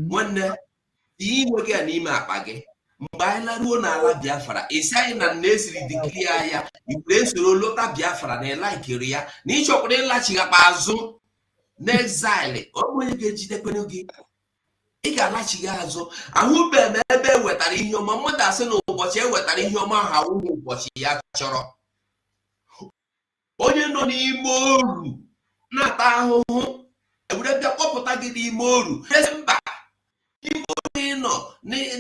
nwanne iwe gị n'ime akpa gị mgbe anyị laruo n'ala Biafra isi anyị na nna esiri declare ya igwere esoro lọta Biafra na ịlaikiri ya na ịchọkwara ịlachighakpa azụ n'exile ọ bụ onye ga-ejidekwenu gị ị ga-alachighị azụ ahụbeghị m ebe e wetara ihe ọma mmadụ asị na ụbọchị e wetara ihe ọma ha wụhụ ụbọchị ya chọrọ onye nọ n'ime oru na-ata ahụhụ ewere bịa kpọpụta gị n'ime oru ezi mba n'ime oru ị nọ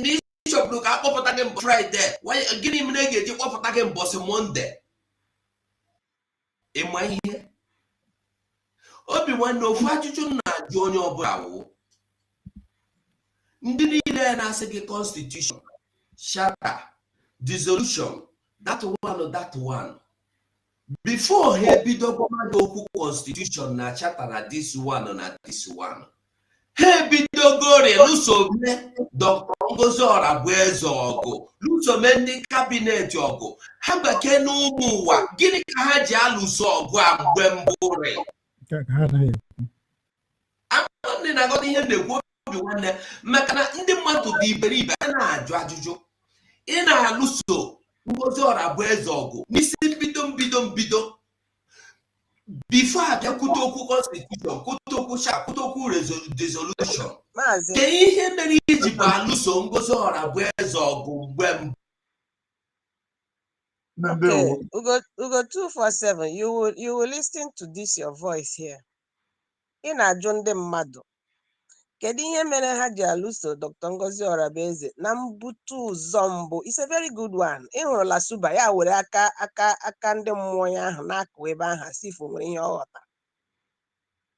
n'ịchọpụrụ ka akpọpụta gị mbọchị Fraịde gịnị mere e ga-eji kpọpụta gị mbọchị Mọnde ịma ihe obi nwanne ofu ajụjụ na-ajụ onye ọbụla wụ ndị niile na-asị gị constitution charter dissolution that one before ha ebido mmadụ okwu constitution na charter na this one ha ebidogori lụsobe Dr. Ngozi Orabueze ọgụ lụsobe ndị kabinet ọgụ ha gbake n'ụmụ ụwa gịnị ka ha ji alụso ọgụ a mgbe mbụrị ndị na-agọta ihe na-ekwu obi nwanne maka na ndị mmadụ dị iberibe a na-ajụ ajụjụ ị na-alụso Ngozi Orabueze ọgụ n'isi mbido bifo abịa kwute okwu constitution kwute okwu kwute okwu dissolution ke ihe mere iji bụ alụso Ngozi Orabueze ọgụ mgbe mbụ Okay, Ugo 247, you will listen to this your voice here. Ị na-ajụ ndị mmadụ kedu ihe mere ha ji alụso Dr. Ngozi Orabueze na mbutu ụzọ mbụ? It's a very good one. Ị hụrụla Suba ya were aka ndị mmụọ ya ahụ na-akụ ebe ahụ asị ifo nwere ihe ọ ghọta.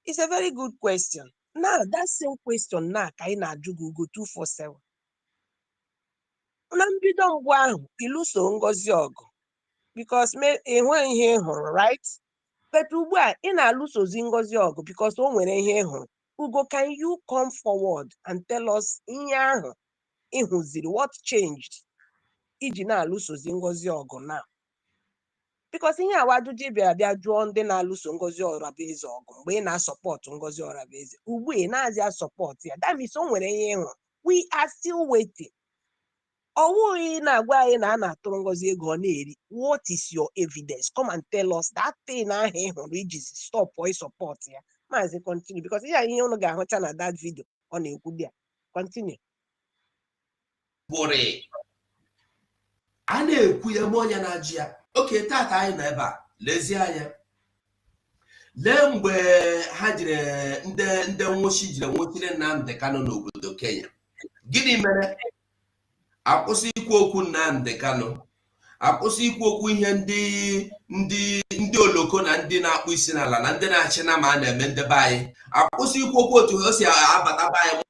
It's a very good question. Now that same question na ka ị na-ajụ gị Ugo 247. Na mbido mbụ ahụ ịlụso Ngozi ọgụ because enweghị ihe ị hụrụ, right? But ugbu a ị na-alụsozi Ngozi ọgụ because o nwere ihe ị hụrụ. Ugo, can you come forward and tell us ihe ahụ ị hụziri, what changed iji na-alụsozi Ngozi ọgụ now? Because ihe awa ajụjụ bịa jụọ ndị na-alụso Ngozi Orabueze ọgụ mgbe ị na-asọpọtụ Ngozi Orabueze ugbu ị na-azị asọpọtụ ya, that means o nwere ihe ị hụrụ. We are still waiting. Ọwụghị na-agwa anyị na a na-atụrụ Ngozi ego ọ na-eri. What is your evidence? Come and tell us that thing ahụ ị hụrụ iji stop or support ya. Maazị continue because ihe unu ga-ahụcha na that video ọ na-ekwu dị. Continue. Bụrị a na-ekwu ya ma onye na-ajụ ya. Oke, tata anyị nọ ebe a lezie anya lee mgbe ha jiri ndị nwụchi jiri nwụchiri Nnamdi Kanu n'obodo Kenya. Gịnị mere? Akwụsị ikwu okwu Nnamdi Kanu, akwụsị ikwu okwu ihe ndị oloko na ndị na-akpụ isi n'ala na ndị na-achị na ma na-eme ndebe anyị, akwụsị ikwu okwu otu ha si abata be anyị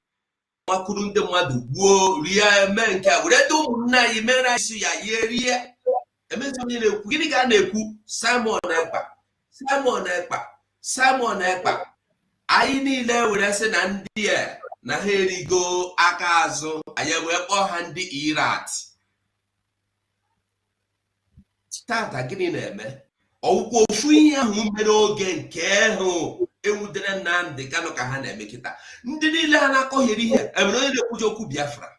makụrụ ndị mmadụ gbuo rie eme nke a were ndị ụmụnne anyị mere anyị isi ya ye rie emezi onye na-ekwu gịnị ka a na-ekwu? Simon Ekpa anyị niile were sị na ndị na ha erigo aka azụ anyị wee kpọọ ha ndị Irat. Tata gịnị na-eme? Ọwụkwa ofu ihe ahụ mere oge nke ahụ enwudere Nnamdi Kanu ka ha na-eme kịta. Ndị niile ha na-akọgheri ihe emere onye na-ekwuji okwu Biafra,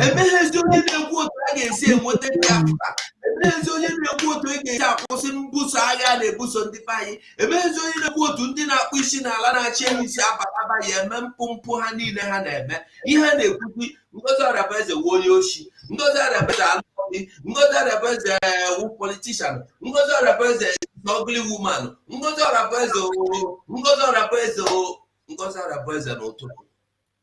emeghezi onye na-ekwu otu a ga-esi enweta Biafra, emeghezi onye na-ekwu otu a ga-esi akwụsị mbuso agha na-ebuso ndị be anyị, emeghezi onye na-ekwu otu ndị na-akpụ isi n'ala na-achị enyi isi abataba ya eme mpụ ha niile ha na-eme. Ihe a na-ekwuzi Ngozi Orabueze wu onye oshi, Ngozi Orabueze alụghị, Ngozi Orabueze wu politician, Ngozi Orabueze ugly woman, Ngozi Orabueze n'ụtụtụ.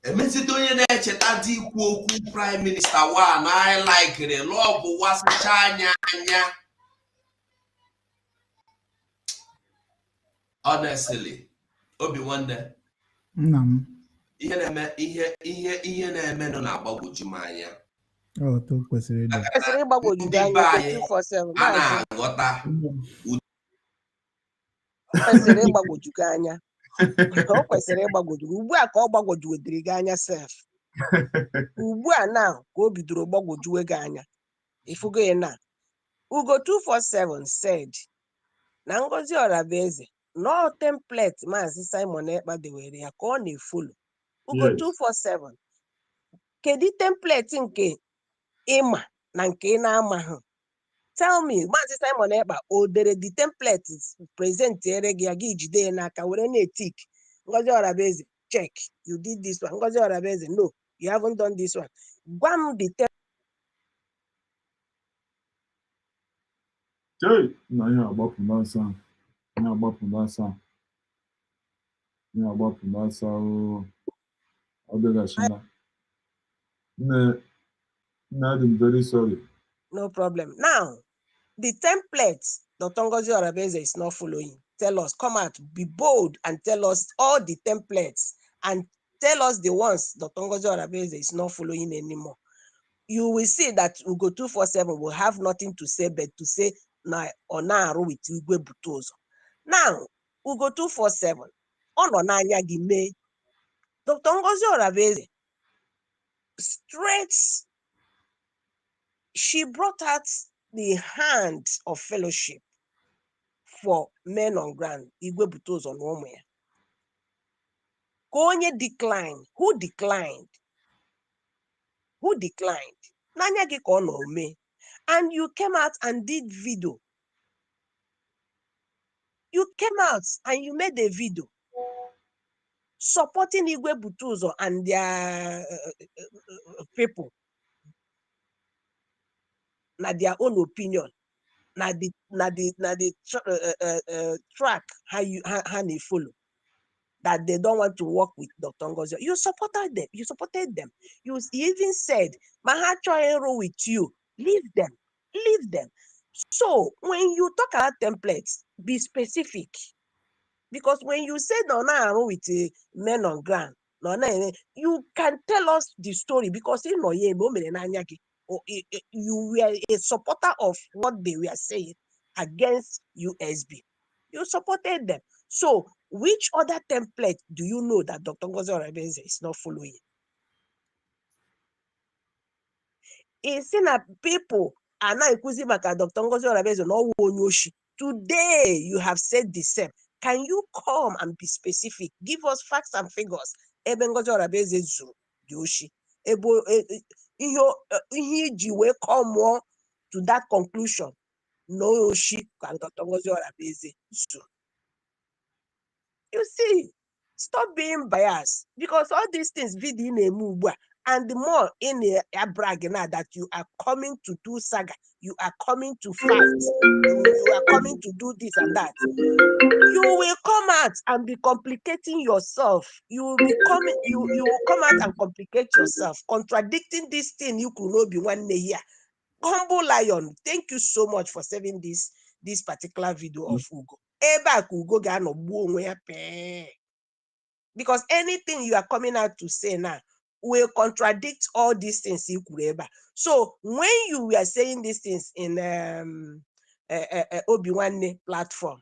Emezite onye na-echeta dị ikwu okwu prime minister wa na anyị laikiri lọọ bụ wasacha anya. Honestly, obi nwanne ihe na-eme nọ na-agbagwoju m anya. Kwesịrị ịgbagwoju gị anya 247. A na-aghọta kwesịrị ịgbagwoju gị anya. O kwesịrị ịgbagwoju gị ugbu a ka ọ gbagwojuwedịrị gị anya sef. Ugbu a na ka o bidoro gbagwojuwe gị anya. Ifugo ya na Ugo 247 said na Ngozi Orabueze no template Maazị Simon Ekpa dewere ya ka ọ na-efolo Ugo 247 kedu template nke ịma na nke ị na-amaghị? Tell me, Maazị Simon Ekpa o dere the templates present ere gị gị jide ya n'aka were na-etik Ngozi Orabueze check you did this one. Ngozi Orabueze no, you haven't done this one. Gwa m the na ihe agbapụ n'asa ọ bịaghachina nne I'm very sorry. No problem. Now, the template Dr. Ngozi Orabueze is not following. Tell us, come out, be bold and tell us all the templates and tell us the ones Dr. Ngozi Orabueze is not following anymore. You will see that Ugo 247 will have nothing to say but to say na Onaru with Igwe Butozo. Now, Ugo 247, ono n'anya gị mee. Dr. Ngozi Orabueze straight, she brought out the hand of fellowship for men on ground. Igwe Butozo na ụmụ ya. Ka onye declined. Who declined? Who declined? N'anya gị ka ọ nọ mee. And you came out and did video. You came out and you made a video supporting Igwe Butozo and their people. Na their own opinion. Na the track how they follow. That they don't want to work with Dr. Ngozi. You supported them. You supported them. You even said, "Mahacho with you. Leave them. Leave them." So when you talk about templates, be specific. Because when you say no with men on ground, you can tell us the story because you were a supporter of what they were saying against USB. You supported them. So which other template do you know that Dr. Ngozi Orabueze is not following? It's in that people are now accusing Dr. Ngozi Orabueze no Onyoshi. Today you have said the same. Can you come and be specific? Give us facts and figures. Ebe Ngozi Orabueze zu Yoshi. Ebo he will come more to that conclusion. No Yoshi can Dr. Ngozi Orabueze zu. You see, stop being biased because all these things video in a move and the more in a bragging now that you are coming to do saga, you are coming to fight, you are coming to do this and that. You will come out and be complicating yourself. You will come out and complicate yourself, contradicting this thing you could not be one day here. Humble Lion, thank you so much for saving this particular video of Ugo. Because anything you are coming out to say now will contradict all these things you could ever. So when you were saying these things in Obi-Wan platform,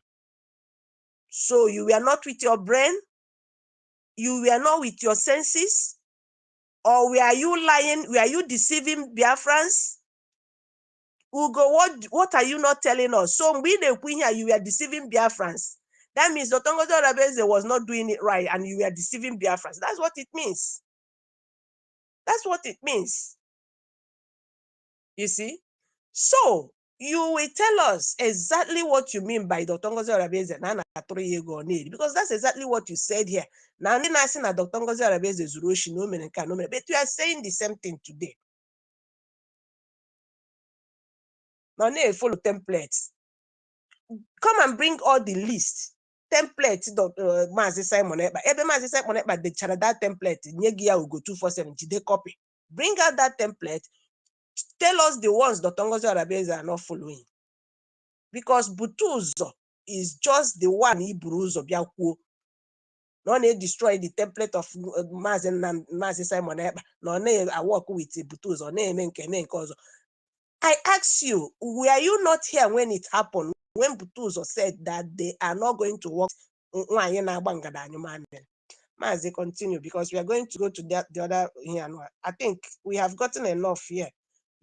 so you were not with your brain, you were not with your senses, or were you lying? Were you deceiving Biafrans? Ugo, what are you not telling us? So we the queen here, you were deceiving Biafrans. That means Dr. Ngozi Orabueze was not doing it right and you were deceiving Biafrans. That's what it means. That's what it means. You see? So you will tell us exactly what you mean by Dr. Ngozi Orabueze because that's exactly what you said here. Now, Dr. Ngozi Orabueze Zuroshi no men, but you are saying the same thing today. Now, follow templates. Come and bring all the list. Template Maazị Simon Ekpa. Ebe Maazị Simon Ekpa dechara that template. Nye gị ya Ugo 247 jide copy. Bring out that template. Tell us the ones Dr. Ngozi Orabueze are not following. Because Butozo is just the one he Buruzo Biakwuo. No need destroy the template of Maazị Simon Ekpa. No need I work with Butozo. I ask you, were you not here when it happened? When Butozo said that they are not going to work, Mazi, continue because we are going to go to the other here. I think we have gotten enough here.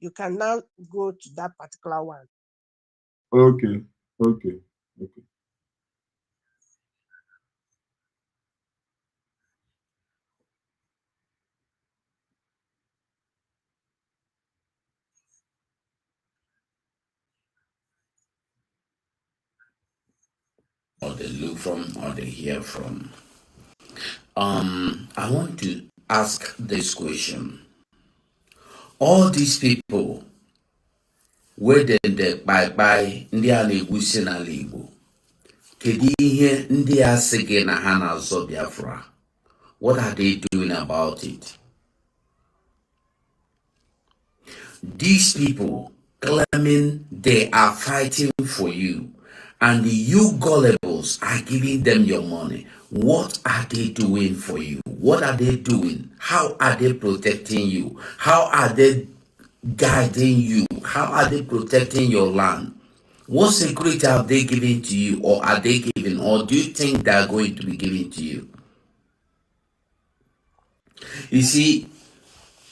You can now go to that particular one. Okay. Okay. Or they look from, or they hear from. I want to ask this question. All these people, where they bye ndị a na-egwusi n'ala Igbo, kedu ihe ndị a sị gị na ha na-azọ Biafra? What are they doing about it? These people claiming they are fighting for you, and you gullibles are giving them your money. What are they doing for you? What are they doing? How are they protecting you? How are they guiding you? How are they protecting your land? What security have they given to you, or are they giving, or do you think they are going to be giving to you? You see,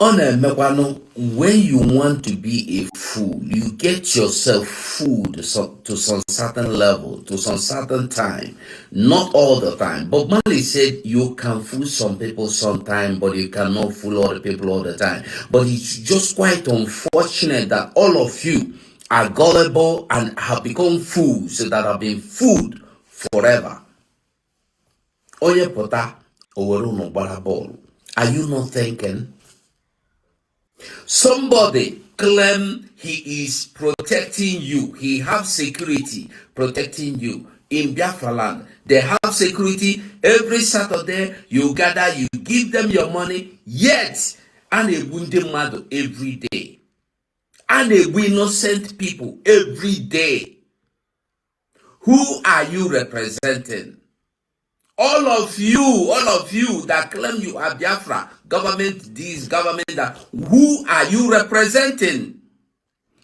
on a mekwano, when you want to be a fool, you get yourself fooled to some certain level, to some certain time, not all the time. But Mali said you can fool some people sometime, but you cannot fool other people all the time. But it's just quite unfortunate that all of you are gullible and have become fools that have been fooled forever. Oye pota, oweru gbara ball. Are you not thinking? Somebody claim he is protecting you. He have security protecting you in Biafra land. They have security every Saturday. You gather, you give them your money. Yet, and a wounded mother every day, and a innocent people every day. Who are you representing? All of you that claim you are Biafra, government this, government that, who are you representing?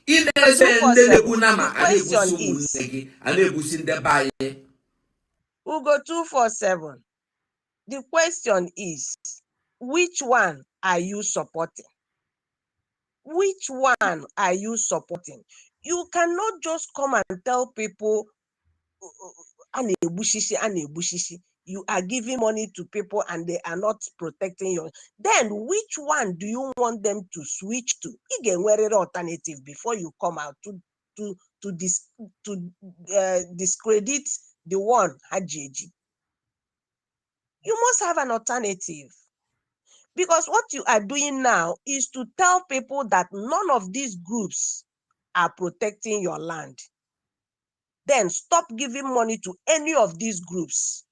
The question is, Ugo 247. The question is, which one are you supporting? Which one are you supporting? You cannot just come and tell people, you are giving money to people and they are not protecting you. Then which one do you want them to switch to? Again, where is alternative before you come out to discredit the one Hajeji? You must have an alternative. Because what you are doing now is to tell people that none of these groups are protecting your land. Then stop giving money to any of these groups.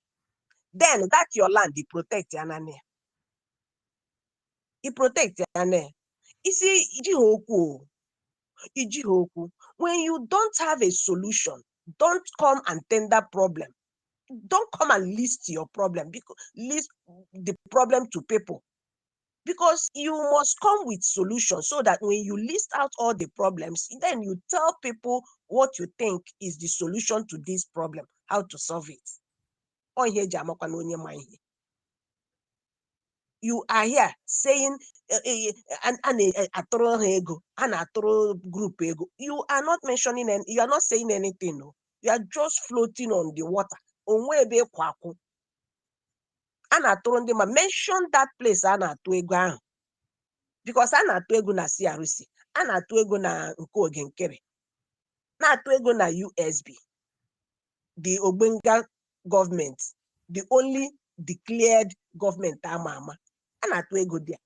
Then that's your land, they protect Yanane. He protect Yanane. You see, when you don't have a solution, don't come and tender problem. Don't come and list your problem, because list the problem to people. Because you must come with solutions so that when you list out all the problems, then you tell people what you think is the solution to this problem, how to solve it. You are here saying group ego. You are not mentioning and you are not saying anything. No, you are just floating on the water. Mention that place because ego na CRC, ego na Nkogenkere, ego na USB, the Obenga government, the only declared government ama. Ego there.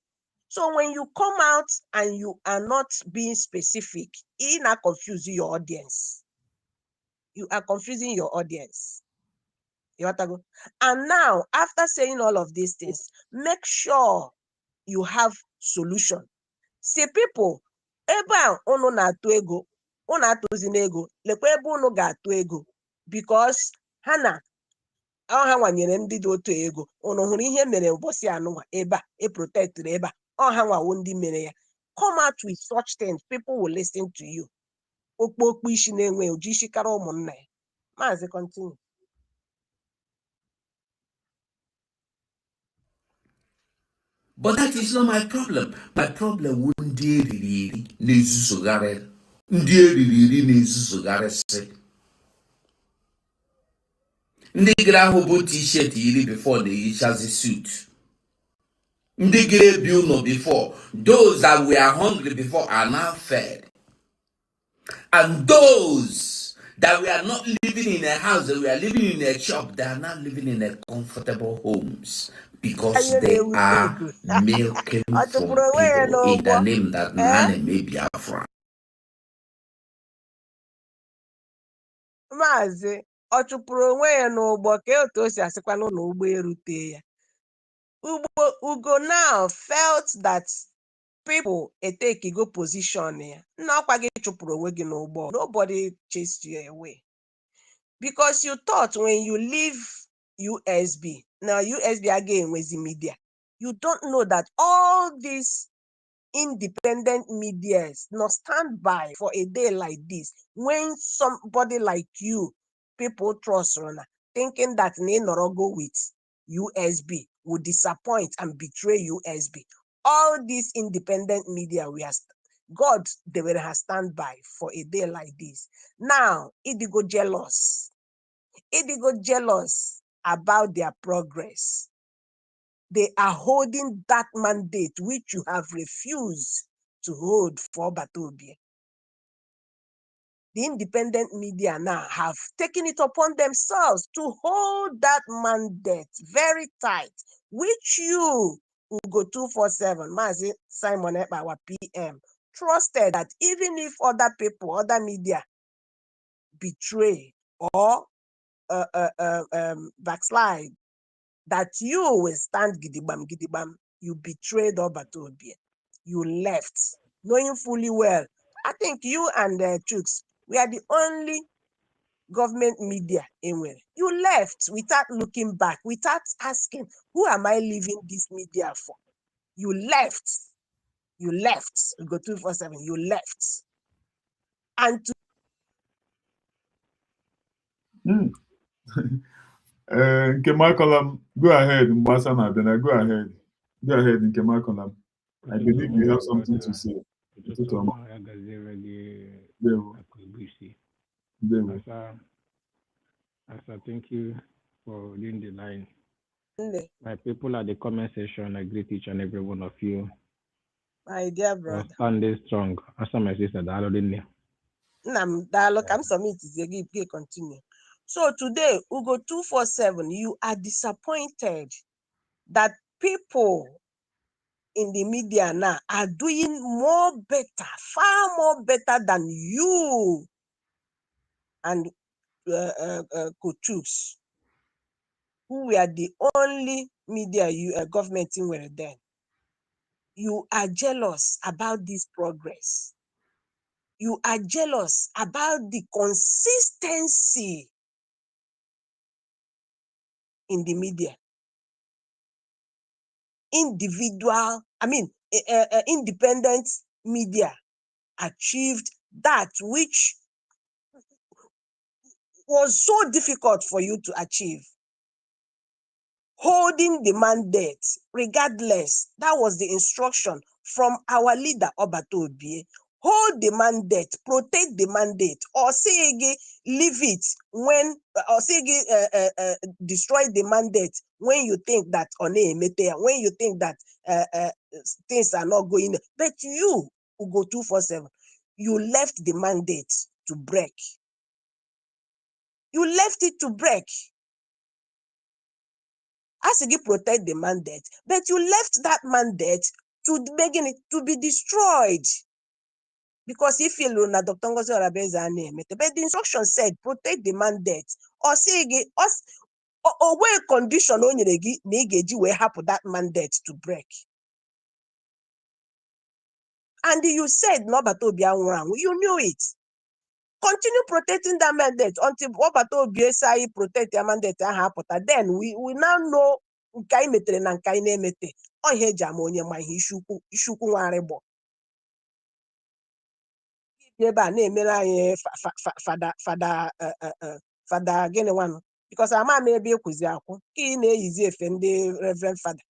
So when you come out and you are not being specific, it not confusing your audience. You are confusing your audience. You want to go? And now, after saying all of these things, make sure you have solution. See people, ebe unu na-atụ ego, unu atụzi n'ego, lekwa ebe unu ga-atụ ego, because ha nwanyere ndị dị otu ego. Unu hụrụ ihe mere ụbọchị anụnwa ebe a protectịrị ebe a, ọha nwawo ndị mere ya. Come out with such things, people will listen to you. Okpokpo ishi na-enwe oji isi kara ụmụnna ya. Maazị, continue. But that is not my problem. My problem won't ndị eriri n'ezuzugharị si. Ndị gara ahụ t-shirt yiri before they yichazi suit. Ndị gara ebi ụlọ before, those that were hungry before are now fed. And those that were not living in a house, they were living in a shop, they are now living in a comfortable homes because they are milking from people in the name that Nane may be Biafran. Maazị ọ chụpụrụ onwe ya n'ụgbọ ka otu o si asịkwanụ n'ụgbọ erute ya. Ugo now felt that people take go position ya. Nna ọkwa gị chụpụrụ onwe gị n'ụgbọ. Nobody chased you away. Because you thought when you leave USB, now USB again was the media. You don't know that all these independent medias not stand by for a day like this. When somebody like you, people trust Rona, thinking that they not go with USB will disappoint and betray USB. All these independent media, God, they will have stand by for a day like this. Now, it go jealous. It go jealous about their progress. They are holding that mandate which you have refused to hold for Batobie. The independent media now have taken it upon themselves to hold that mandate very tight, which you, Ugo 247, Mazi Simon Ekpa, our PM, trusted that even if other people, other media betray or backslide, that you will stand gidibam gidibam. You betrayed Obatobie. You left, knowing fully well. I think you and Chooks, we are the only government media anywhere. You left without looking back, without asking, who am I leaving this media for? You left. You left. You go 247. You left. And to Nkemakolam, go ahead, Mbasana Bena, go ahead. Go ahead, Nkemakolam. I believe you have something to say. Asa, thank you for leading the line. My people at the comment section, I greet each and every one of you. My dear brother. Standing strong. Asa, my sister, Dalodine. Dialogue, I'm submitting. You continue. So today, Ugo 247, you are disappointed that people in the media now are doing more better, far more better than you and Kuchus, who were the only media government in were then. You are jealous about this progress. You are jealous about the consistency in the media. Independent media achieved that which was so difficult for you to achieve. Holding the mandate, regardless, that was the instruction from our leader, Obatobie. Hold the mandate, protect the mandate, or say again, leave it when, or say again, destroy the mandate when you think that when you think that things are not going. But you, Ugo 247, you left the mandate to break. You left it to break. As you protect the mandate, but you left that mandate to begin it to be destroyed. Because if you know Dr.Ngozi Orabueze name, but the instruction said protect the mandate. Or say again, or where condition on you will happen that mandate to break. And you said no wrong. You knew it. Continue protecting that mandate until Obatobie say protect the mandate and happen. Then we now know nkai metere na nkai na-emete. Ohe ji ama onye ma ihe ishukwu nwarịgbọ. Ebe a na-emere anyị fada gịnị nwanụ? Because ama m ebe ekwuzi akwụ ka ị na-eyizi efe ndị Reverend Father.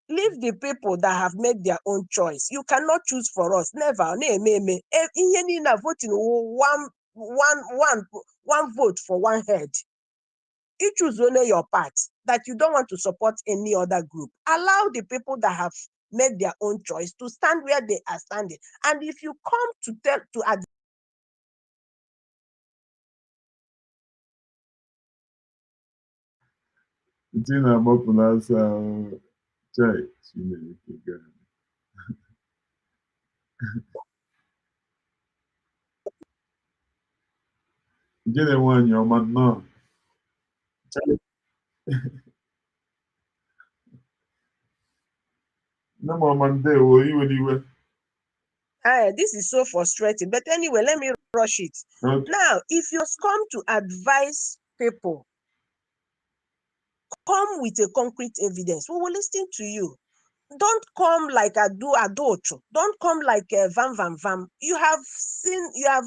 Leave the people that have made their own choice. You cannot choose for us. Never. Ihe niile voting one one vote for one head. You choose only your part, that you don't want to support any other group. Allow the people that have made their own choice to stand where they are standing. And if you come to Tina Mopulas Chai. Get a one, your man, no. No more Monday, will you anyway? This is so frustrating. But anyway, let me rush it. Okay. Now, if you come to advise people, come with a concrete evidence. We will listen to you. Don't come like a adocho. Don't come like a vam. You have seen, you have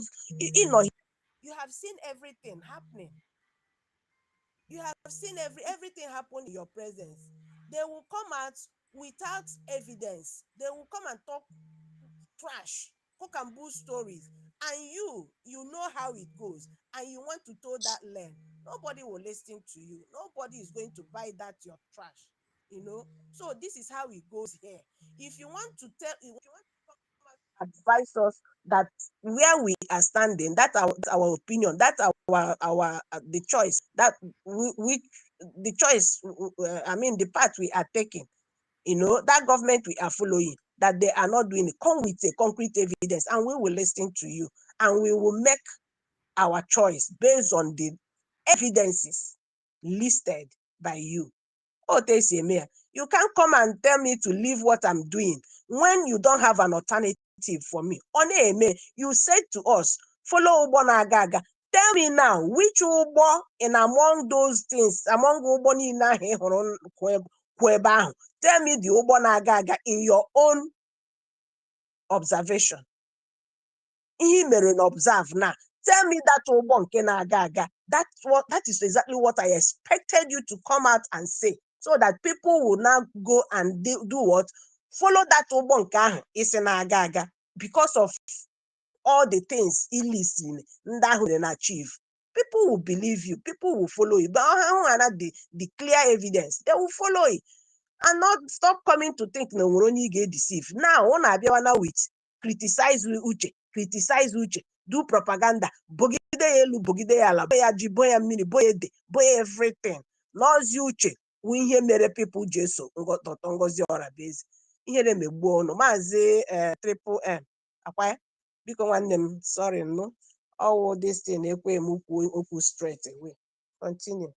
seen everything happening. You have seen everything happen in your presence. They will come out without evidence. They will come and talk trash, cook and bull stories, and you know how it goes, and you want to toe that lane. Nobody will listen to you. Nobody is going to buy that your trash. So this is how it goes here. If you want to advise us that where we are standing, that's our opinion, that's our the choice, that we the choice, the path we are taking, that government we are following, that they are not doing it. Come with a concrete evidence, and we will listen to you, and we will make our choice based on the evidences listed by you. You can't come and tell me to leave what I'm doing when you don't have an alternative for me. You said to us, follow Ubona Gaga. Tell me now, which Ubo in among those things, among Uboni na tell me the Ubona Gaga in your own observation. He may observe now. Tell me that Ubon Kena Gaga. That is exactly what I expected you to come out and say, so that people will now go and do what? Follow that Ubon is in Agaga, because of all the things he listen that will achieve. People will believe you, people will follow you. But the clear evidence, they will follow it. And not stop coming to think no we're only get deceived. Now, on Abiana with criticize Uche, do propaganda, bogide elu, bogide ala, boya ji, boya mini, boya de, boya everything. Loves Uche, we hear mere people Jesu, Dr. Ngozi Orabueze. Ihe dem egbu ọnụ, Maazị Triple M. Akwa, biko nwanne m, sorry no. All this thing ekwe m okwu straight away. Continue.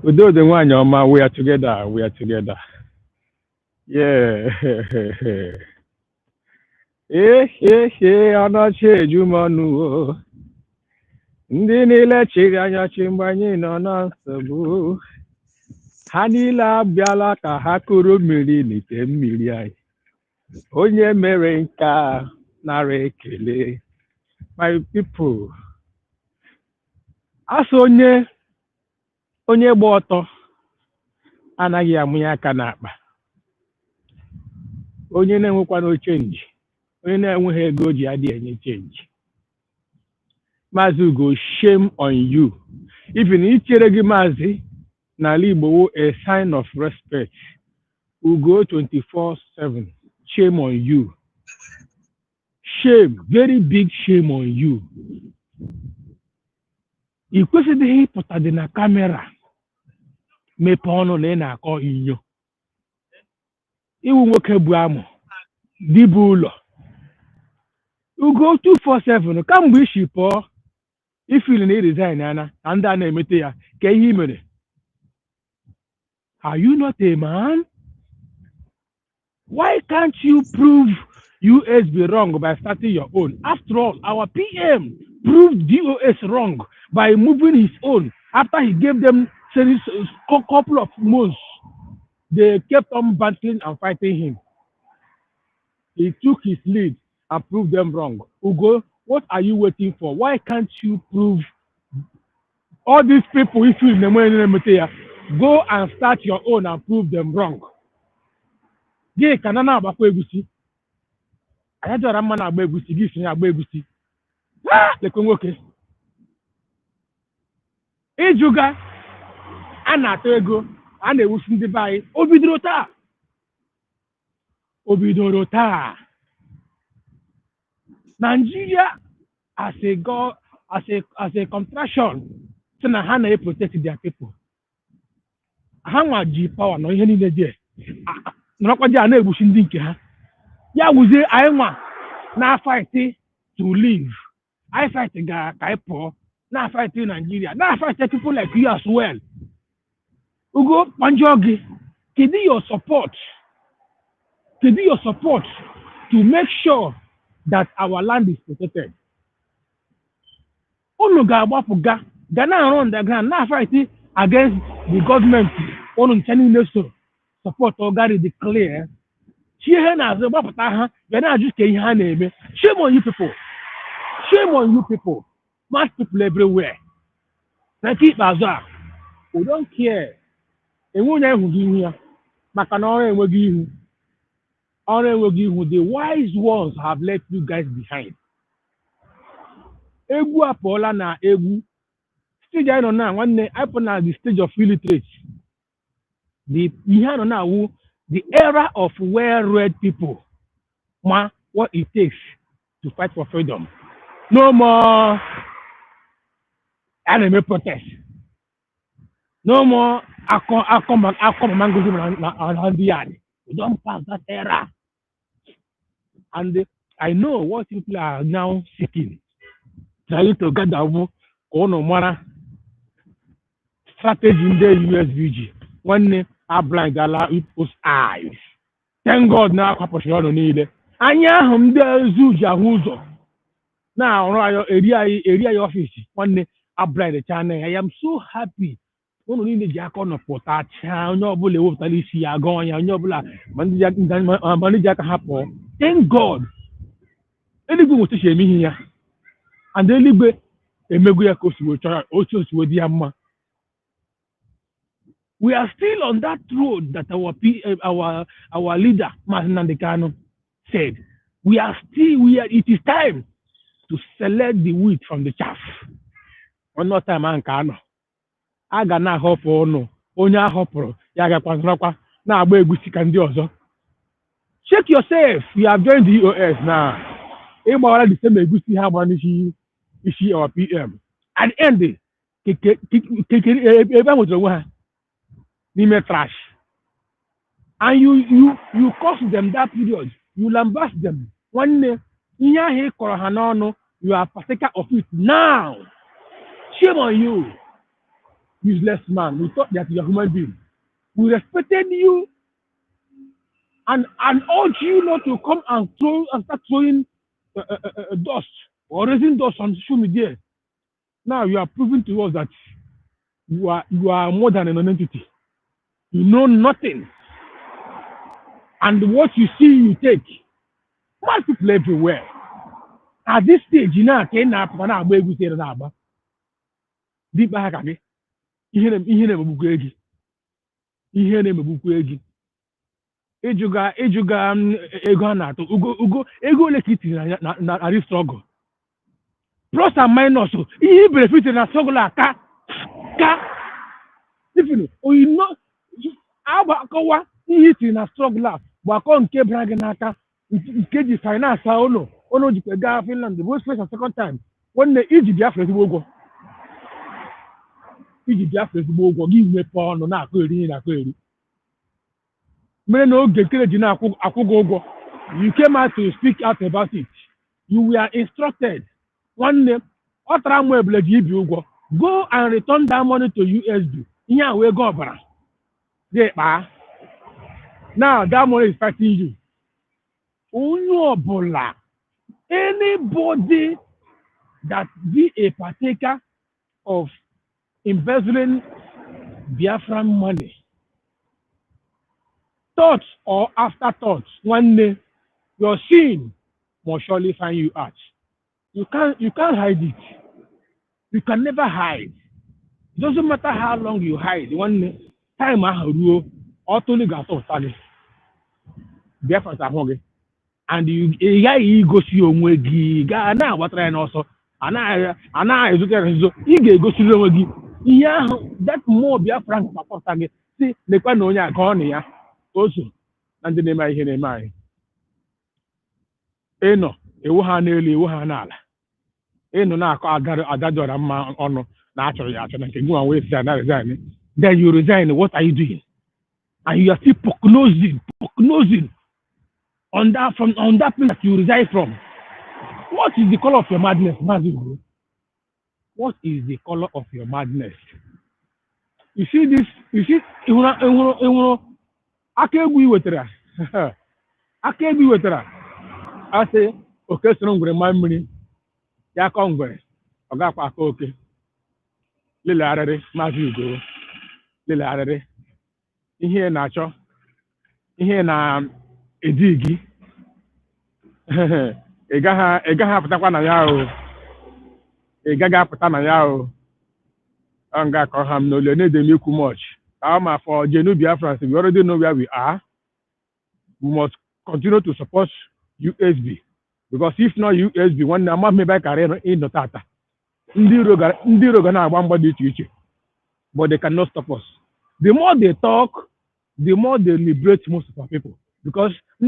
Udo the one, we are together. We are together. Yeah. Anache Jumanu. Ndị niile chiri anya chi mgbe anyị nọ na nsogbu. Ha niile abịala ka ha kụrụ mmiri n'ite mmiri anyị. Onye mere nke a nara ekele. My people. Asọ onye gba ọtọ anaghị amụnye aka n'akpa. Onye na-enwekwana chenji, onye na-enweghị ego ji adịghị enye chenji. Maazị Ugo, shame on you. Even ichere gị maazị n'ala Igbo a sign of respect. Ugo 24/7. Shame on you. Shame, very big shame on you. I kwesịghị ịpụta dị na kamera mepee ọnụ na ị na-akọ inyo. Iwu nwoke bụ amụ, dibụ ụlọ. Ugo 247, kamgbe isi pụọ, ifili na resign ana, na ndị a na-emete ya, ka ihe mere. Are you not a man? Why can't you prove USB wrong by starting your own? After all, our PM proved DOS wrong by moving his own after he gave them a couple of months. They kept on battling and fighting him. He took his lead and proved them wrong. Ugo, what are you waiting for? Why can't you prove all these people, if you go and start your own and prove them wrong? anya jọrọ mma na-agba egwusi gị sonye agba egwusi lekwe nwoke ịjụga a na-atọ ego a na-ewusi ndị be anyị o bidoro taa Nigeria as a contraction sị na ha na-protect their people ha nwa ji power na ihe niile dị nọrọkwa ji a na-egbuchi ndị nke ha ya wụzie anyị nwa na-fight to live anyị fight ga ka anyị pụọ na-fight Nigeria na-fight people like you as well ugo kpanjọ gị kedu your support to make sure that our land is protected unu ga-agbapụ ga na-arụ underground na-fight against the government unu nche niile so support ọgari declare chi ihe na-azụ gbapụta ha bịa na-ajụ ka ihe ha na-eme shame on you people mass people everywhere na nke ikpeazụ a we don't care enwe onye ịhụghị ihu ya maka na ọrụ enweghị ihu the wise ones have left you guys behind egwu apụọla na egwu stage anyị nọ na nwanne apụ na the stage of illiterate ihe a nọ na awụ the era of well-read people ma what it takes to fight for freedom no more anime protest no more akọ Ngozi na ndị yard we don't pass that era and I know what people are now seeking trying to gather ka ụnụ mara strategy ndị USVG nwanne blind gala people's eyes thank God na akwapụchiri ọnụ niile anya ahụ ndị ezu ji ahụ ụzọ na-arụ eri anyị ọfịs nwanne blind chana I am so happy ụnụ niile ji aka ọnụ pụta chaa onye ọbụla ewepụtara isi ya aga ọnya onye ọbụla ma ndị ji aka ha pụọ thank God eluigwe nwụchichi eme ihe ya and eluigwe emego ya ka otu dị ya mma. We are still on that road that our leader Nnamdi Kanu said. It is time to select the wheat from the chaff. One more time and Kanu. Aga na ahọpụ ọnụ onye ahọpụrụ ya gakwa na agba egwusi ka ndị ọzọ. Check yourself. You have joined the EOS now. Ịgbawara the same egwusi ha gbara isi our PM. At the end, ebe nwetara onwe ha n'ime trash. And you cost them that period. You lambast them. Nwanne ihe ahụ ịkọrọ ha n'ọnụ, you are partaker of it now. Shame on you, useless man. We thought that you are a human being. We respected you and urge you not to come and start throwing dust or raising dust on social media. Now you are proving to us that you are more than an entity. You know nothing. And what you see, you take. Mad people everywhere. At this stage, you know, I can't have deep back again. Ihe na-emegbu egi. Ejuga ego a na-atụ. Ego ole ka itinye na struggle. Plus and minus. Ihe benefit na struggle aka. If you know, akọwa ihe itinye na struggle a bụ akọ nke bara gị n'aka nke ji finance ụlọ jikwa gaa Finland bụ first and second time nwanne iji Biafra ezigbo ụgwọ gị mepe ọnụ na-akọ eri na-akọ eri mere na oge nkere ji na-akwụ gị ụgwọ you came out to speak out about it. You were instructed nwanne ọ tara mụ ebule ji ibi ụgwọ go and return that money to USD ihe a wee go ọbara dị kpaa. Now that money is fighting you. Onye ọbụla, anybody that be a partaker of embezzling Biafran money, thoughts or afterthoughts, one day your sin must surely find you out. You can't hide it. You can never hide. It doesn't matter how long you hide. One day, time ruo, autoly got to study. Biafrans are hungry. and ị gaghị igosi onwe gị gaa na-agbatara ya n'ọsọ anaghị ezute ya nzuzo ị ga-egosiri onwe gị ihe ahụ that mmụọ Biafra kpakọta gị si lekwa na onye a ka ọ na ya o so na ndị na-eme ihe na-eme anyị ịnọ ewu ha n'elu ewu ha n'ala ịnọ na-akọ adadọra mma ọnụ na achọrọ ya achọ na nke gị nwa wee si na resign then you resign, what are you doing? And you are still prognosing on that place that you reside from. What is the color of your madness, Mazibu? What is the color of your madness? You see this? You see, Akegbu wetara. Akegbu wetara. I say, okay, so ngwere ma mmiri. Ya ka ngwere. Ọ ga-akwa aka oke. Lele arịrị, Mazibu. Lele arịrị. Ihe na-achọ. Ihe na-edi gị. Ị gaghị apụtakwa na ya o. Ị gaghị apụta na ya o. I'm going to call him no too much. For Genu Biafrans, we already know where we are. We must continue to support USB. Because if not USB, one day I'm back in the Tata. But they cannot stop us. The more they talk, the more they liberate most of our people. Because I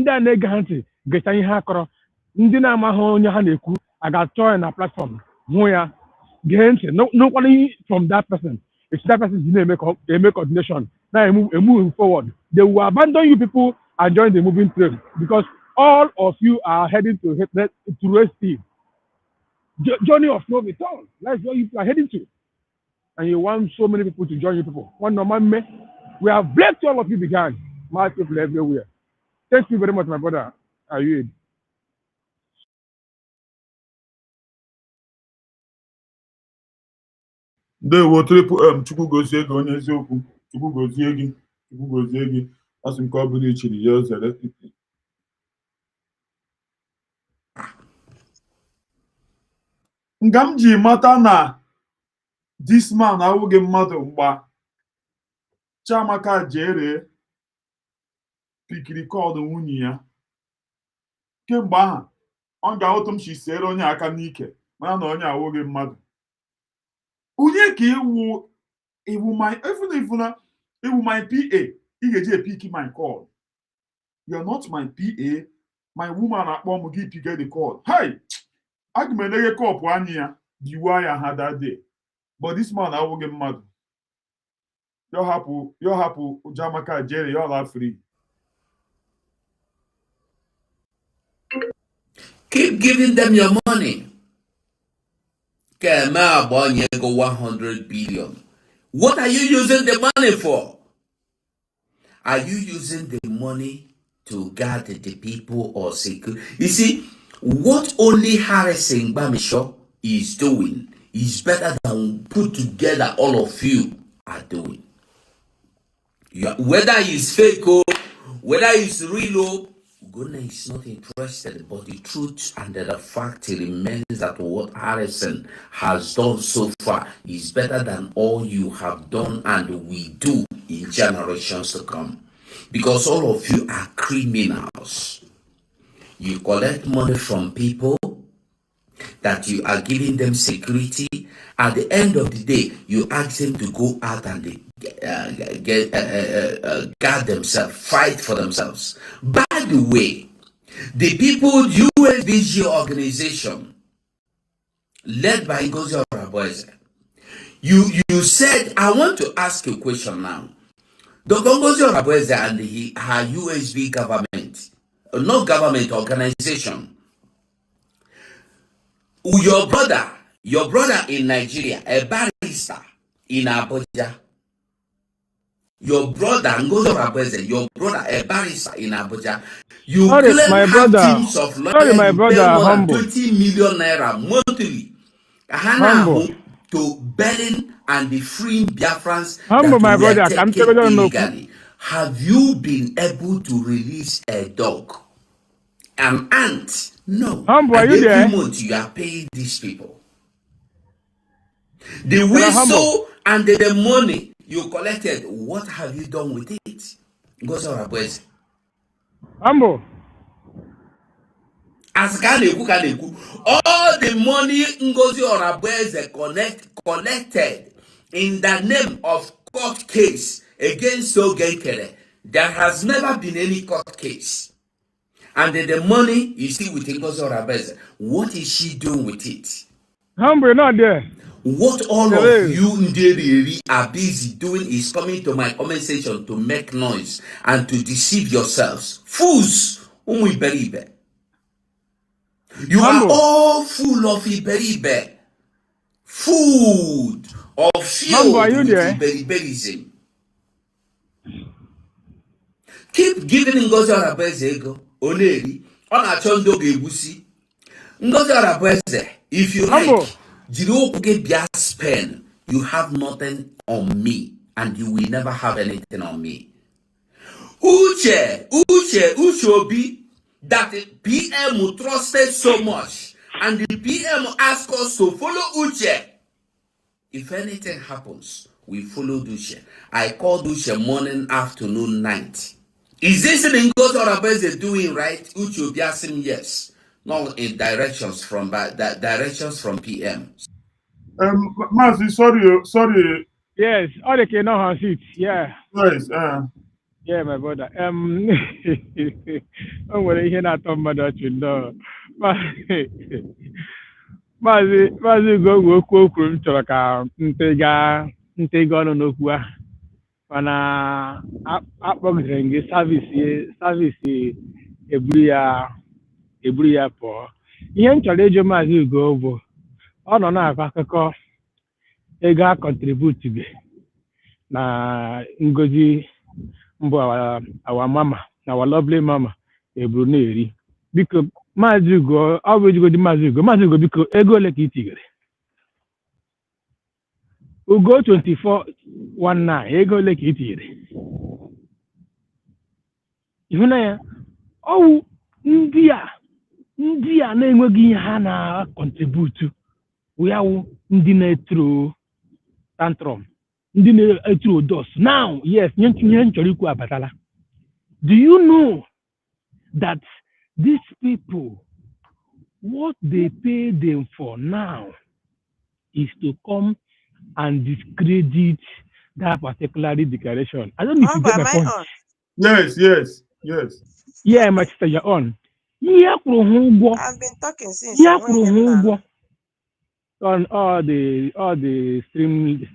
got joined a platform. Nobody from that person. If that person didn't make coordination, now moving forward, they will abandon you people and join the moving train because all of you are heading to Restream. Journey of no return. That's what you are heading to. And you want so many people to join you people. We have blessed all of you began. My people everywhere. Thank you very much, my brother. Are you? Ndewo triple Chukwu gozie gị onye eziokwu Chukwu gozie gị asị m ka ọ bụrụ ichiri ya ozere nga m ji mata na this man awụghị mmadụ mgba Chiamaka jere pikiri kọdụ nwunye ya kemgbe aha ọ ga-ahụtụ m shisere onye aka n'ike mana na onye awụghị mmadụ onye ka iwu my PA ị ga-eji epik my call. You are not my PA. My woman akpọ m gị pick the call. Hey, aga m eneghe kọpụ anya ya diwa ya ha that day. But this man awụghị mmadụ. Yo hapụ Chiamaka jere ya ọla free. Keep giving them your money. Go 100 billion. What are you using the money for? Are you using the money to guard the people or secure? You see, what only Harrison Bamishaw is doing is better than put together all of you are doing. Whether it's fake or whether it's real, Gona is not interested, but the truth and the fact remains that what Harrison has done so far is better than all you have done and we do in generations to come. Because all of you are criminals. You collect money from people that you are giving them security. At the end of the day, you ask them to go out and guard themselves, fight for themselves. By the way, the people USBG organization led by Ngozi Orabueze, you said, I want to ask you a question now. Dr. Ngozi Orabueze and her USB government, not government organization, your brother in Nigeria, a barrister in Abuja, your brother, Ngozi Orabueze, your brother, a barrister in Abuja, you claim teams of lawyers, you pay more than 20 million naira monthly to Berlin and the freeing Biafrans that my brother, were taken illegally. Have you been able to release a dog, an ant? No. And every month you are paying these people. The whistle and the money you collected, what have you done with it? Ngozi Orabueze. As all the money Ngozi Orabueze collected in the name of court case against Ogenkere, there has never been any court case. And the money you see with Ngozi Orabueze, what is she doing with it? Humble, not there. What all of you Nderi are busy doing is coming to my comment section to make noise and to deceive yourselves. Fools, Iberibe. You are all full of Iberibe. Food or filled with Iberiberism. Keep giving Ngozi Orabueze ego. Oneri, Onachondo Gebusi. Ngozi Orabueze, if you like, pen, you have nothing on me, and you will never have anything on me. Uche Obi, that the PM trusted so much, and the PM asked us to follow Uche. If anything happens, we follow Uche. I call Uche morning, afternoon, night. Is this the Ngozi Orabueze doing right? Uche Obi asked him yes. No, in directions from PM. Mazi, sorry. Yes, all the can have it. Yeah. Yes. Yeah, my brother. I'm gonna hear that on my Dutch window. Mazi go kwuru chọrọ ka ntega ọnụ n'okwu a mana akpọgidere gị savisi eburu ya pụọ. Ihe m chọrọ ịjụ Maazị Ugo bụ ọ nọ na-akọ akụkọ ego a kọntributiri na Ngozi mbụ our mama, our lovely mama eburu na-eri. Biko Maazị Ugo, ọ bụ ejigodi Maazị Ugo biko ego ole ka ị tinyere? Ugo 2419 ego ole ka ị tinyere? Ịhụnanya ọwụ ndị a na-enweghị ihe ha na-akọntributu wụ ndị na-etro tantrum, ndị na-etro dos. Now, yes, ihe nchọrọ ikwu abatala. Do you know that these people, what they pay them for now is to come and discredit that particular declaration? I don't know if you get my point. Yes. Yeah, my sister, you're on. I've been talking since. On all the stream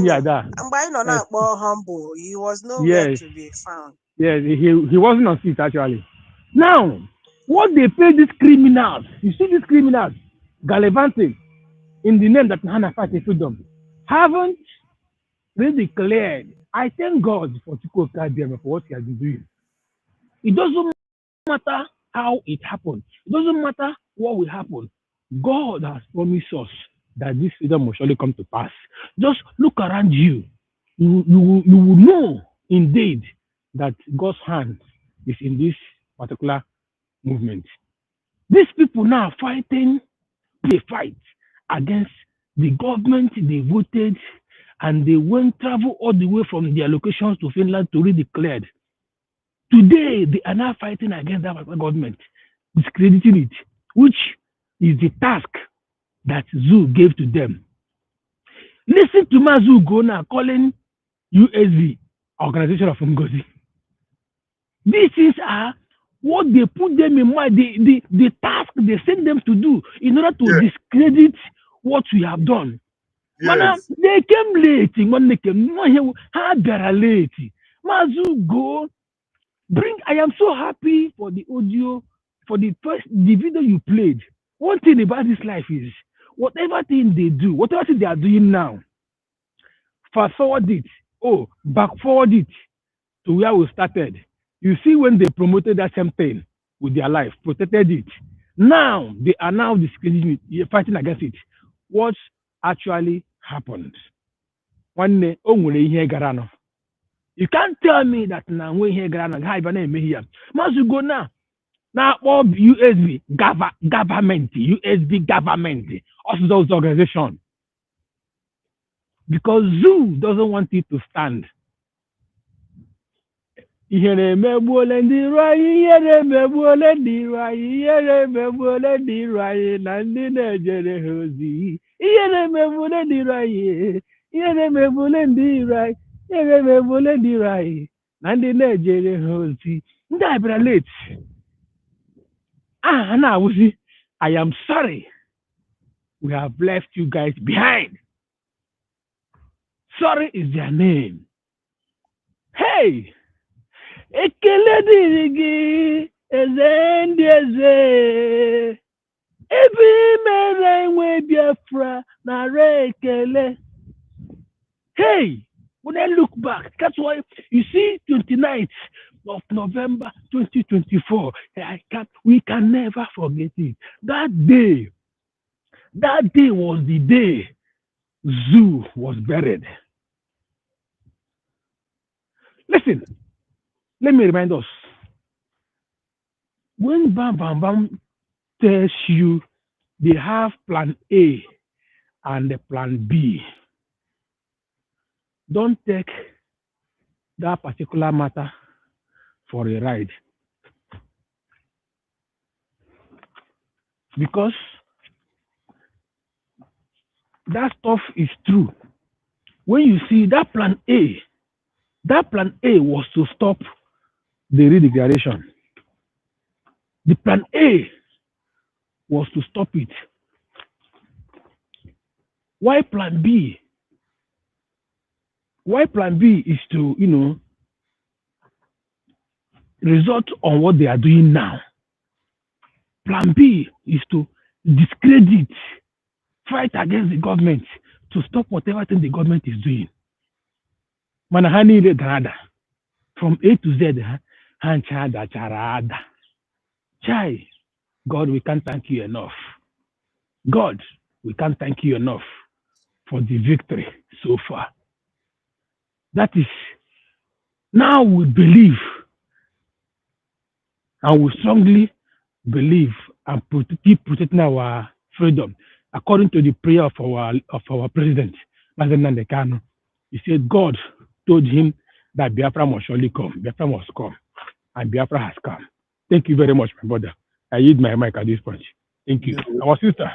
yada. And by not humble, he was nowhere to be found. Yes, he wasn't on seat actually. Now, what they pay these criminals, you see these criminals gallivanting in the name that Hana fight freedom, haven't really declared. I thank God for Chukwu Kadem for what he has been doing. It doesn't matter how it happened. It doesn't matter what will happen. God has promised us that this freedom will surely come to pass. Just look around you. You will know indeed that God's hand is in this particular movement. These people now fighting, they fight against the government they voted, and they went travel all the way from their locations to Finland to re-declared. Today, they are now fighting against that government, discrediting it, which is the task that Zoo gave to them. Listen to Mazu go now calling USV Organization of Ngozi. These things are what they put them in mind, the task they send them to do in order to discredit what we have done. Yes. They came late. When they came, late. Mazu go bring. I am so happy for the audio, for the video you played. One thing about this life is whatever thing they do, whatever thing they are doing now, fast forward it, back forward it to where we started. You see, when they promoted that same thing with their life, protected it. Now they are now discrediting it, fighting against it. What actually happened? One day, you can't tell me that now when here must you go now? Now all USB government, USB government, also those organizations. Because Zoo doesn't want it to stand. Ihere megbuole ndị iro anyị, ihere megbuole ndị iro anyị, ihere megbuole ndị iro anyị na ndị na-ejere ha ozi. Ihere megbuole ndị iro anyị, ihere megbuole ndị iro anyị, ihere megbuole ndị iro anyị na ndị na-ejere ha ozi. Ndị a bịara late. Ah, na-awụzi, I am sorry. We have left you guys behind. Sorry is their name. Hey! Ekele dịrị gị, eze ndị eze. Ebe mere enwe Biafra nara ekele. Hey! When I look back, that's why you see 29th of November 2024. We can never forget it. That day was the day Zoo was buried. Listen, let me remind us. When Bam Bam Bam tells you they have plan A and the plan B, don't take that particular matter for a ride. Because that stuff is true. When you see that plan A was to stop the redeclaration. The plan A was to stop it. Why plan B? Why plan B is to, result on what they are doing now. Plan B is to discredit, fight against the government, to stop whatever thing the government is doing. Manahani Redrada. From A to Z, Hanchada Charada. Chai, God, we can't thank you enough. God, we can't thank you enough for the victory so far. That is, now we believe, and we strongly believe and keep protecting our freedom according to the prayer of our president, Mazen Kanu. He said God told him that Biafra must surely come. Biafra must come. And Biafra has come. Thank you very much, my brother. I yield my mic at this point. Thank you. Our sister.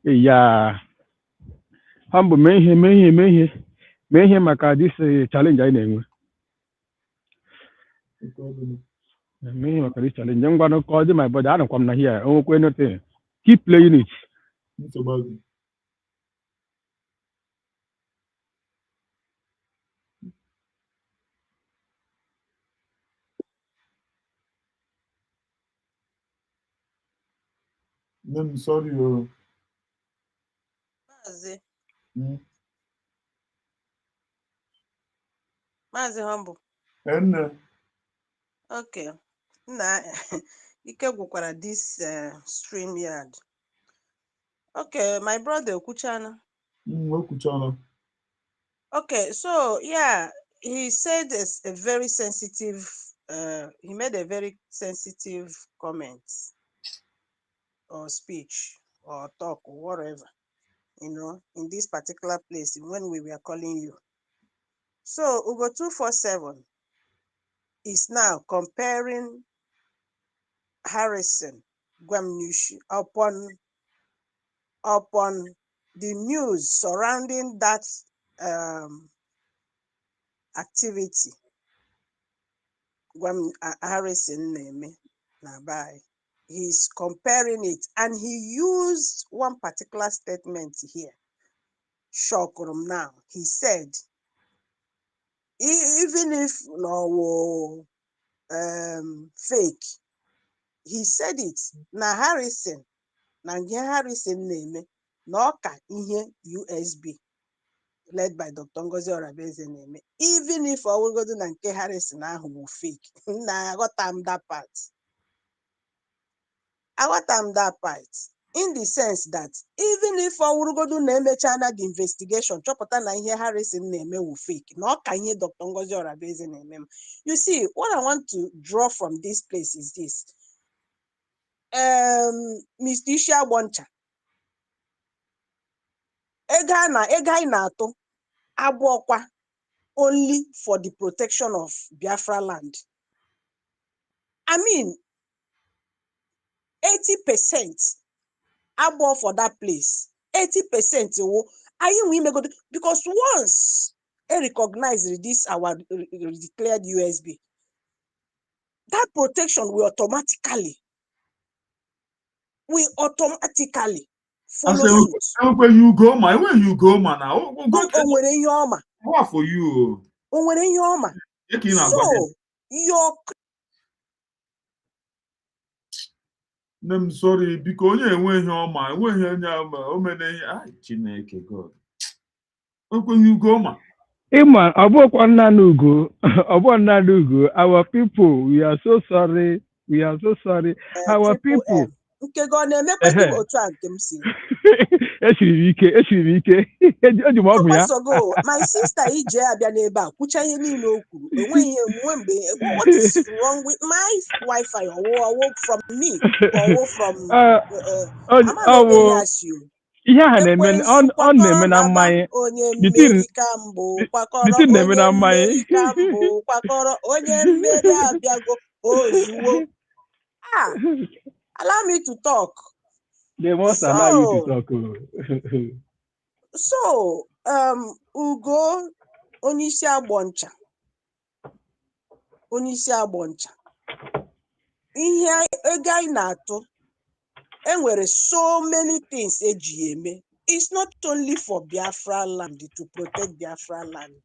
Yeah. Humble may him maka this challenge I name. May him maka this challenge. I'm gonna call them my brother. I don't come here. Oh, anything. Keep playing it. It's about it. I'm sorry. Mazi Humble. Okay. Nah, Ike gwukwara this stream yard. Okay, my brother Okuchana. Okay, so yeah, he said it's a very sensitive, he made a very sensitive comment or speech or talk or whatever, in this particular place when we were calling you. So Ugo 247 is now comparing Harrison Gwamnushi upon the news surrounding that activity. Harrison Neme Nabai. He's comparing it, and he used one particular statement here. Shockrum now. He said, even if no fake, he said it. Na Harrison Neme Noka ihe USB led by Dr. Ngozi Orabueze Neme. Even if I will go to Nanke Harrison will fake. I got that part. In the sense that even if I will go to Neme China the investigation, chopota na ihe Harrison Neme will fake. No can hear Dr. Ngozi Orabueze Neme. You see, what I want to draw from this place is this. Mr. Isha Boncha. Ega na ato abụọkwa only for the protection of Biafra land. I mean, 80% above for that place. 80% because once I recognize this our declared USB, that protection will automatically follow suit. When you go, man, now. Onwere ihe ọma. What for you? Onwere ihe ọma. So your I'm sorry, because onye ọma, Chineke God. When you go, man. Iman, our people, we are so sorry. We are so sorry. Our people. nke gị ọ na-emekwa dị otu a nke m si. Echiri ike. My sister ije abịa n'ebe a kwucha ihe niile o kwuru. Enweghị enwe mgbe what is wrong with my Wi-Fi or from me or from ihe ha na-eme ọ na-eme na mmanya onye mmeri ka mbụ kwakọrọ onye mmeri ka mbụ kwakọrọ onye mmeri abịago ozuwo. Allow me to talk. They must allow you to talk. So, Ugo onyeisi agbọncha. Ihe ego anyị na-atụ, enwere so many things eji eme. It's not only for Biafra land, to protect Biafra land.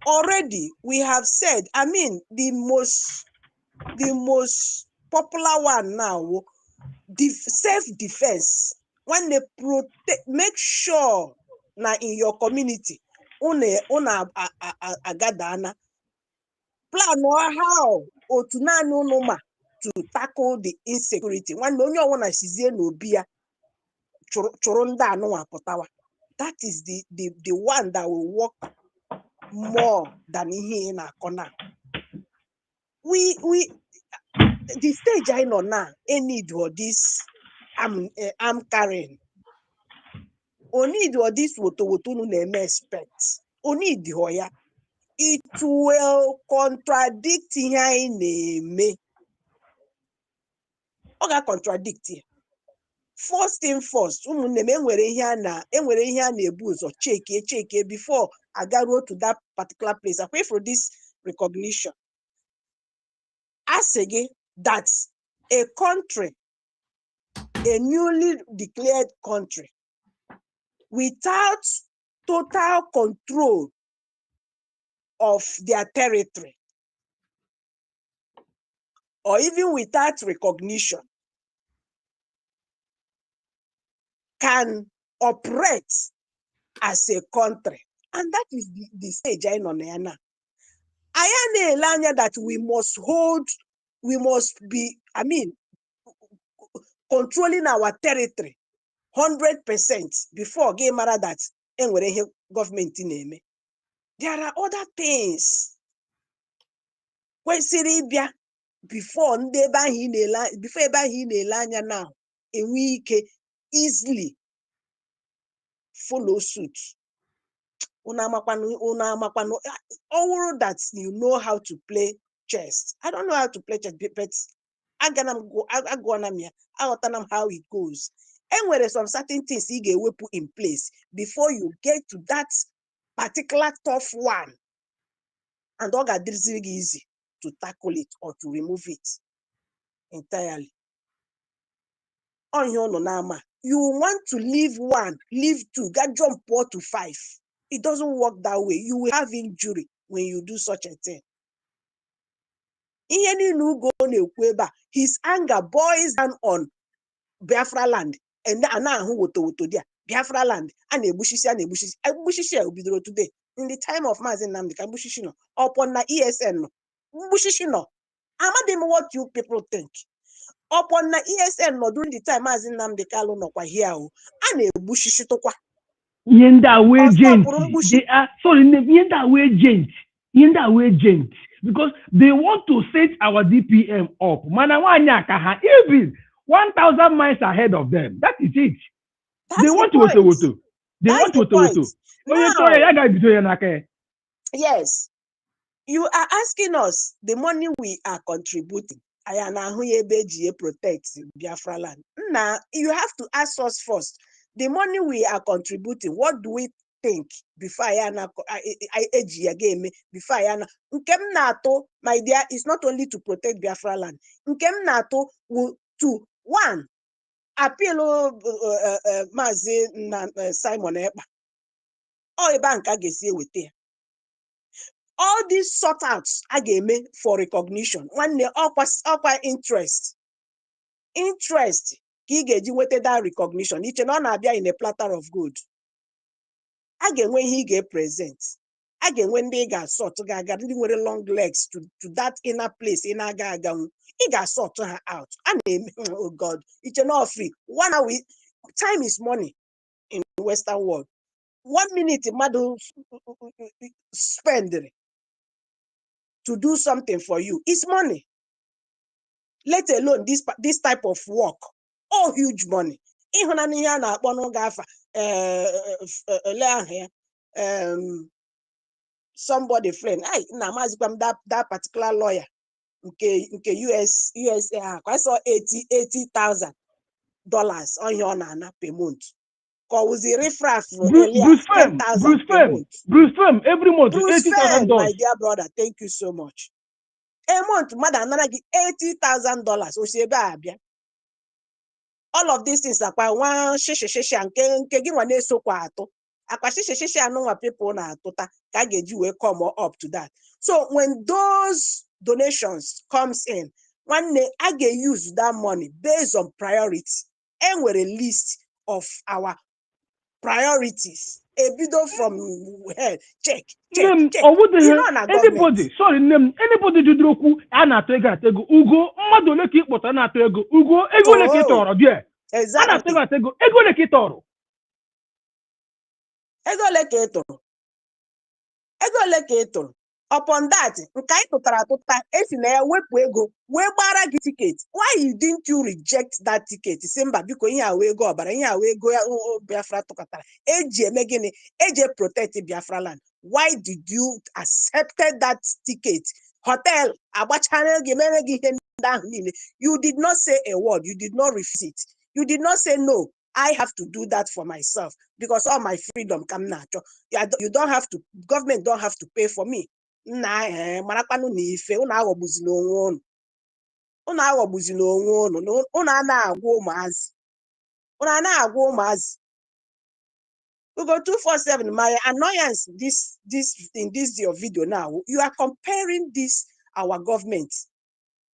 Already, we have said, I mean, the most popular one now, self-defense. When they protect, make sure na in your community, una agadana plan how to tackle the insecurity. When onye ọwụna sizie n'obi ya chụrụ ndị anụnwa pụtawa. That is the one that will work more than ihe na-akọ now. The stage I know now, I need all this. I'm carrying. O need all this woto no name expect. O need hoya. It will contradict here name. Oga contradict here. First thing first, enwere ihe a na-ebu ụzọ check before I go to that particular place. Away from this recognition. As again, that a country, a newly declared country, without total control of their territory, or even without recognition, can operate as a country. And that is the stage I know now. That we must be, controlling our territory 100% before getting married that government name. There are other things. When Serbia before now, and we can easily follow suit. All that you know how to play chess. I don't know how to play chess, but I go how it goes. And where there's some certain things you get put in place before you get to that particular tough one. And all that is easy to tackle it or to remove it entirely. On your nonama, you want to leave one, leave two, get jump 4 to 5. It doesn't work that way. You will have injury when you do such a thing. His anger boils down on Biafra land. And now who there? Biafra land. And Ebushishi today. In the time of Mazin Namdi, Bushishino, upon the ESN. Bushishino. Amadim what you people think. Upon the ESN, no during the time Mazin Namdi Kalo no kwa here. And Bushishitokwa. Yenda way agent. Because they want to set our DPM up. Even 1,000 miles ahead of them. That is it. They want to. They want to. Yes, you are asking us the money we are contributing. Protect Biafra land. Now, you have to ask us first. The money we are contributing, what do we think before before Nkem Nato, my dear, is not only to protect Biafra land. Nkem Nato will to one appeal Mazi Simon Ekpa. All bank agesi with all these sort outs again for recognition. One day, interest. Interest. Kigeji waited that recognition. Each and on in a platter of good. Again, when he get present. Again, when they got sort to got with long legs to that inner place in Agaga, he got sort to her out. And oh God, it's not free. 1 hour, time is money in the Western world. 1 minute, mother spend to do something for you. It's money. Let alone this type of work. All huge money. Somebody friend. That particular lawyer. Okay, USA. I saw $80,000 on your nana per month. Cause the riffraff Bruce Fem, 10,000 per month. Bruce Fem, every month Bruce $80,000. my dear brother, thank you so much. A month, madam, $80,000. All of these things are quite one shishi and kegi one so kwato. Shishi and people na tota kageji will come up to that. So when those donations comes in, one day I get use that money based on priority, and with a list of our priorities. A video from check. Name You or what the know, na anybody, sorry, name anybody judroku anato ego ugo mmadu ole ka ikpota anato ego ugo ego ole ka itoro die exactly ego ole ka itoro ego ole ka itoro upon that nke anyị tụtara atụta esi na ya wepụ ego wee gbara gị ticket. Why didn't you reject that ticket? Si mba biko ihe a wee ego ọbara ihe a wee ego Biafra tụkọtara eji eme gịnị eji protect Biafra land. Why did you accepted that ticket? Hotel agbachara gị mere gị ihe ndị ahụ niile. You did not say a word. You did not refuse it. You did not say no. I have to do that for myself because all my freedom come natural. You don't have to, government don't have to pay for me. Marakpanu na ife unu aghọgbuzina onwe unu. Unu aghọgbuzina onwe unu. Unu ana-agwa ụmụazị. Unu ana-agwa ụmụazị. We go 247. My annoyance in this your video now. You are comparing this our government.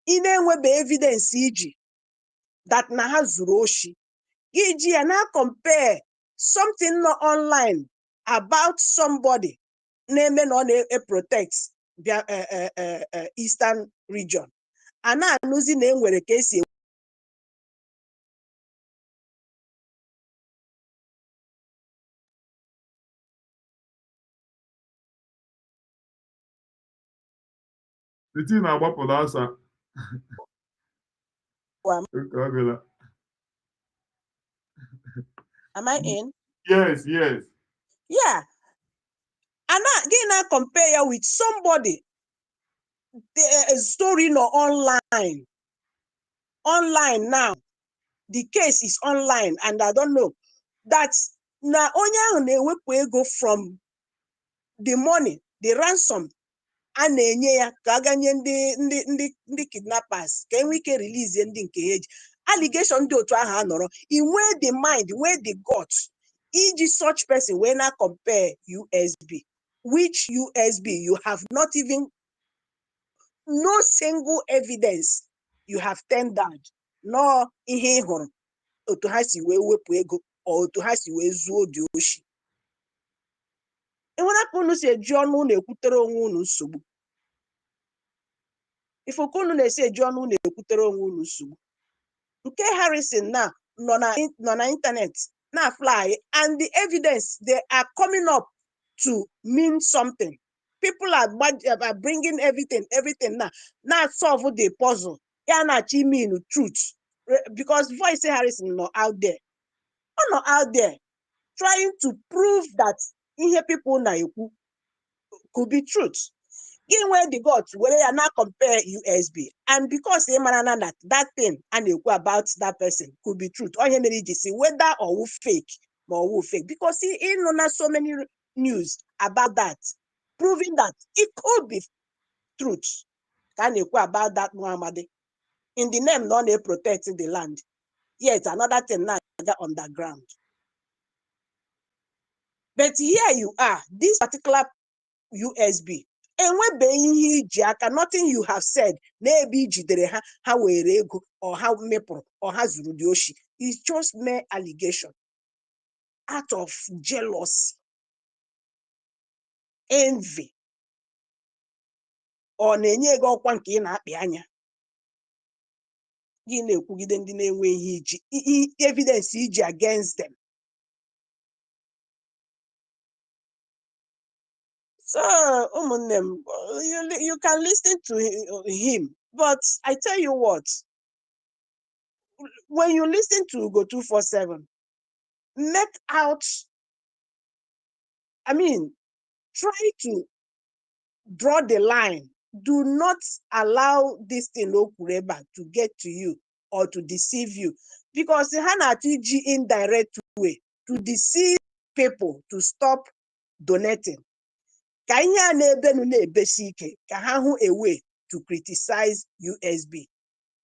Inenwebe evidence iji that na ha zuru oshi. Iji and now compare something not online about somebody naming on a protects Eastern region. And now losing name where the case is. The thing about Podasa. Am I in? Yes. Yeah. And now compare with somebody the story no online. Online now. The case is online, and I don't know. That's now only we go from the money, the ransom, and the kidnappers. Can we release ending cage? Allegation do to honor in where the mind, where the guts. E.g. such person when I compare USB. Which USB you have not even no single evidence you have tendered, no ihe hụrụ otu ha si wee wepụ ego or otu ha si wee zuo dị oshi. Enwere aka unu si eji ọnụ unu ekwutere onwe unu nsogbu. Ifoku unu na-esi eji ọnụ unu ekwutere onwe unu nsogbu. Nke Harrison na nọ na internet na fly and the evidence they are coming up to mean something. People are bringing everything now solve the puzzle. Yeah, not mean truth because Voice Harrison not out there. Not out there trying to prove that in here people na ekwu could be truth. Give where the gods where you now compare USB, and because that thing and you go about that person could be truth. Or see whether or who fake or who fake, because he in so many news about that, proving that it could be truth. Can you go about that Muhammad? In the name not they protecting the land. Yet another thing now underground. But here you are, this particular USB. And when being nothing you have said, maybe how we or how mepro or has rudioshi. It's just mere allegation out of jealousy, envy, or nenye go kwanki na akpi anya. Gị kwugide ndị na-enweghị evidence iji against them. So, you can listen to him, but I tell you what, when you listen to Go 247, make out, try to draw the line. Do not allow this thing to get to you or to deceive you, because the Hanatiji indirect way to deceive people to stop donating. Ka ihe a na-ebenu na-ebesi ike ka ha hụ a way to criticize USB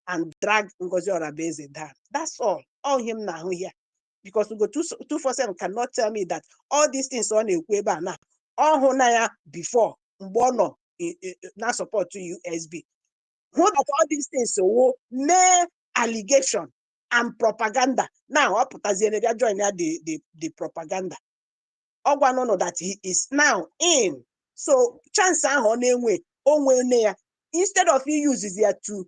and drag Ngozi Orabueze down. That's all him na ahụ here. Because Go 247 cannot tell me that all these things on ekwu ebe a na ọhụ na ya before mgbe ọ nọ na support to USB. Who that all these things so mere allegation and propaganda. Now ọ pụtazie na bịa join the propaganda. Ogwanono that he is now in. So chance instead of he uses here to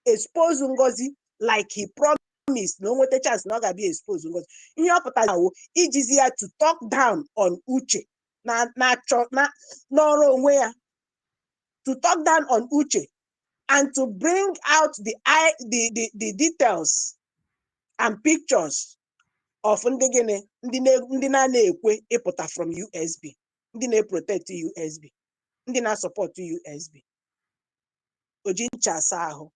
expose Ngozi like he promised, no what the chance not gonna be exposed Ngozi. He is here to talk down on Uche. To talk down on Uche and to bring out the details and pictures of ndị na-ekwe ịpụta from USB, ndị na-protect USB, ndị na-support USB. Oji ncha asa ahụ,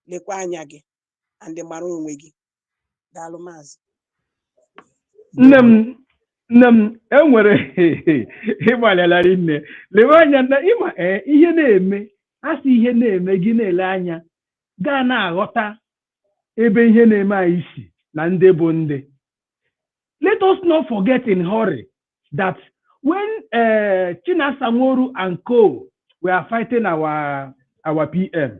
lekwa anya gị, and mara onwe gị. Daalụ maazị. Nne m enwere ịgbalịala nne lewe anya na ịma ihe na-eme asị ihe na-eme gị na-ele anya gaa na-aghọta ebe ihe na-eme anyị si na ndị bụ ndị. Let us not forget in hurry that when Chinasa Nworu and co were fighting our PM,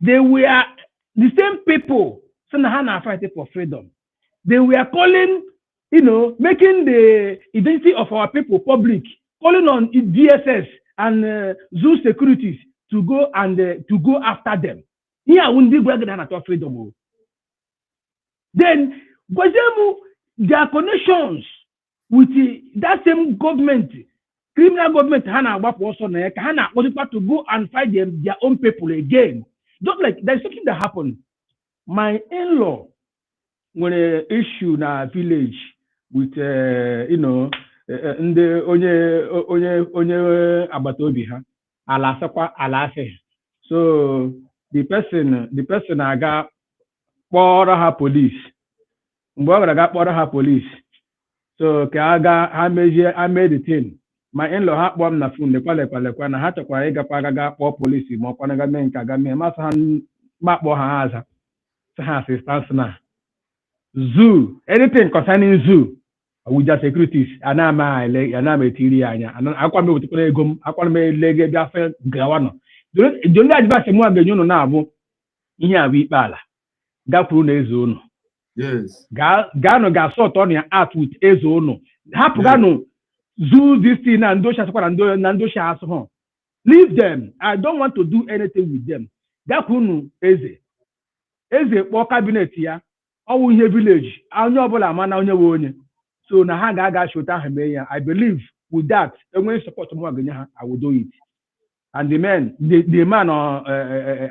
they were the same people fighting for freedom. They were calling, making the identity of our people public, calling on DSS and zoo securities to go after them. Here, when they go freedom, then their connections with that same government, criminal government, to go and fight their own people again. Just like there's something that happened. My in-law, when an issue in a village with, so the person I got her police. Police. So I made the thing. My in-law had one na phone, the quality, and I had to call police, more Panagamen, Kagame, Masan, Mapo has assistance now. Zoo, anything concerning zoo, with the securities, and I'm a Tiria, and I come to play gum, I come to leg Gawano. Don't advise more than you know now. Here we bala. Gapune zone. Yes. Gano got sort on your art with Ezono. Hapugano zoo this thing and Nandosha as home. Leave them. I don't want to do anything with them. Gapunu Eze. Eze or cabinet here. All in your village. I know about man on your own. So Nahaga Shota I believe with that, and when support more I will do it. And the man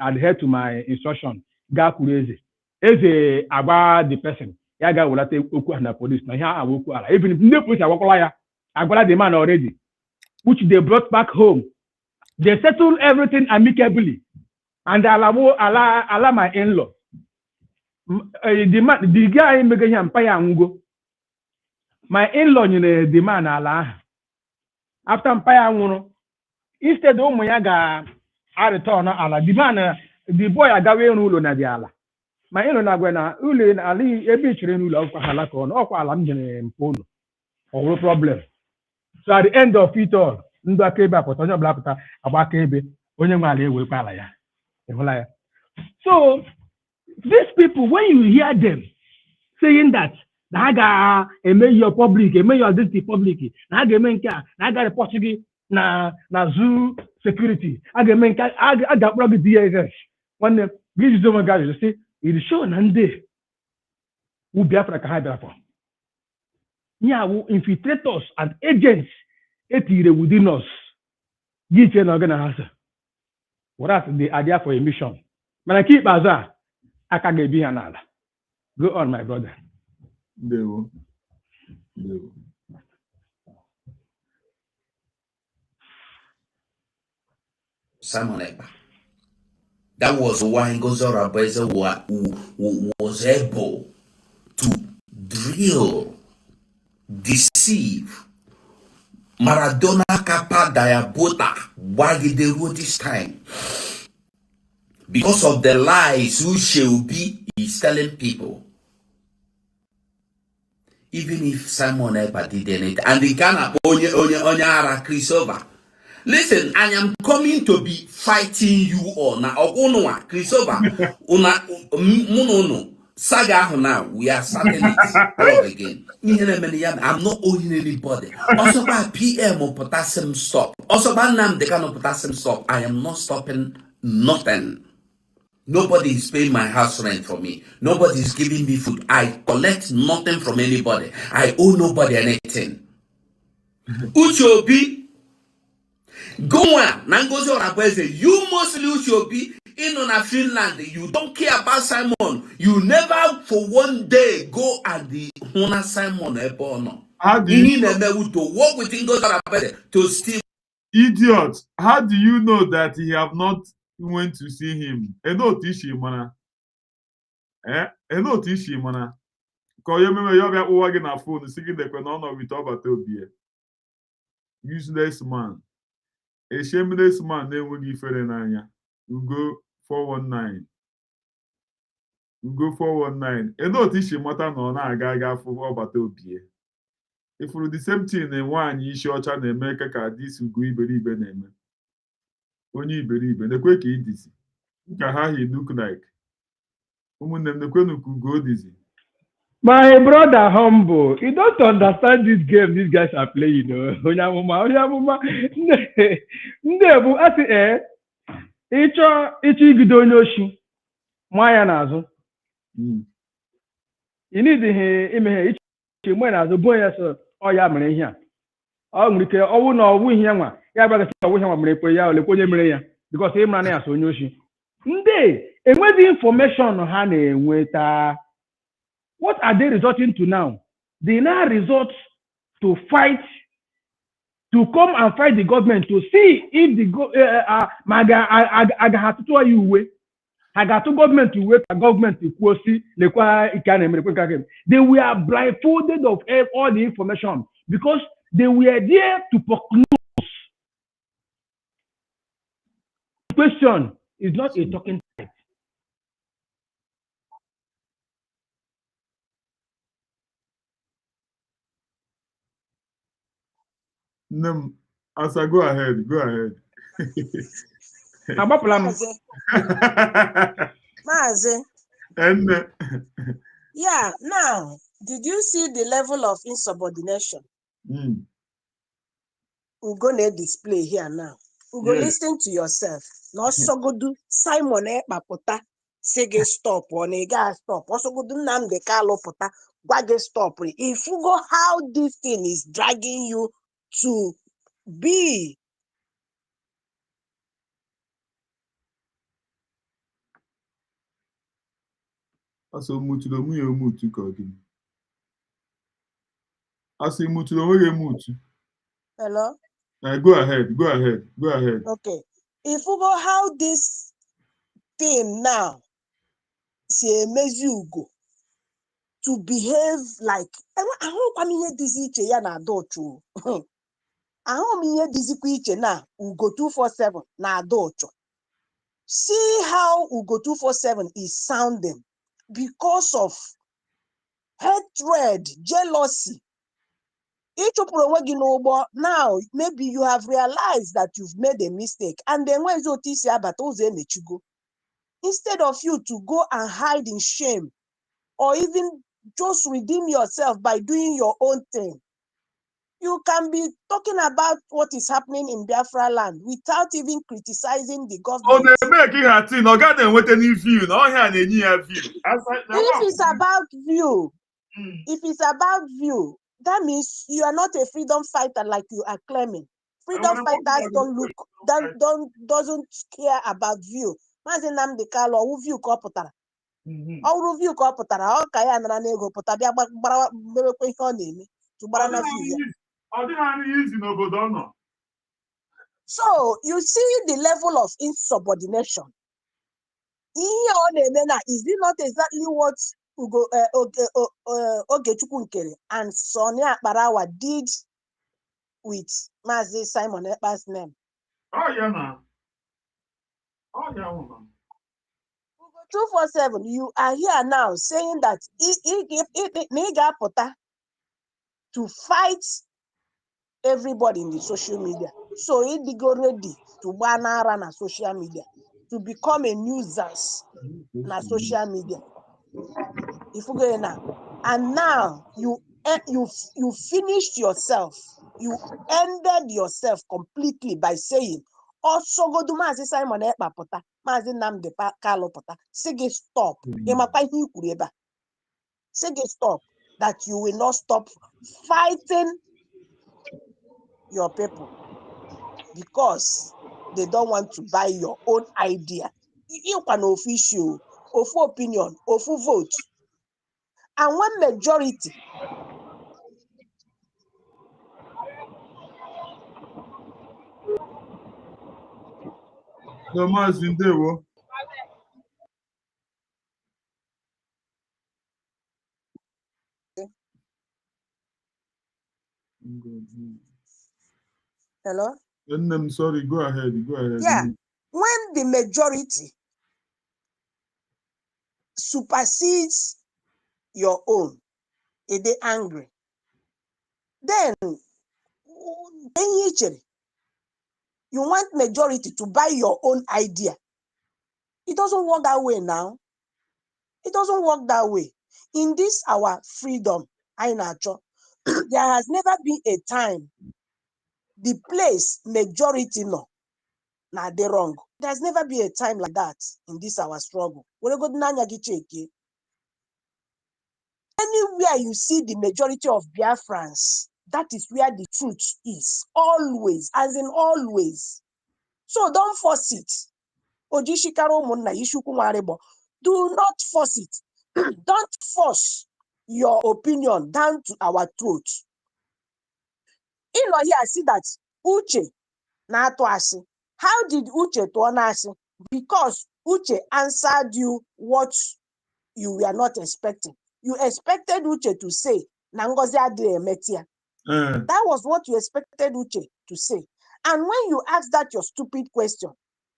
adhere to my instruction. Gakureze. Eze about the person. Yaga will take Oku and the police. Now here I will even if the police are walking I got the man already. which they brought back home. They settled everything amicably, and allow my in-law. The guy making him pay ango. My in-law, the man Allah. After pay ango, instead of Moyaga, I return Allah. The boy I got rule on the Allah. My in-law Nagwena, Uli Ali, a bitch rule of Halakon, or Alam Polo, or no problem. So at the end of it all, Ndakeba, Potonia Blacka, Abakebe, Onyamale will Palaya. So these people, when you hear them saying that Naga a mayor public, a mayor identity public, Naga Menka, Naga Portuguese, na zoo security, Agamenka, Aga Robbie DSS. When the Gizoma guys say, it is shown and they will be Africa Hydra. Yeah, will infiltrate us and agents within us. Get an organizer. What are the idea for a mission? But I keep Baza, I can get behind another. Go on, my brother. They will. Simon Ekpa. That was why Ngozi Orabueze was able to drill, deceive Maradona Kappa Diabota Wagidero this time. Because of the lies who shall be is telling people. Even if Simon Ekpa didn't, and the Ghana Onyara Chrisova. Listen, I am coming to be fighting you all now. Ogunwa, Chrisova, Munono, Saga now. We are starting it all again. I'm not owing anybody. Also by PM or potassium stop. Also by Nam the kind of potassium stop. I am not stopping nothing. Nobody is paying my house rent for me. Nobody is giving me food. I collect nothing from anybody. I owe nobody anything. Uchobi. Go on, Ngozi Orabueze, you mostly should be in on a Finland. You don't care about Simon. You never for one day go at the Hona Simon Ebono. How do you know? To work with Ngozi Orabueze to steal? Idiot. How do you know that he have not went to see him? Eno tishi mana. Eno tishi mana. Ko yo meme yo bia uwa gi na phone sigi de kwe no with Obata Obie. Useless man. A shameless man na-enweghị ifere n'anya. Ugo 419. Ugo 419. Ede otu isi mata na ọ na-aga afọ Obata Obie. Ifuru the same thing na nwaanyị isi ọcha na-eme ka dis ugo iberibe na-eme. Onye iberibe nekwe ka idizi. Ka ha he look like. Ụmụnne m nekwenu ka ugo dizi. My brother Humble, you don't understand this game these guys are playing. Onyamuma. Ndebu ati icho igido onyoshi. Mwaya nazo. You need imeghe ichi mwe nazo bo ya so oya mere ihe a. O nwere ke owu na owu ihe nwa. Ya ba ka owu ihe nwa mere pe ya ole konye mere ya because imra na ya so onyoshi. Nde enwezi information ha na-enweta. What are they resorting to now? They now resort to fight, to come and fight the government to see if the government to wait a government to they were blindfolded of all the information because they were there to prognose. The question is not a talking type. No, as I go ahead. Mazi. And Yeah, now, did you see the level of insubordination? We're going to display here now. We're going to listen to yourself. No, so good. Simon Ekpa say stop. Stop. Also good. Nam de Carlo Pota. Wage stop. If you go how this thing is dragging you to be. Aso mutulo mu ye mutu ka gini. Asi mutulo we ye mutu. Hello? Go ahead. Go ahead. Go ahead. Okay. If we go how this thing now, see Ugo to behave like I hope I mean this iche ya na adocho. I hope me dizikwa iche na Ugo 247 na adocho. See how Ugo 247 is sounding because of hatred, jealousy. Now, maybe you have realized that you've made a mistake, and then when instead of you to go and hide in shame or even just redeem yourself by doing your own thing, you can be talking about what is happening in Biafra land without even criticizing the government. If it's about view, that means you are not a freedom fighter like you are claiming. Freedom fighters doesn't care about view. Nnamdi Kanu owu view ka ọ pụtara. Ọrụ view ka ọ pụtara, ọ ka ya nara n'ego pụta bịa gbawekwa ihe ọ na-eme tụgbara na view ya. So you see the level of insubordination. Ihe ọ na-eme na is it not exactly what Ogechukwu Nkere and Sonia Akparawa did with Mazi Simon Ekpa's name? Oh, yeah, no. Oh, yeah, 247, you are here now saying that to fight everybody in the social media. So he go ready to banner na social media, to become a nuisance na social media. If you go now, and now you finished yourself. You ended yourself completely by saying, also go to Mazi Simon Ekpa pota, Mazi Nnamdi Kanu pota. Say stop. Say stop. That you will not stop fighting your people because they don't want to buy your own idea. You can official, of opinion, of vote. And when majority no más Zindewo. Hello? I'm sorry, go ahead. Go ahead. Yeah. When the majority supersedes your own, they angry. Then you want majority to buy your own idea. It doesn't work that way now. It doesn't work that way. In this our freedom, there has never been a time the place majority no. Now they're wrong. There's never been a time like that in this our struggle. Anywhere you see the majority of Biafrans, that is where the truth is. Always, as in always. So don't force it. Do not force it. Don't force your opinion down to our throat. In here, I see that Uche na atuasi. How did Uche tuonasi? Because Uche answered you what you were not expecting. You expected Uche to say, Ngozi adịghị emetia. That was what you expected Uche to say. And when you ask that your stupid question,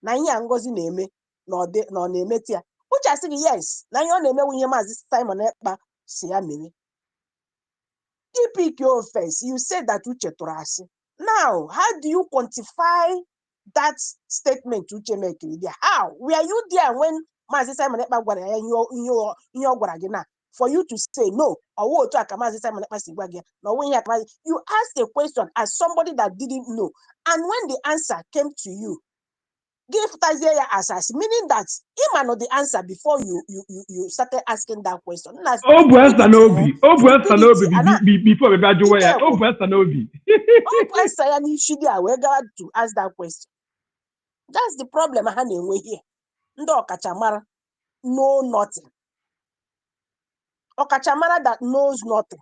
na ihe Ngozi na-eme no na-emetia. Uche said yes. Na ihe ọ na-eme nwunye Maazị Simon Ekpa si ya mere. You pick your offense. You said that Uche tụrụ asị. Now, how do you quantify that statement Uche make? How? Were you there when Maazị Simon Ekpa gwara ya ihe ọ gwara gị na? For you to say no, or Simon Ekpa si gwa gị na you asked a question as somebody that didn't know. And when the answer came to you, give Taziya answers, meaning that he might know the answer before you started asking that question. Before we graduate, to ask that question. That's the problem I here. Ndo Okachamara know nothing. Okachamara that knows nothing.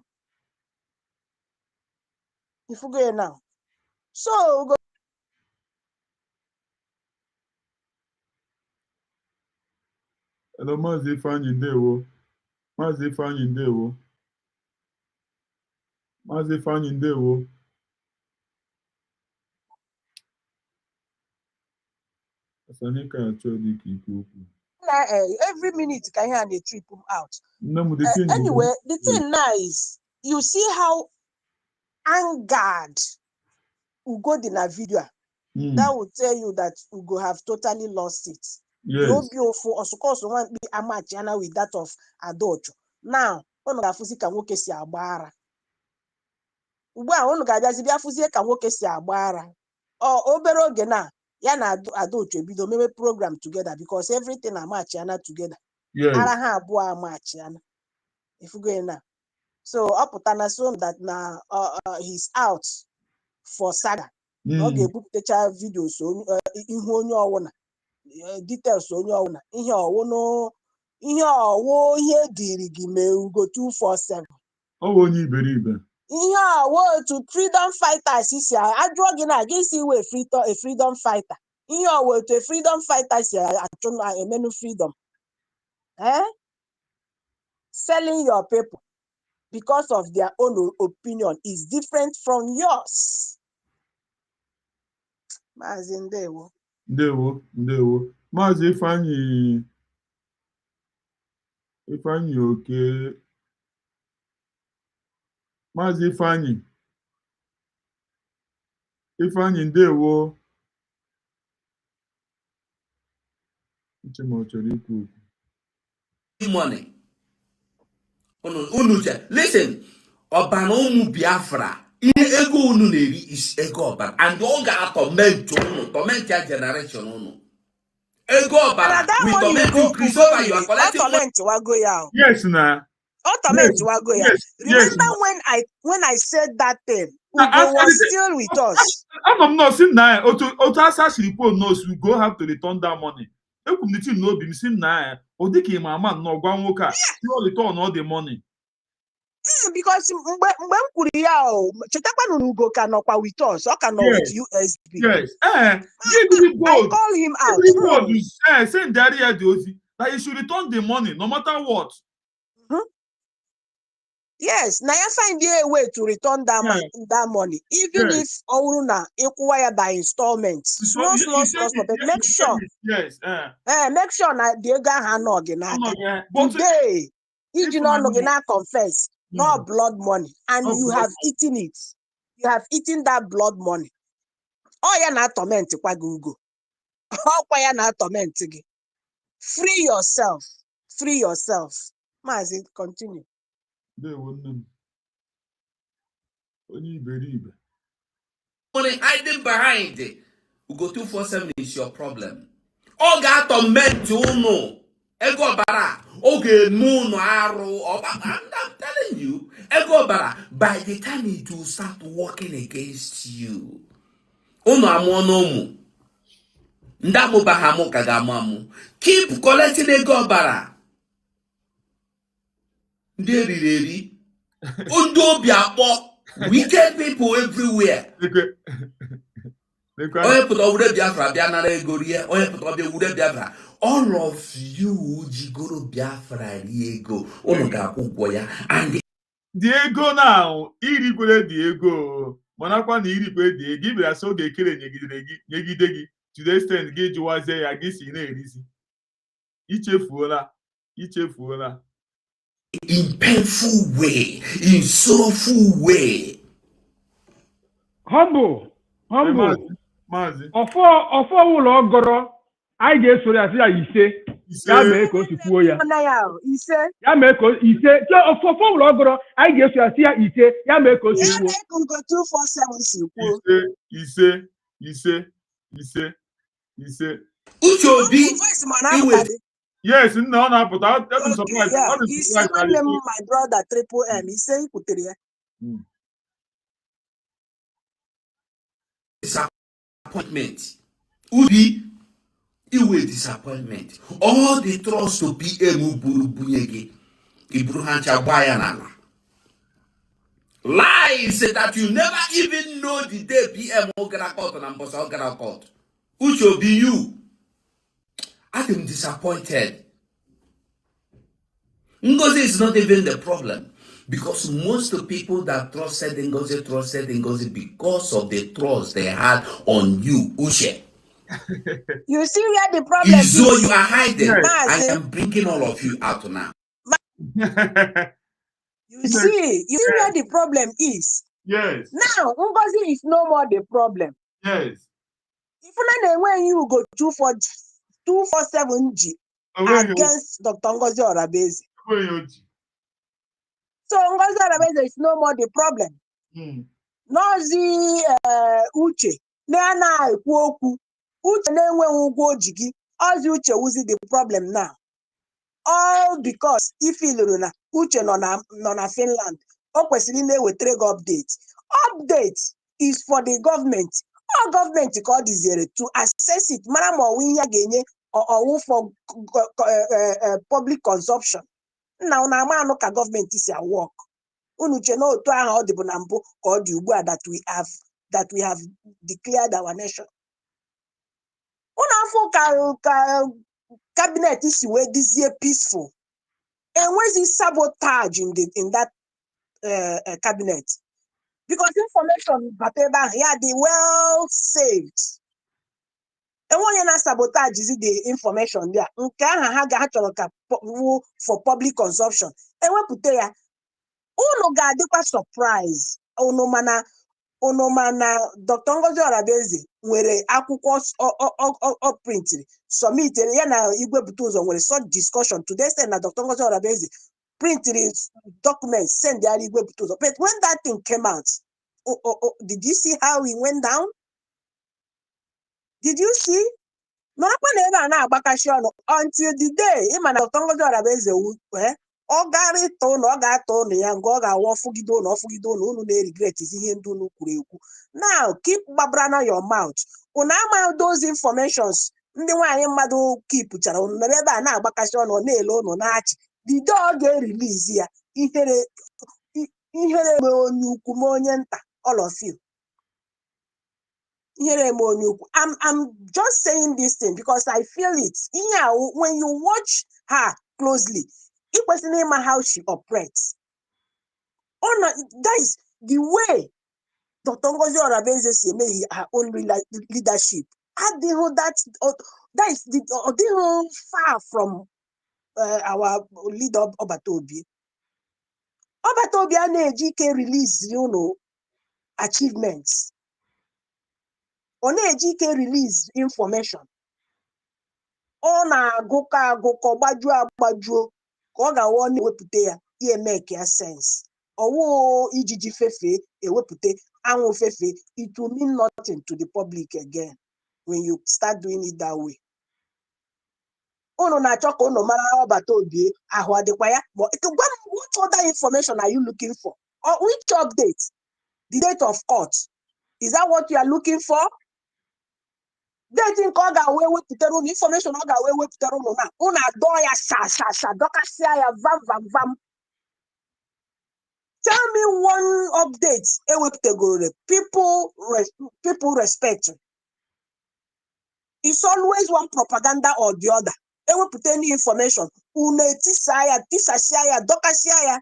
If you go now, So go. Hello, Mazi Fanyi Ndewo. Mazi Fanyi Ndewo. Mazi Fanyi Ndewo. Asanika achọ dị ka Every minute can hear they trip him out. No, the thing Anyway, the thing now is you see how angered Ugo in a video. That will tell you that Ugo have totally lost it. Yes. Of course, one be Amachana with that of Adocho. Now, one of the can work as a bara. One of the can work as a bara. Or Oberogena, Yana Adocho, be the program together because everything Amachana together. Yes. Araha Abua Amachana. If you go in now. So up to that now he's out for saga. Okay, book the child videos so in onye details onye ọwụna ihe ọwụnụ ihe ọwụ ihe dịrị gị mee ugo 247. Onye iberibe. Ihe ọwụ to freedom fighters si ajụọ gị na gị si we a freedom fighter. Ihe ọwụ to a freedom fighter si achụ emenu freedom. Selling your people because of their own opinion is different from yours. Maazị Ndewo. Ndewo. Maazị Ifeanyi oke. Maazị Ifeanyi Ndewo. Money. Listen, Obana umu Biafra. Ego unu na-eri is ego ọbara and ọ ga-atọment unu torment ya generation unu ego ọbara we torment you Chris over you are collecting yes na remember when I said that thing Ugo was still with us. I'm not saying na otu asa report knows we go have to return that money ekwumniti no obi m si na o dịka ịma ama na ọgwa nwoke a you return all the money. Because mgbe m kwuru ya chetakwa na Ugo ka nọkwa with us ọ ka nọ with USB. Yes. I call him out. Send Daddy Adozi that he should return the money no matter what. Yes, now you find a way to return that money, even if Oruna acquire by installments. Small, but make sure. Yes. Make sure that the Hanoginata. Today, if you not confess, no blood money, and you have eaten it. You have eaten that blood money. Oh, you're not torment Google. Oh, you're not torment. Free yourself. Free yourself. Mazi, continue. Money hiding behind it. Ugo 247 is your problem. All got torment unu. Ego bara. Okay, no arrow. I'm telling you, ego bara. By the time it will start working against you, unu amonomu. Ndamu bahamu kagamamu. Keep collecting ego bara. Nderi. Undo biapo. Wicked people everywhere. All of you jigoro Biafra Diego. And Diego now, irigwe Diego. Monakwa ni irigwe Diego. Give us so ge kere nyegidegi. To the extent ge juwaze ya gisi ne erisi. Ichefuola. In painful way, in sorrowful way. Humble. Mazi. Ọfọ ụlọ ọgọrọ anyị ga-esoro ya sị ya ise ya mee ka o si kwuo ya ya mee ka ise ọfọ ụlọ ọgọrọ anyị ga-eso ya sị ya ise ya mee ka o si kwuo ise Uche Obi iwe. Yes, no, but I'm surprised. My brother Triple M, he said disappointment. Ubi, iwe disappointment. All the trust to PM Buru Bunyege, Ibruhancha Bayanala. Lies that you never even know the day PM Ogana Court and Ambosa Ogana Court. Which will be you. I am disappointed. Ngozi is not even the problem. Because most of the people that trusted Ngozi because of the trust they had on you, Uche. You see where the problem Is so is. you are hiding. Yes. I am bringing all of you out now. You see where the problem is. Yes. Now, Ngozi is no more the problem. Yes. If when you go 247G against Dr. Ngozi Orabueze. So Ngozi Orabueze is no more the problem. Nozi Uche na-ekwu okwu. Uche na-enweghị ụgwọ ojigi. Ozi Uche wụzi the problem now. All because if iluru na Uche nọ na Finland, o kwesịrị na-ewetara gị update. Update is for the government. All government ka ọ dịziere to assess it, mara ma ọwụ ihe a ga-enye ọwụ for public consumption. Nna unu ama anụ ka gọọmenti si work. Unu che na otu ahụ ọ dịbụ na mbụ ka ọ dị ugbu a that we have declared our nation. Unu afọ ka cabinet si wee dịzie peaceful. Enwezi sabotage in that cabinet. Because information bata ebe ahụ ya dị well saved. Enweghị na sabotage is the information there. Nke ahụ ha chọrọ ka for public consumption. Ewepụta ya. Unu ga-adịkwa surprise. Unu mana Dr. Ngozi Orabueze nwere akwụkwọ o printiri submit ya na igwe bute ụzọ nwere such discussion today say na Dr. Ngozi Orabueze printiri documents send ya igwe bute ụzọ. But when that thing came out, did you see how it went down? Did you see? Marakwa na ebe a na-agbakashi ọnụ until the day ịma na Dr. Ngozi Orabueze ọ gara ịta ụlọ ọ ga-ata ụlọ ya nke ọ ga-awụ ọfụgide ụlọ unu na-regret ihe ndị unu kwuru ekwu. Now keep gbabrana your mouth. Unu ama those informations ndị nwaanyị mmadụ kipụchara unu nọrọ ebe a na-agbakasị ọnụ na-ele ụnụ na-achị. The day ọ ga-erelease ya ihere eme onye ukwu ma onye nta, all of you. Ihere eme onye ukwu. I'm just saying this thing because I feel it. When you watch her closely, it was name how she operates. That is the way Dr. Ngozi Orabueze made her own leadership. That is far from our leader Obatobi. Obatobi na-eji ike release achievements. Ọ na-eji ike release information. Ọ na-agụkọ agbajuo ka ọ ga-awụ na-ewepụta ya ihe make ya sense. Ọwụ ijiji fefe ewepụta anwụ fefe, it will mean nothing to the public again when you start doing it that way. Unu na-achọ ka unu mara Obatobi ahụ adịkwa ya. What other information are you looking for? Or which update? The date of court. Is that what you are looking for? They think all that way with the room information all that way with the room now. Una doya sha dokasya ya vam. Tell me one update. People respect. It's always one propaganda or the other. We put any information. Una tisaya dokasya.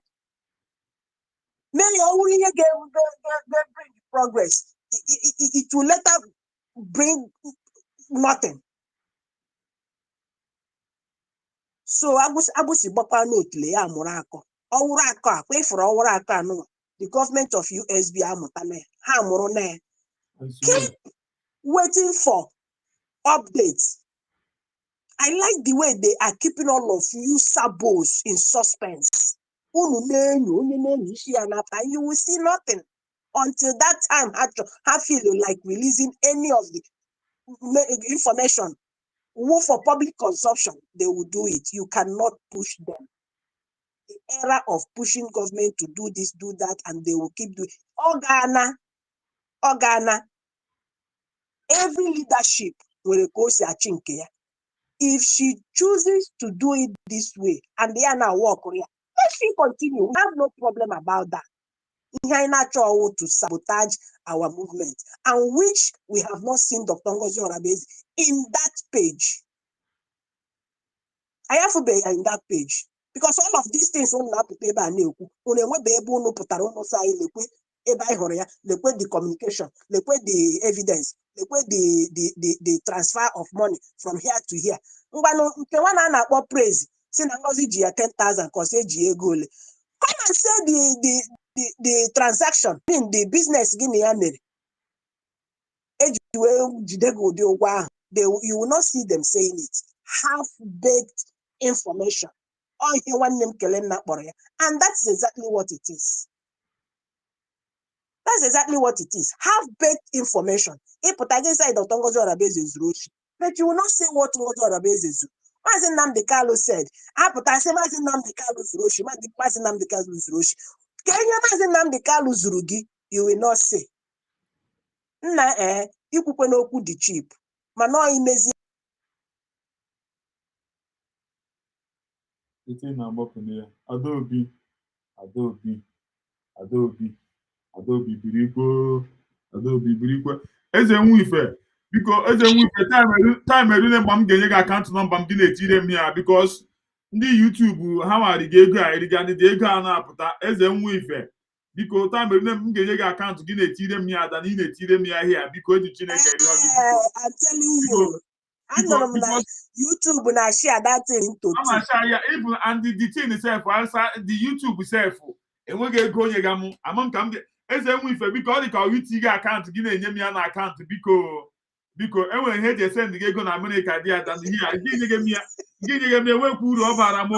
Many already bring progress. It will later bring nothing. So abusi gbakwa n'otule ya amụrụ akọ. Ọwụrụ akọ a kwa ifuru ọwụrụ akọ anụ. The government of USB amụtala ha amụrụ na. Keep waiting for updates. I like the way they are keeping all of you sabos in suspense. Unu na-enyo onye na-enyo isi ya n'aka, you will see nothing until that time ha feel like releasing any of the information for public consumption. They will do it. You cannot push them. The era of pushing government to do this, do that, and they will keep doing it. Organa. Every leadership will go see a chinke. If she chooses to do it this way, and they are now working, let she continue. We have no problem about that. to sabotage our movement, and which we have not seen Dr. Ngozi Orabueze in that page. I have to be in that page because all of these things on the paper the communication, the evidence, the transfer of money from here to here. Praise. 10,000 because come and say the transaction in the business you will not see them saying it. Half-baked information. And that's exactly what it is. That's exactly what it is. Half-baked information. If inside Dr. Ngozi Orabueze is Roshi, but you will not say what Ngozi Orabueze is. As Nnamdi Kanu said, As Nnamdi Kanu is Roshi, As Nnamdi Kanu is Roshi. Nnamdi Kanu Zurugi, you will not say. Ikwukwe n'okwu dị cheap. Mana imezi Adobe birikwe eze nwife biko eze nwife time erune mgbe m ga-enye gị akaụntụ nọmba m gị na-etire m ya because ndị YouTube ha nwari gị ego a eriga ndị ego a na-apụta eze nwife biko time erune m ga-enye gị akaụntụ gị na-etire m ya ada na ị na-etire m ya here biko eji Chineke rịọ gị I'm telling you. Anọrọ m na YouTube na share that thing into two. Even and the thing itself the YouTube self enweghị ego onye ga mụ ama m ka m eze nwife biko ọ dị ka ọwiti gị akaụntụ gị na-enye m ya na akaụntụ biko enwere ihe eji esend gị ego na Amerịka dị ada ihe a gị nye gị m enwekwa uru ọ bara m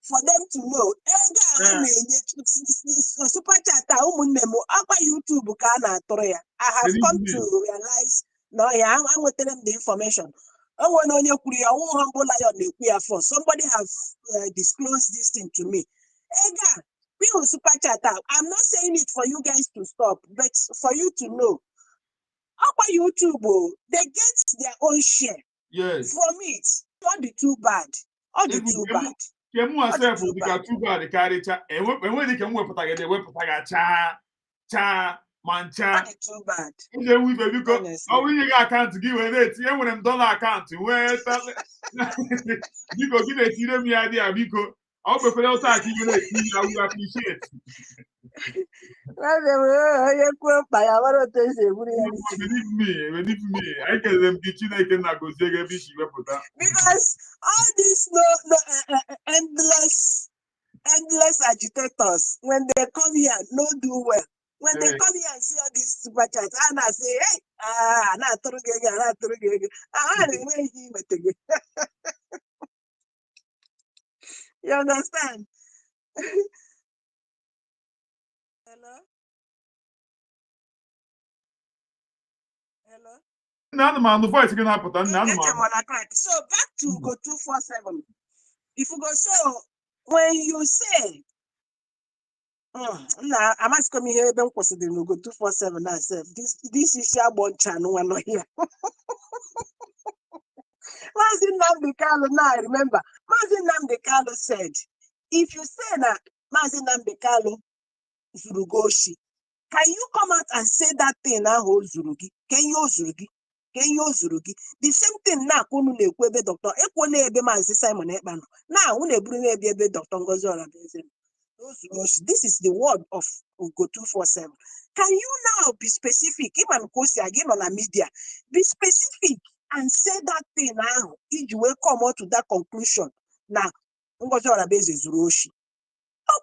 for them to know ego a na-enye super chat ụmụnne m ọkwa YouTube ka a na-atụrụ ya. I have come to realize na ya enwetara m the information. Onwere onye kwuru ya ọnwụ Humble Lion na-ekwu ya for somebody have disclosed this thing to me. Ega, people super chat out. I'm not saying it for you guys to stop, but for you to know. Upper YouTube, they get their own share. Yes. From it. Not the too bad. All the too bad. Too bad karịcha enweghị ike m wepụta gị ewepụta gị chaa mancha too bad. Ndị wife biko ọ bụ inye gị akaụntụ gị wee na-etinye enwere m dọla akaụntụ wee biko gị na-etire m ya dị ya biko ọ kwekwere ụta aka ihe na-etinye ya we appreciate believe me anyị kelere m gị Chineke na gozie gị ebe isi wepụta because all these endless agitators when they come here no do well. When they come here and see all these super chats, and I say, hey, you understand? Hello? Voice again. So back to go 247. If you go so when you say I'm asking me here don't consider no go 247 myself. This is your born channel one here. Mazin Nnamdi Kanu now I remember. Mazin Nnamdi Kanu said, if you say that Mazin Nnamdi Kanu Zurugoshi, can you come out and say that thing now Zurugi? Can you Zurugi? The same thing now Kunu Nekwebe Dr. Ekwone Ebe Mazi Simon Ekbano. Now Une Brune Ebe Dr. Ngozi Orabueze. This is the word of Go 247. Can you now be specific? Even Kosi again on the media, be specific and say that thing now. If you will come out to that conclusion, now Ngozi Orabueze is Zuroshi. We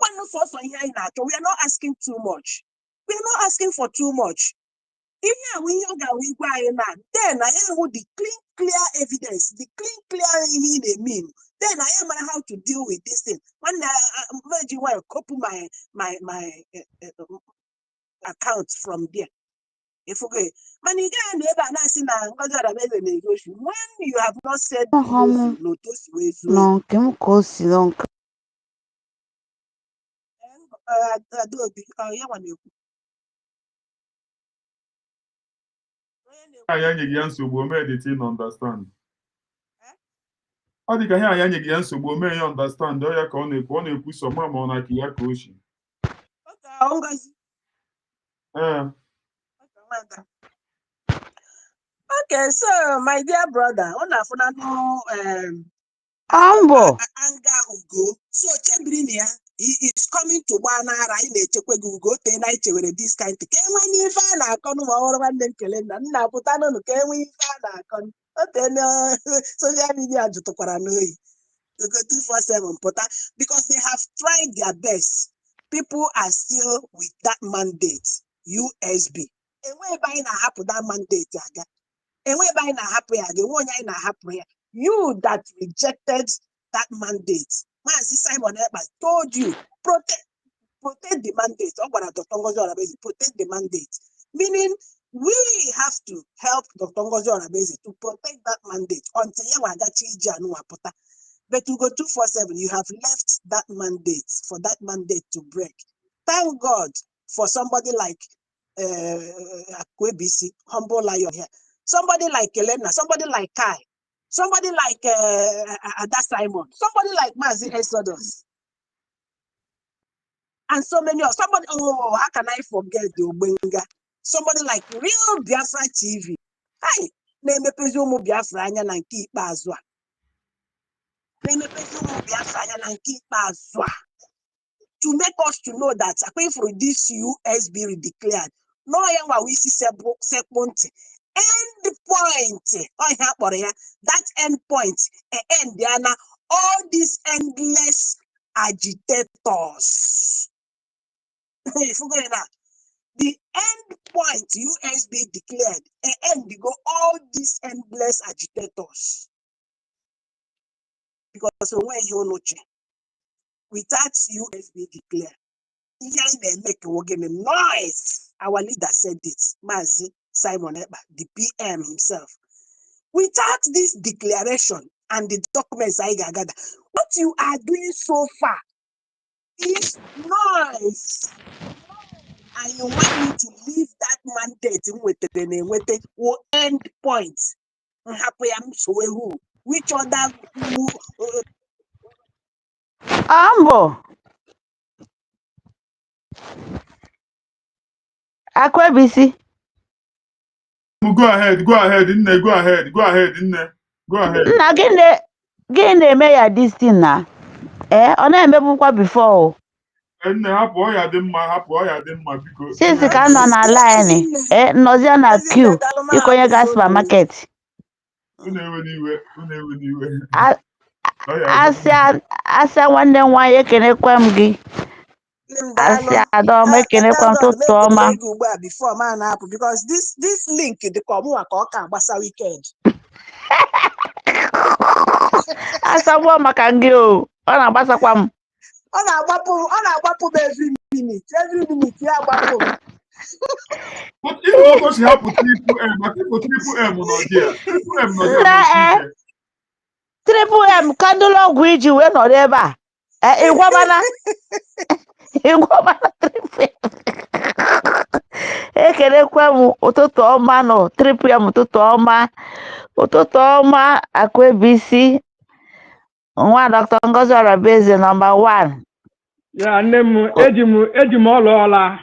are not asking too much. We are not asking for too much. Then I am with the clear evidence, the clear he mean. Then I am how to deal with this thing. When I copy my account from there. If okay, when you have not said I didn't understand. ọ dị ka ihe anya nye gị ya nsogbu o mee ya understand ọ ya ka ọ na-ekwu sọ ma ọ na-aka ya ka o si Okay, so my dear brother, Humble. Anga Ugo. So Chebrinia, he is coming to Banara in a Chequegugo, Tena Chewere, this kind of came when you find a con or one then calendar, Naputano, came when you find a con. Social media to Paranoi. You go 247 because they have tried their best. People are still with that mandate, USB. And we're buying a half of that mandate, and we're buying a happy, the one in a happy. You that rejected that mandate, Mazi Simon Ebers told you, protect the mandate. Dr.Ngozi protect the mandate. Meaning, we have to help Dr. Ngozi to protect that mandate until you but to go 247, you have left that mandate for that mandate to break. Thank God for somebody like Akwebisi, humble lion here. Somebody like Elena, somebody like Kai, somebody like Ada Simon, somebody like Mazi Exodus. And so many of somebody, oh, how can I forget the Obenga? Somebody like real Biafra TV. Hi, name Pezumo Biafra anya na nke ikpeazụ a. To make us to know that according for this USB declared, no we see end point. That end point end all these endless agitators. The end point USB declared end go all these endless agitators. Because when you know without USB declare, they make a noise. Our leader said it, Mazi Simon Eba, the PM himself. Without this declaration and the documents I gather, what you are doing so far is noise. And you want me to leave that mandate with the end point. Which other Humble. Akwebisi. Go ahead, Nne, go ahead, Nne. Go ahead. Nna gịnị na-eme ya this thing na? Ọ na-emebukwa before. Nne, hapụ ọya dị mma, biko. Since ka nọ na line, nọzie na queue, ikonye gas supermarket. Unu ewe n'iwe. Asịa nwanne m nwaanyị ekenekwa m gị. Asịa Adaọma ekenekwa m tụtụ ọma. Before man happen because this link the come ka ọ ka gbasa weekend. Asagbuo maka gị o. Ọ na-agbasakwa m. Ọ na-agbapụ m every minute ya agbapụ m. But if you go to help with triple M, I think for triple M no there. Triple M no there. Triple M kandụl ọgwụ iji wee nọrọ ebe a. Ịgwamana Triple M. Ekelekwa m ụtụtụ ọma nọ Triple M ụtụtụ ọma Akwebisi nwa Dr. Ngozi Orabueze number 1. Ya nne m eji m ọla.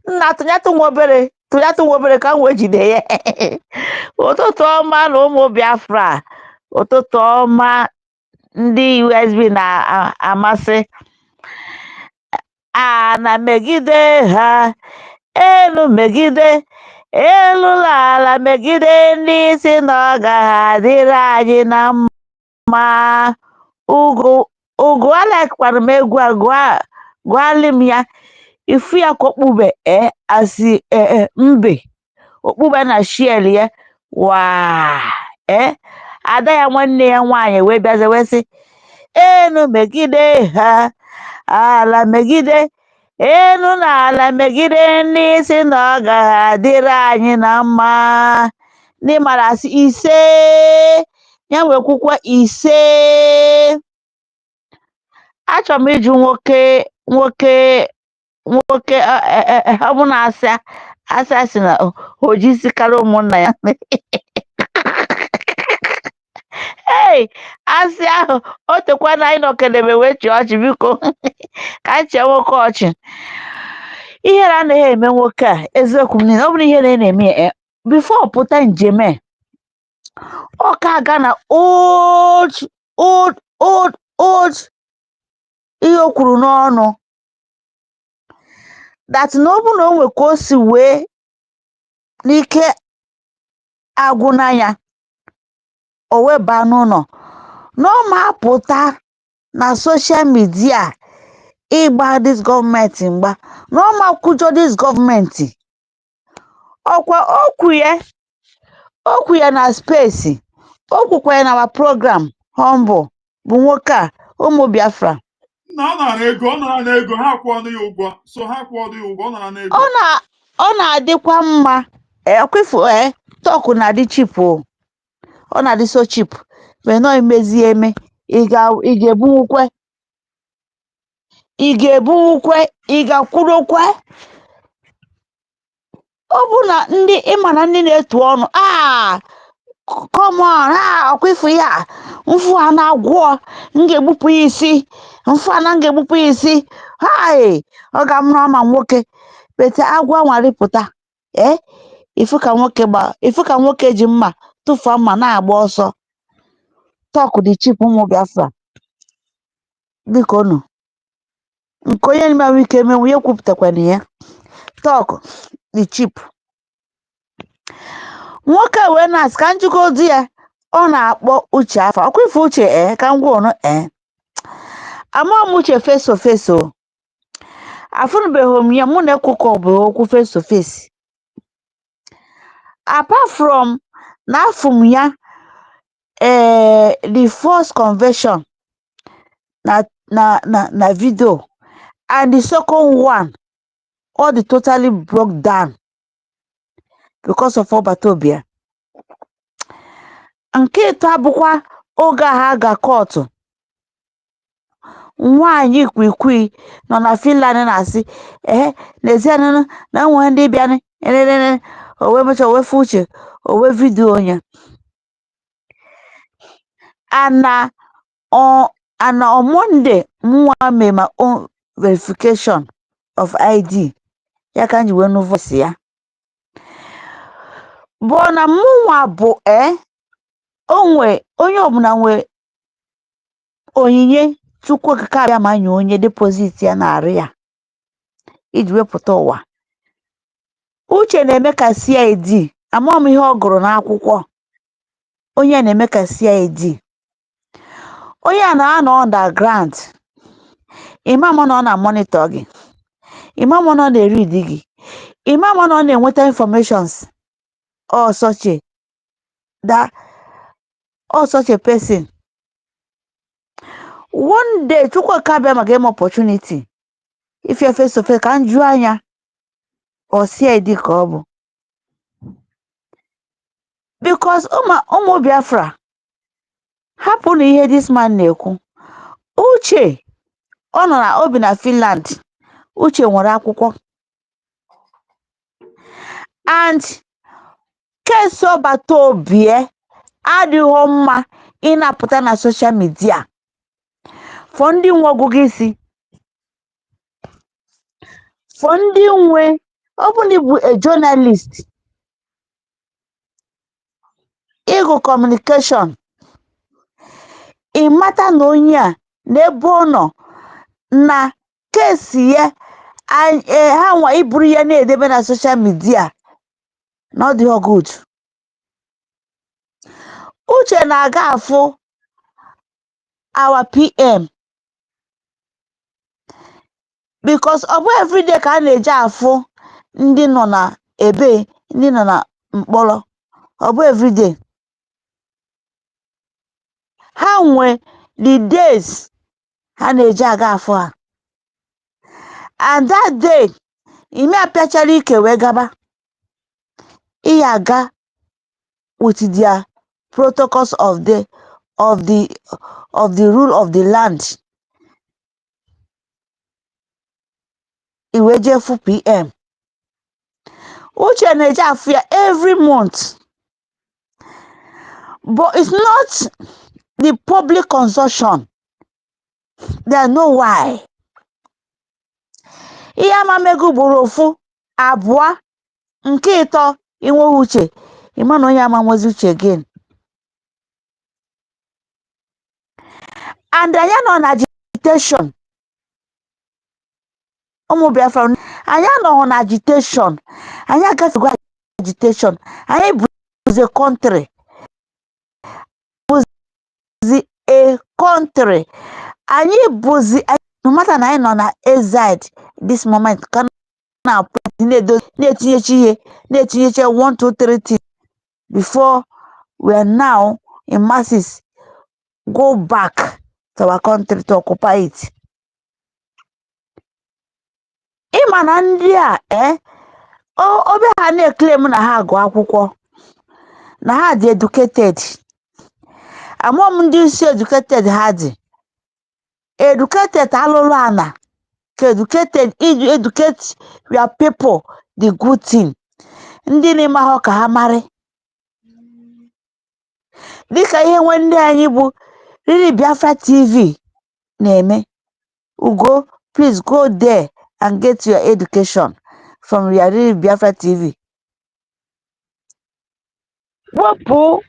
Nna tụnyatụ nwa obere ka m wee jide ya. Ụtụtụ ọma na ụmụ Biafra. Ụtụtụ ọma ndị USB na-amasị. Na megide ha, elu megide, elu ala megide ndị isi na ọ ga-adịrị anyị na mma. Ugo alakwara m egwu a gụalị m ya. Ifu ya ka okpube asị mbe okpube na shiel ya waa ada ya nwanne ya nwaanyị wee bịaze wee sị enu megide ha, ala megide, enu na ala megide ndị isi na ọ ga-adịrị anyị na mma. Ndị mara asị ise ya nwekwukwa ise. Achọrọ m ịjụ nwoke ọ bụ na-asị assassin ojisi kara ụmụnna ya hey asị ahụ o tekwa na anyị nọkedebe wee chịa ọchị biko ka anyị chịa nwoke ọchị ihere anaghị eme nwoke a eziokwu m niile ọ bụrụ ihere na-eme ya bifo pụta njem ọ ka aga na old ihe o kwuru n'ọnụ that na ọ bụ na o nwe ka o si wee n'ike agwụ n'anya o wee baa n'ụlọ na ọ ma apụta na soshal midia ịgba dis gọọmenti mgba na ọ ma kwujọ dis gọọmenti ọkwa okwu ya na spesi o kwukwa ya na our program humble bụ nwoke a ụmụ Biafra na ọ nara ego ọ nara n'ego ha kwụọ ọnụ ya ụgwọ so ha kwụọ ọnụ ya ụgwọ ọ nara n'ego ọ na-adịkwa mma ekwefu tọkụ na-adị chip ọ na-adị so chip mgbe nọ imezi eme ị ga-ebunwukwe ị ga-akwụrụkwe ọ bụ na ndị ịma na ndị na-etu ọnụ come on ọkwefu ya mfu a na-agwọ m ga-egbupụ ya isi mfu a na m ga-egbupụ ya isi ọ ga-amụrụ ama nwoke bete agwọ nwarịpụta ifu ka nwoke ji mma tụfuo mma na-agba ọsọ tọkụ dị chip ụmụ Biafra biko nụ nke onye mewe ike emenwu ya ekwupụtakwana ya tọkụ dị chip nwoke wee na-asị ka njikọdi ya ọ na-akpọ uche afa ọkwa ife uche ka m gwa ọnụ amaghị m uche face to face afụnụbeghị m ya mụ na ekwukọ bụ okwu face to face apart from na afụ m ya the first convention na video and the second one all the totally broke down because of ọbatobia nke ịtọ abụkwa oge ha ga kọtụ nwaanyị ikwikwii nọ na Finland na-asị n'ezie na enwe ndị bịa owe mecha owefe uche owe vidio onye ana on Monday mwa mee my own verification of ID ya ka nji wee nụ voice ya bụ na mụnwa bụ onwe onye ọbụla nwe onyinye Chukwu okike abịa ma nye onye deposit ya na-arụ ya iji wepụta ụwa uche na-eme ka CID ama m ihe ọ gụrụ n'akwụkwọ onye na-eme ka CID onye a na-anọ underground imam nọ na monitor gị imam nọ na-read gị imam nọ na-enweta informations or such a person one day Chukwu ka bịa maka opportunity if you face to face ka njụ anya or CID ka ọ bụ because ụmụ Biafra hapụ na ihe this man na-ekwu uche ọ nọ na obi na Finland uche nwere akwụkwọ and kesi ọbatobie adịghị mma ịnapụta na social media for ndị nwe ọgụgụ isi for ndị nwe ọ bụ na ịbụ a journalist ịgụ communication ịmata na onye a n'ebe ọ nọ na kesi ya ha nwa iburu ya na-edebe na social media na ọ dịghị good uche na-aga afụ our PM because ọ bụ everyday ka a na-eji afụ ndị nọ na ebe ndị nọ na mkpọrọ ọ bụ everyday ha nwe the days ha na-eji aga afụ ha and that day ime apịachara ike wee gaba ihe aga with their protocols of the rule of the land iwe jefu PM Uche na-eje afia every month. But it's not the public consumption. There know why. Ihe amamego ugboro ofu, abụọ, nke ịtọ inwe uche. Ịma na onye amanwezi uche again. And anya nọ na agitation. Ụmụ Biafra, anya nọ na agitation. Anya agafego agitation. Anyị bụzi a country. Bụzi a country. Anyị bụzi, no matter na anyị nọ na AZ this moment, ka na na-etinyechi ihe, na-etinyechi 1, 2, 3 things before we are now in masses go back to our country to occupy it. Ịma na ndị a obe ha na-eclaim na ha agụ akwụkwọ, na ha dị educated. Among ndị isi educated ha dị. Educated alụlụ ana. Educated, educate your people the good thing. Ndị na-eme ahụ ka ha marị. Dịka ihe nwe ndị anyị bụ Really Biafra TV na-eme. Ugo, please go there and get your education from your Really Biafra TV. Wepụ,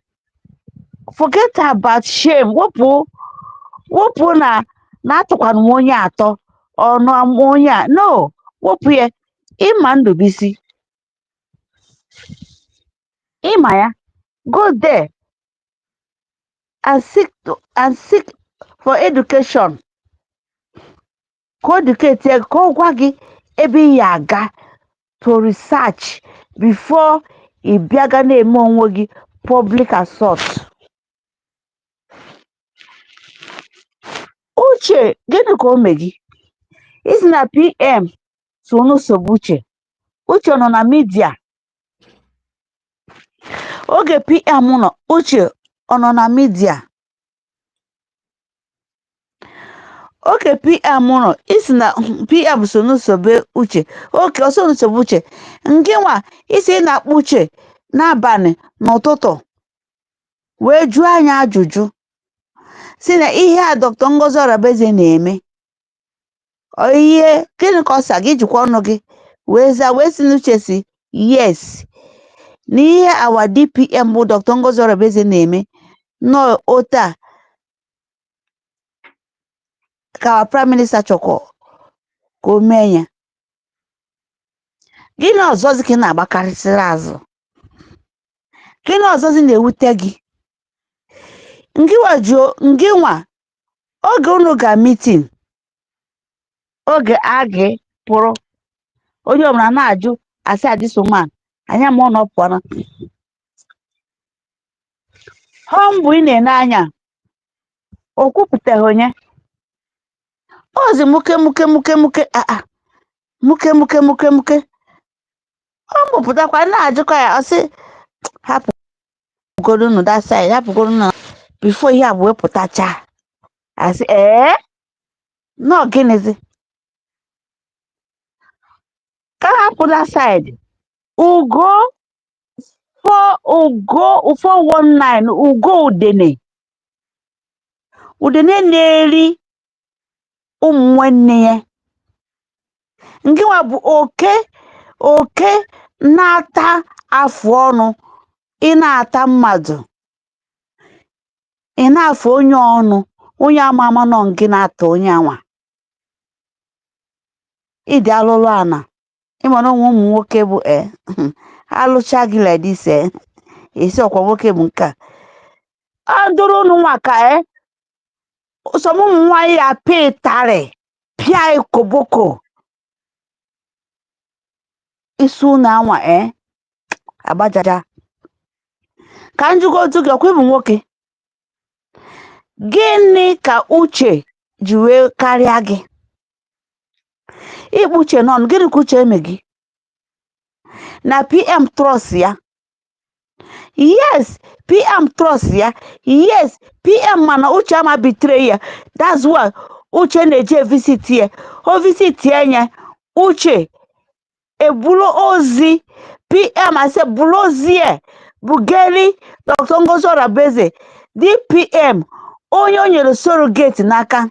forget about shame. Wepụ na atụkwana m onye atọ ọnụ onye a. No, wepụ ya. Ịma Ndụbisi. Ịma ya. Go there and seek for education. Ka educate ya, ka ọ gwa gị ebe ị ya aga to research before ị bịaga na-eme onwe gị public assault. Uche, gịnị ka o mee gị? Isi na PM so n'usogbu Uche. Uche nọ na media. Oge PM nọ, Uche ọ nọ na media. Oge PM nọ, isi na PM so n'usogbu Uche. Oke, ọsọ n'usogbu Uche. Nke nwa, isi na-akpọ Uche n'abalị n'ụtụtụ wee jụọ anya ajụjụ. Si na ihe a Dr. Ngozi Orabueze na-eme. Ihe gịnị ka ọ sa gị jikwa ọnụ gị wee si n'Uche si yes. N'ihe our DPM bụ Dr. Ngozi Orabueze na-eme nọ ota ka our Prime Minister chọkọ ka o mee ya. Gịnị ọzọzi ka ị na-agbakarịsịrị azụ? Gịnị ọzọzi na-ewute gị? Ngịnwa oge unu ga meeting, oge agị pụrụ, onye ọbụla na-ajụ asị adịsoman anya ma ọ nọpụana. Ọ mbụ ị na-ene anya o kwupụtaghị onye. Ozi muke ọ mụpụtakwa na-ajụkọ ya ọsị hapụgodu nụ that side, hapụgodu nụ before ihe a bụ wepụtacha. Asị nọ gịnịzi ka hapụ that side. Ugo 419 Ugo Udene na-eri ụmụ nwanne ya. Ngịnwa bụ oke na-ata afụ ọnụ. Ị na-ata mmadụ, ị na-afụ onye ọnụ, onye ama nọ ngị na-ata onye anwa. Ịdị alụlụ ana. Ịma na ụmụ nwoke bụ alụcha gị like this esi ọkwa nwoke bụ nke a. Ọ dụrụ unu nwa ka some ụmụ nwaanyị apị ịtarị pịa ikoboko. Isi unu anwa agbajaja. Ka njụgo otu gị ọkwa ịbụ nwoke. Gịnị ka Uche ji wee karịa gị? Ikpu Uche nọ, gịnị ka Uche eme gị? Na PM trust ya. Yes, PM trust ya. Yes, PM mana Uche ama betray ya. That's why Uche na-eje visit ya. O visit ya nye Uche ebulu ozi PM ase bulu ozi bugeli Dr. Ngozi Orabueze DPM onye o nyere surrogate n'aka.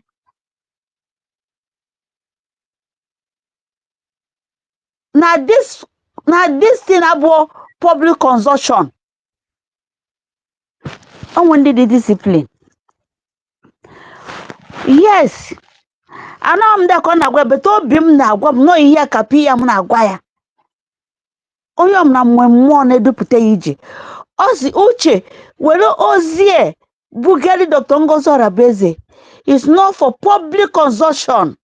Na this thing abụọ public consumption. Onwe ndị dị discipline. Yes, anọ m dịka ọ na-agwa bete obi m na-agwa m nọ ihe ka PM na-agwa ya. Onye ọ m na mmụọ na-edupụta ya ije. Ọ si uche were ozie bugari Dr. Ngozi Orabueze is not for public consumption.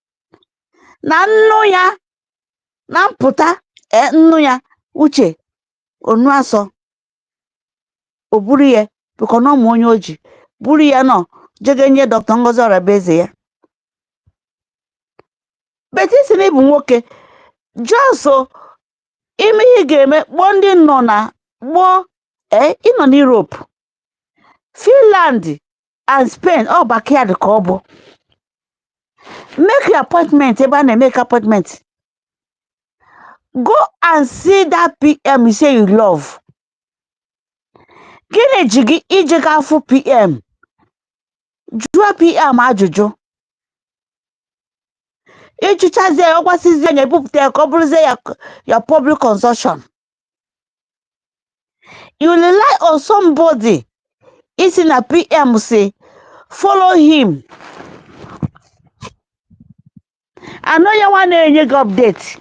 Na nnu ya na mpụta nnu ya uche onu asọ o buru ya biko na ụmụ onye oji buru ya nọ jege nye Dr. Ngozi Orabueze ya. Beti si na ịbụ nwoke jọsọ ime ihe ga-eme kpọọ ndị nọ na gboo ịnọ na Europe, Finland and Spain ọ backyard ka ọ bụ. Make your appointment ebe a na-emeke appointment. Go and see that PM you say you love. Gịnị ji gị ije ga afụ PM? Jụọ PM ajụjụ. Ịjụchazie ya ọgbasizie ya ebupụta ya ka ọ bụrụzie ya public consumption. You rely on somebody isi na PM say follow him. I know you want to get update.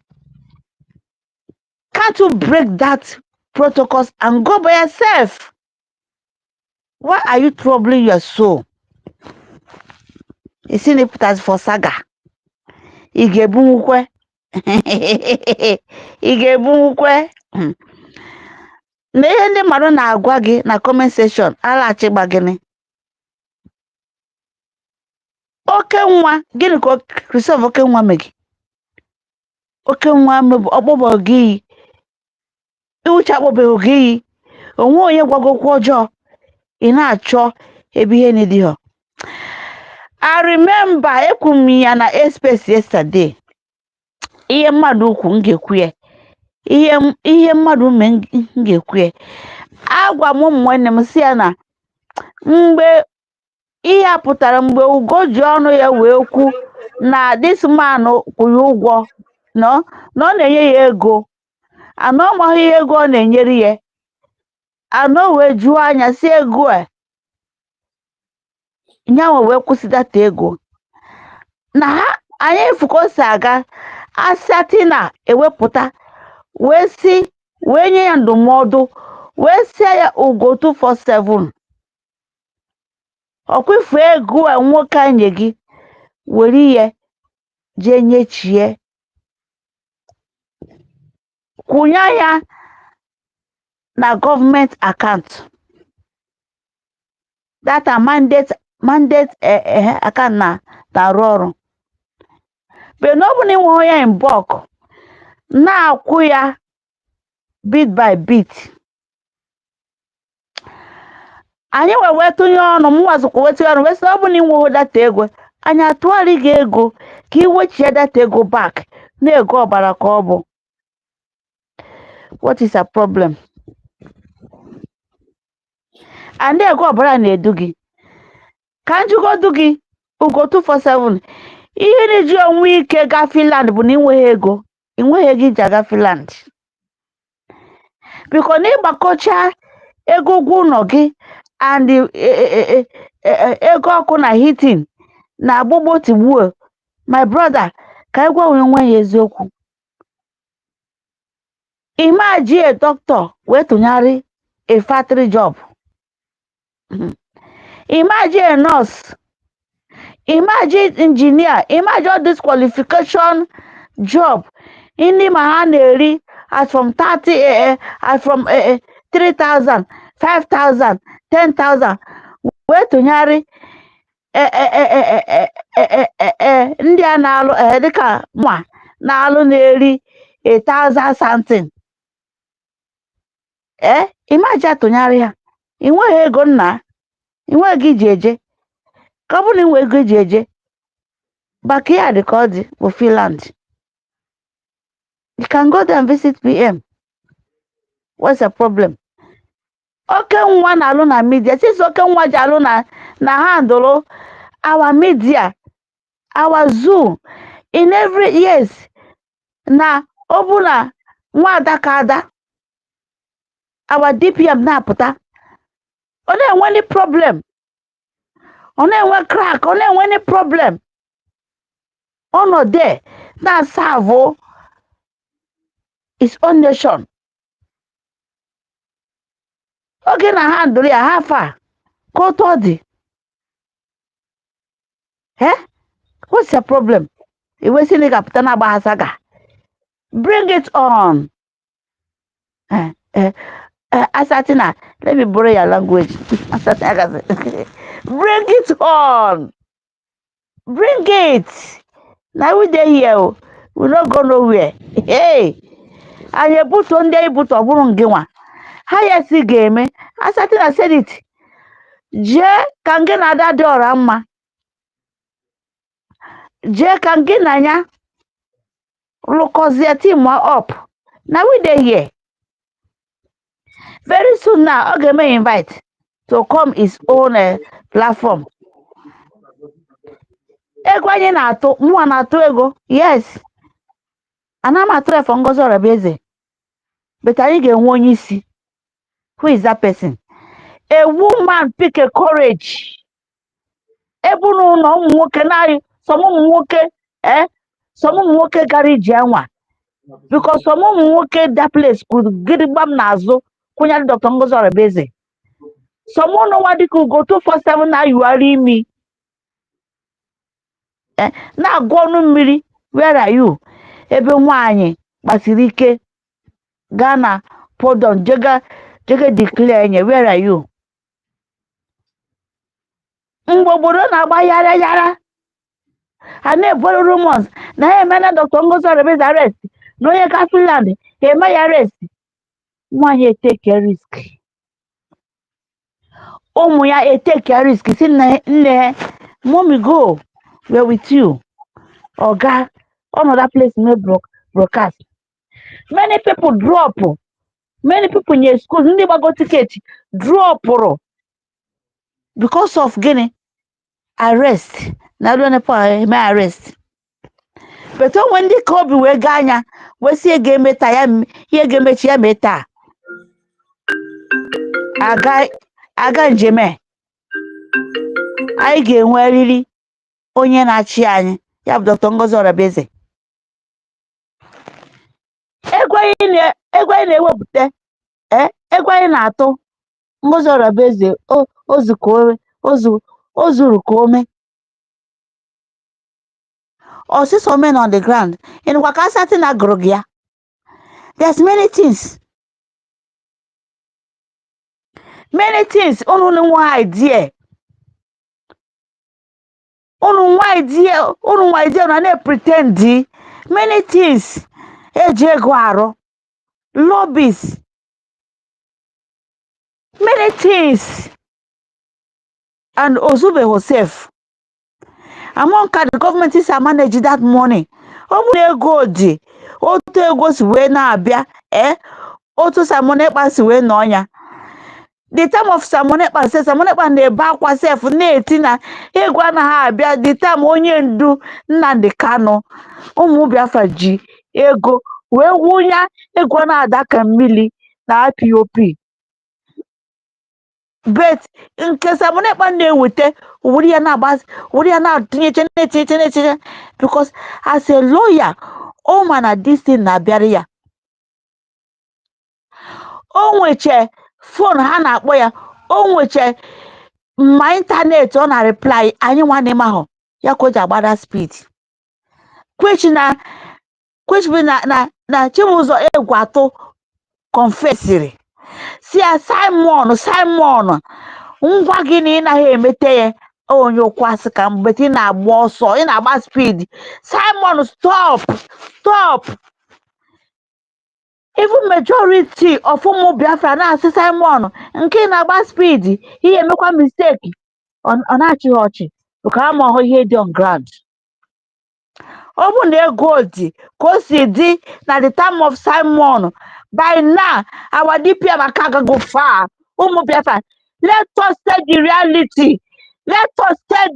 Can't you break that protocols and go by yourself? Why are you troubling your soul? You see it as for saga. Igebukwe. Igebukwe. Na ihe ndị mmadụ na-agwa gị na comment section alaghachigba gịnị. Oke nwa gịnị ka Christopher oke nwa megi? Oke nwa mebu ọkpọbọ gị iwuche akpọbeghị gị onwe onye gwagokwu ọjọọ ị na-achọ ebe ihe n'ịdịghọ. I remember ekwu m ya na space yesterday. Ihe mmadụ ukwu m ga-ekwu ya. Ihe mmadụ ume m ga-ekwu ya. Agwa m ụmụ nwanne m si ya na mgbe ihe a pụtara mgbe Ugo ji ọnụ ya wee kwu na this man kwụrụ ụgwọ na ọ na-enye ya ego. Anọ maghị ihe ego ọ na-enyere ya. Anọ wee jụọ anya si ego a nyanwa wee kwụsị data ego. Na ha anyị efukosi aga asati na ewepụta wee si wee nye ya ndụmọdụ wee sie ya Ugo 247. Ọkwifu ego a nwoke anye gị were ihe jee nyechie kwụnye ya na gọọmenti account. Data mandate account na-arụ ọrụ. But na ọ bụ na ịnwe ya in bulk na-akwụ ya bit by bit. Anyị wee tụnye ọnụ m wazụkwa wetinye ọnụ wee sị ọ bụ na ịnwe data ego anyị atụgharị gị ego ka iwechie data ego back na ego ọbara ka ọ bụ. What is a problem? And ego ọbara na-edu gị ka njụgodu gị Ugo 247 ihe na-eji onwe ike gaa Finland bụ na ịnweghị ego iji aga Finland. Biko na ịgbakọcha ego ụgwọ ụlọ gị and ego ọkụ na heating na agbụgbọ tigbuo my brother ka anyị gwa onwe ya eziokwu. Imagine a doctor wee tụnyarị a factory job. Imagine a nurse. Imagine engineer. Imagine all this qualification job. Ndị ma ha na-eri as from 30 as from 3,000 5,000 10,000 wee tụnyarị ndị a na-alụ dịka mwa na-alụ na-eri 1,000 something. Imagine atụnyarị ha. I nweghị ego nna. I nweghị iji eje. Ka ọ bụ na inwe ego iji eje backyard ka ọ dị bụ Finland. You can go there and visit PM. What's the problem? Okay, one alone na media. Since okay one alone na handle our media, our Zoom in every years na obuna nwada kada our DPM na puta. One any problem. One crack. One any problem. Ono there na serve his own nation. Okay, na handle ya how far? Go to the. Eh? What's the problem? You wasting the captain Abahasaga. Bring it on. Asatina, let me borrow your language. Bring it on. Bring it. Now we there here. We not go nowhere. Hey. And you put on there, put on Burungiwa. How you see game? Asatina said it. Je can get another door, Amma. Je can get Nanya. Look, cause their team are up. Now we there here. Very soon now, okay, may invite to come his own platform. Ego anyị na-atụ, mụnwa na-atụ ego, yes. Ana m atụ for Ngozi Orabueze. But anyị ga-enwe onye isi. Who is that person? A woman pick a courage. Ebe unu na ụmụ nwoke na some ụmụ nwoke some ụmụ nwoke gara ije anwa. Because some ụmụ nwoke that place could gidigbam n'azụ kwụnyere Dr. Ngozi Orabueze. Someone know what they could go 247 now you are in me. Now go no mmiri. Where are you? Ebe nwanyị gbasiri ike Ghana pardon jega declare nye where are you? Mgbe obodo na-agba yara yara. A na-eboro rumors na emena Dr. Ngozi Orabueze arrest. Na onye Catholic eme ya arrest. Nwanyị take a risk. Ụmụ ya take a risk. Si nne mommy go. We're with you. Oga, another place no broadcast. Many people drop. Many people in your schools, ndị gbago ticket, drop because of gịnị? Arrest. Na don't know my arrest. But when ndị ka obi wee gaa anya, wee si ga emeta ya, ihe ga-emechi ya meta. Aga njeme. Anyị ga-enwerịrị onye na-achị anyị. Ya bụ Dr. Ngozi Orabueze. Ego anyị na-ewepụta ego anyị na-atụ Ngozi Orabueze o zuru ka ome. Osisi men on the ground. In Wakasati na Grogia. There's many things. Many things. Unu nwa idea. Unu nwa idea na pretend. Many things. Ejego aro. Lobbies. Many things. And Ozube herself. Among the government is manage that money. Omu ego di. Otu ego si we na abia. Otu Samonekpa si we no ya. The time of Samonekpa says Samonekpa na-ebe akwa sef na-eti na ego anaghị abịa. The time onye ndu Nnamdi Kanu ụmụ Biafra ji ego wee wụnya ego na-ada ka mmiri na IPOP. But nke Samonekpa na-ewete wuri ya na-atinye because as a lawyer o ma na this thing na-abịara ya. O nweche phone ha na-akpọ ya, o nweche ma internet ọ na reply anyị nwanne m ahụ ya ka o ji agbada speed. Which bụ na Chibuzor Egwuatu confessiri si ya Simon ngwa gị na ị naghị emete ya onye ụkwasị ka mgbe ị na-agba ọsọ ị na-agba speed. Simon stop. Even majority of ụmụ Biafra na-asị Simon nke na-agba speed ihe emekwa mistake ọ na-achị ọchị because ama ọhụ ihe dị on ground. gold dị na the time of Simon. By now, our DPM can go far. Biafra, let us say the reality. Let us say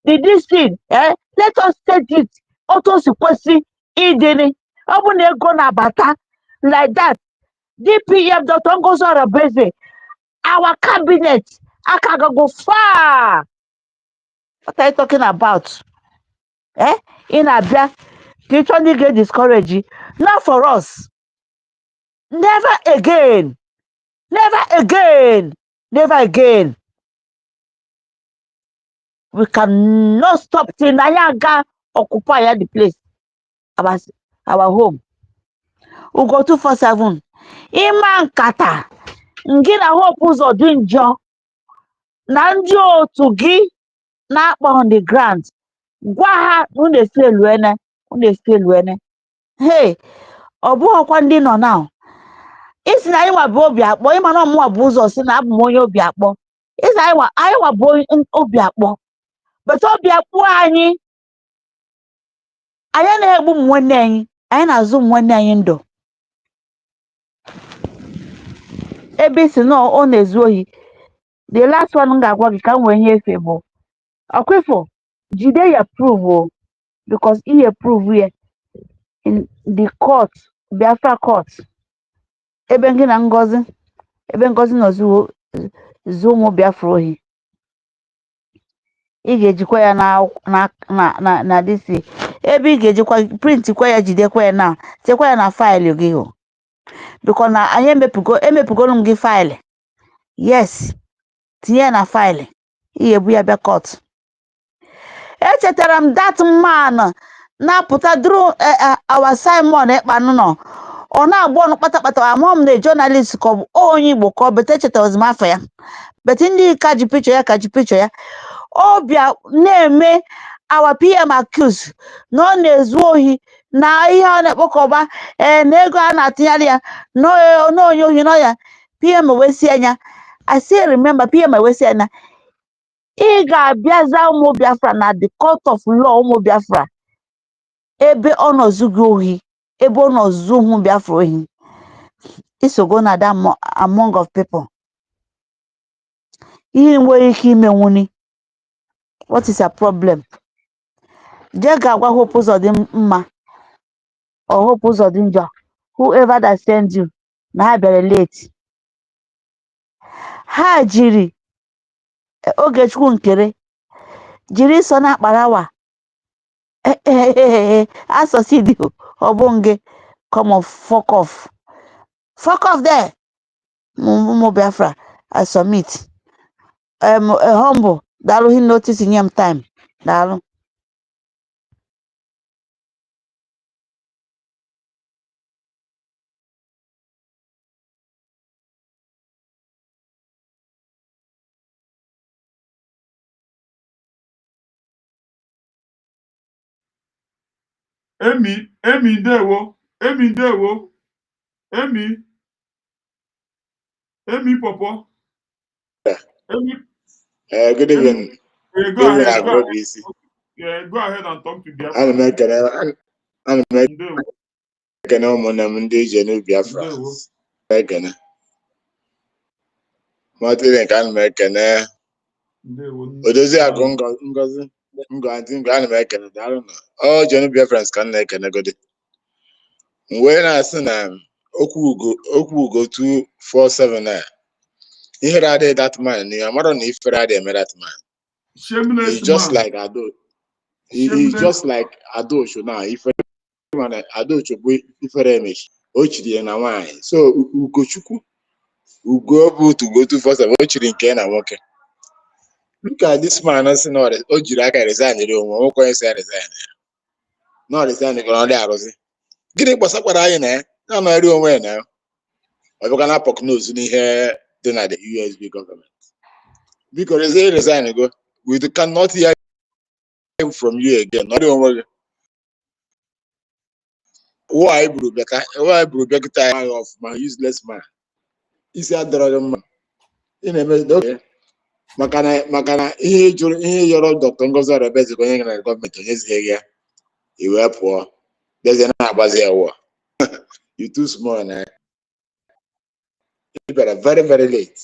this thing. Let us say it. Autosequence ideni. Go na bata like that. DPM Dr. Ngozi Orabueze, our cabinet, I can go far. What are you talking about? In Abia, the only get discouraged. Not for us. Never again. Never again. Never again. We cannot stop till Nayaga occupy the place. Our home. We go 247. Iman kata. Ngina hope ụzọ dị njọ. Na ndị otu gị na-akpọ on the ground. Gwa ha unu efe eluene. Hey, ọ bụghịkwa ndị nọ now. Isi na anyị nwa bụ obi akpọ, ịma na ọmụnwa bụ ụzọ si na abụ m onye obi akpọ. Isi anyị nwa bụ obi akpọ. But obi akpọ anyị na-egbu ụmụ nwanne anyị, anyị na-azụ ụmụ nwanne anyị ndụ. Ebe isi na ọ na-ezu ohi. The last one m ga-agwa gị ka m wee nye efe bụ Ọkwifọ, jide ya prove because ihe prove ya in the court, Biafra court. Ebe gị na Ngozi nọ zuo ụmụ Biafra ohi. Ị ga-ejikwa ya na DC. Ebe ị ga-ejikwa print kwa ya, jidekwa ya na tekwa ya na faịlụ gị because na anyị emepugoro m gị faịlụ. Yes, tinye ya na faịlụ. Ị ga-ebu ya bịa court. Echetara m that man na-apụta duru our Simon Ekpanu nọ. Ọ na-agba ọnụ kpatakpata amụọ m na journalist ka ọ bụ onye Igbo ka ọ bete echetara m afọ ya. Bete ndị ka ji picture ya. Ọbịa na-eme our PM accuse na ọ na-ezu ohi na ihe ọ na-ekpokọba na ego a na-atinyere ya n'onye ohi nọ ya. PM wesi anya. I still remember PM wesi anya. Ị ga-abịaza ụmụ Biafra na the court of law ụmụ Biafra. Ebe ọ nọ zugo ohi, ebe ọ nọ zu ụmụ Biafra ohi. Isogo na that among of people. Ihe nwere ike ime nwuni. What is your problem? Je ga-agwa hope ụzọ dị mma or hope ụzọ dị njọ. Whoever that sends you na ha bịara late. Ha jiri Ogechukwu Nkere jiri so na akparawa asọsidi ọbụnge come on, fuck off there. Ụmụ Biafra I submit. Humble daalụ hi notice nye m time daalụ. Emi ndewo. Emi Popo. Good evening. Go ahead. Yeah, go ahead and talk to Biafra. I'm making ndị ije Biafra. Ekene. Martin can make an Odozi Akụ Ngozi ana m ekene daalụ na ọ Johnny Biafrans ka na ekene godi. Mgbe na-asị na okwu ugo 247 na ihere adịghị that man na ya mara na ifere adịghị eme that man. He's just like Ado. He's just like Adosho now. Ifere mana Adosho bụ ifere emechi. O chiri ya na nwaanyị. So Ugochukwu Ugo bụ to go 247 o chiri nke na nwoke. Look at this man si na o jiri aka resign onwe nwoke onye si resign. No resign ka ọ dị arụzi. Gịnị gbasakwara anyị na ya? Na na-eri onwe ya na ya. Ọ bụkwa na pok nose n'ihe dị na the USB government. Because they resign go, we cannot hear from you again. Not only why Brubeck time of my useless man. Is that the man? In a minute, okay. makana ihe yọrọ Dr. Ngozi Orabueze onye gara na gọọmenti onyezighị ya iwe pụọ bịazie na-agbazi ya ụwa. You too small na you better very late.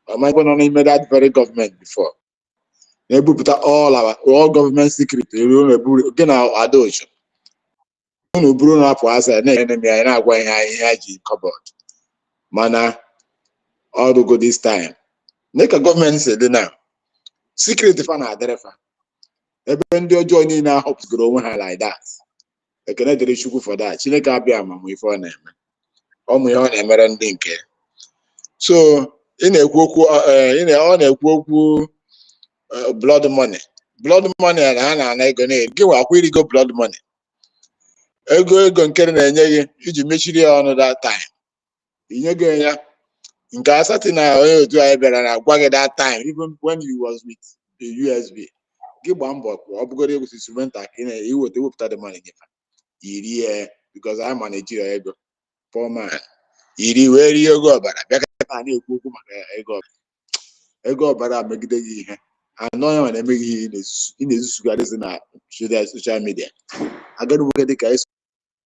Am I going to that very government before? Able to put all government secret. Again, I do. No Bruno up as an enemy. I know why I cupboard. Mana all to go this time. Make a government say now. Secret fan are there. Even though joining now hopes grow like that. I cannot do sugar for that. She make up your mom with her name. Oh my own American think. So in a blood money and I gonna give a really go blood money. Ego nke na-enye gị iji mechiri ya ọnụ that time. Inye gị ya nke asatị na onye otu anyị bịara na gwa gị that time even when you was with the USB. Gị gbaa mbọ ọ bụgoro ego sisumenta ka ị na-ewepụta the money gị iri ya because I manage ego poor man. Iri wee rie ego ọbara bịa ka na-ekwu okwu maka ego ọbara megide gị ihe. Anọ ya na-emeghị ihe ị na-ezusugharịzi na social media. Agaghị nwoke dị ka ị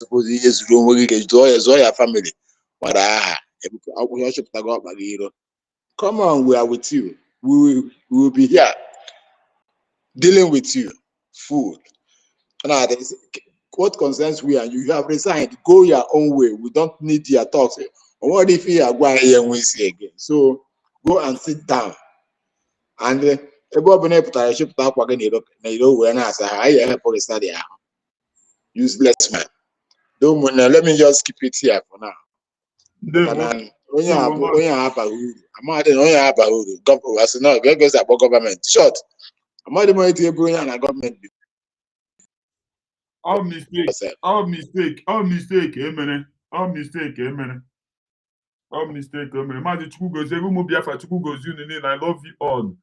suppose ihe zuru onwe gị ka zụọ ya family nwere aha akwụghị ọchụpụta gị ọkpa gị iro. Come on, we are with you. We will be here dealing with you. Food. Now, what concerns we and you have resigned. Go your own way. We don't need your talks. What if you are going here and we see again? So go and sit down. And useless man. Let me just keep it here for now. Government. Short. Government. All mistake. Amen. All mistake. Mazi Chukwu gozie ụmụ Biafra. Chukwu gozie unu niile. I love you all.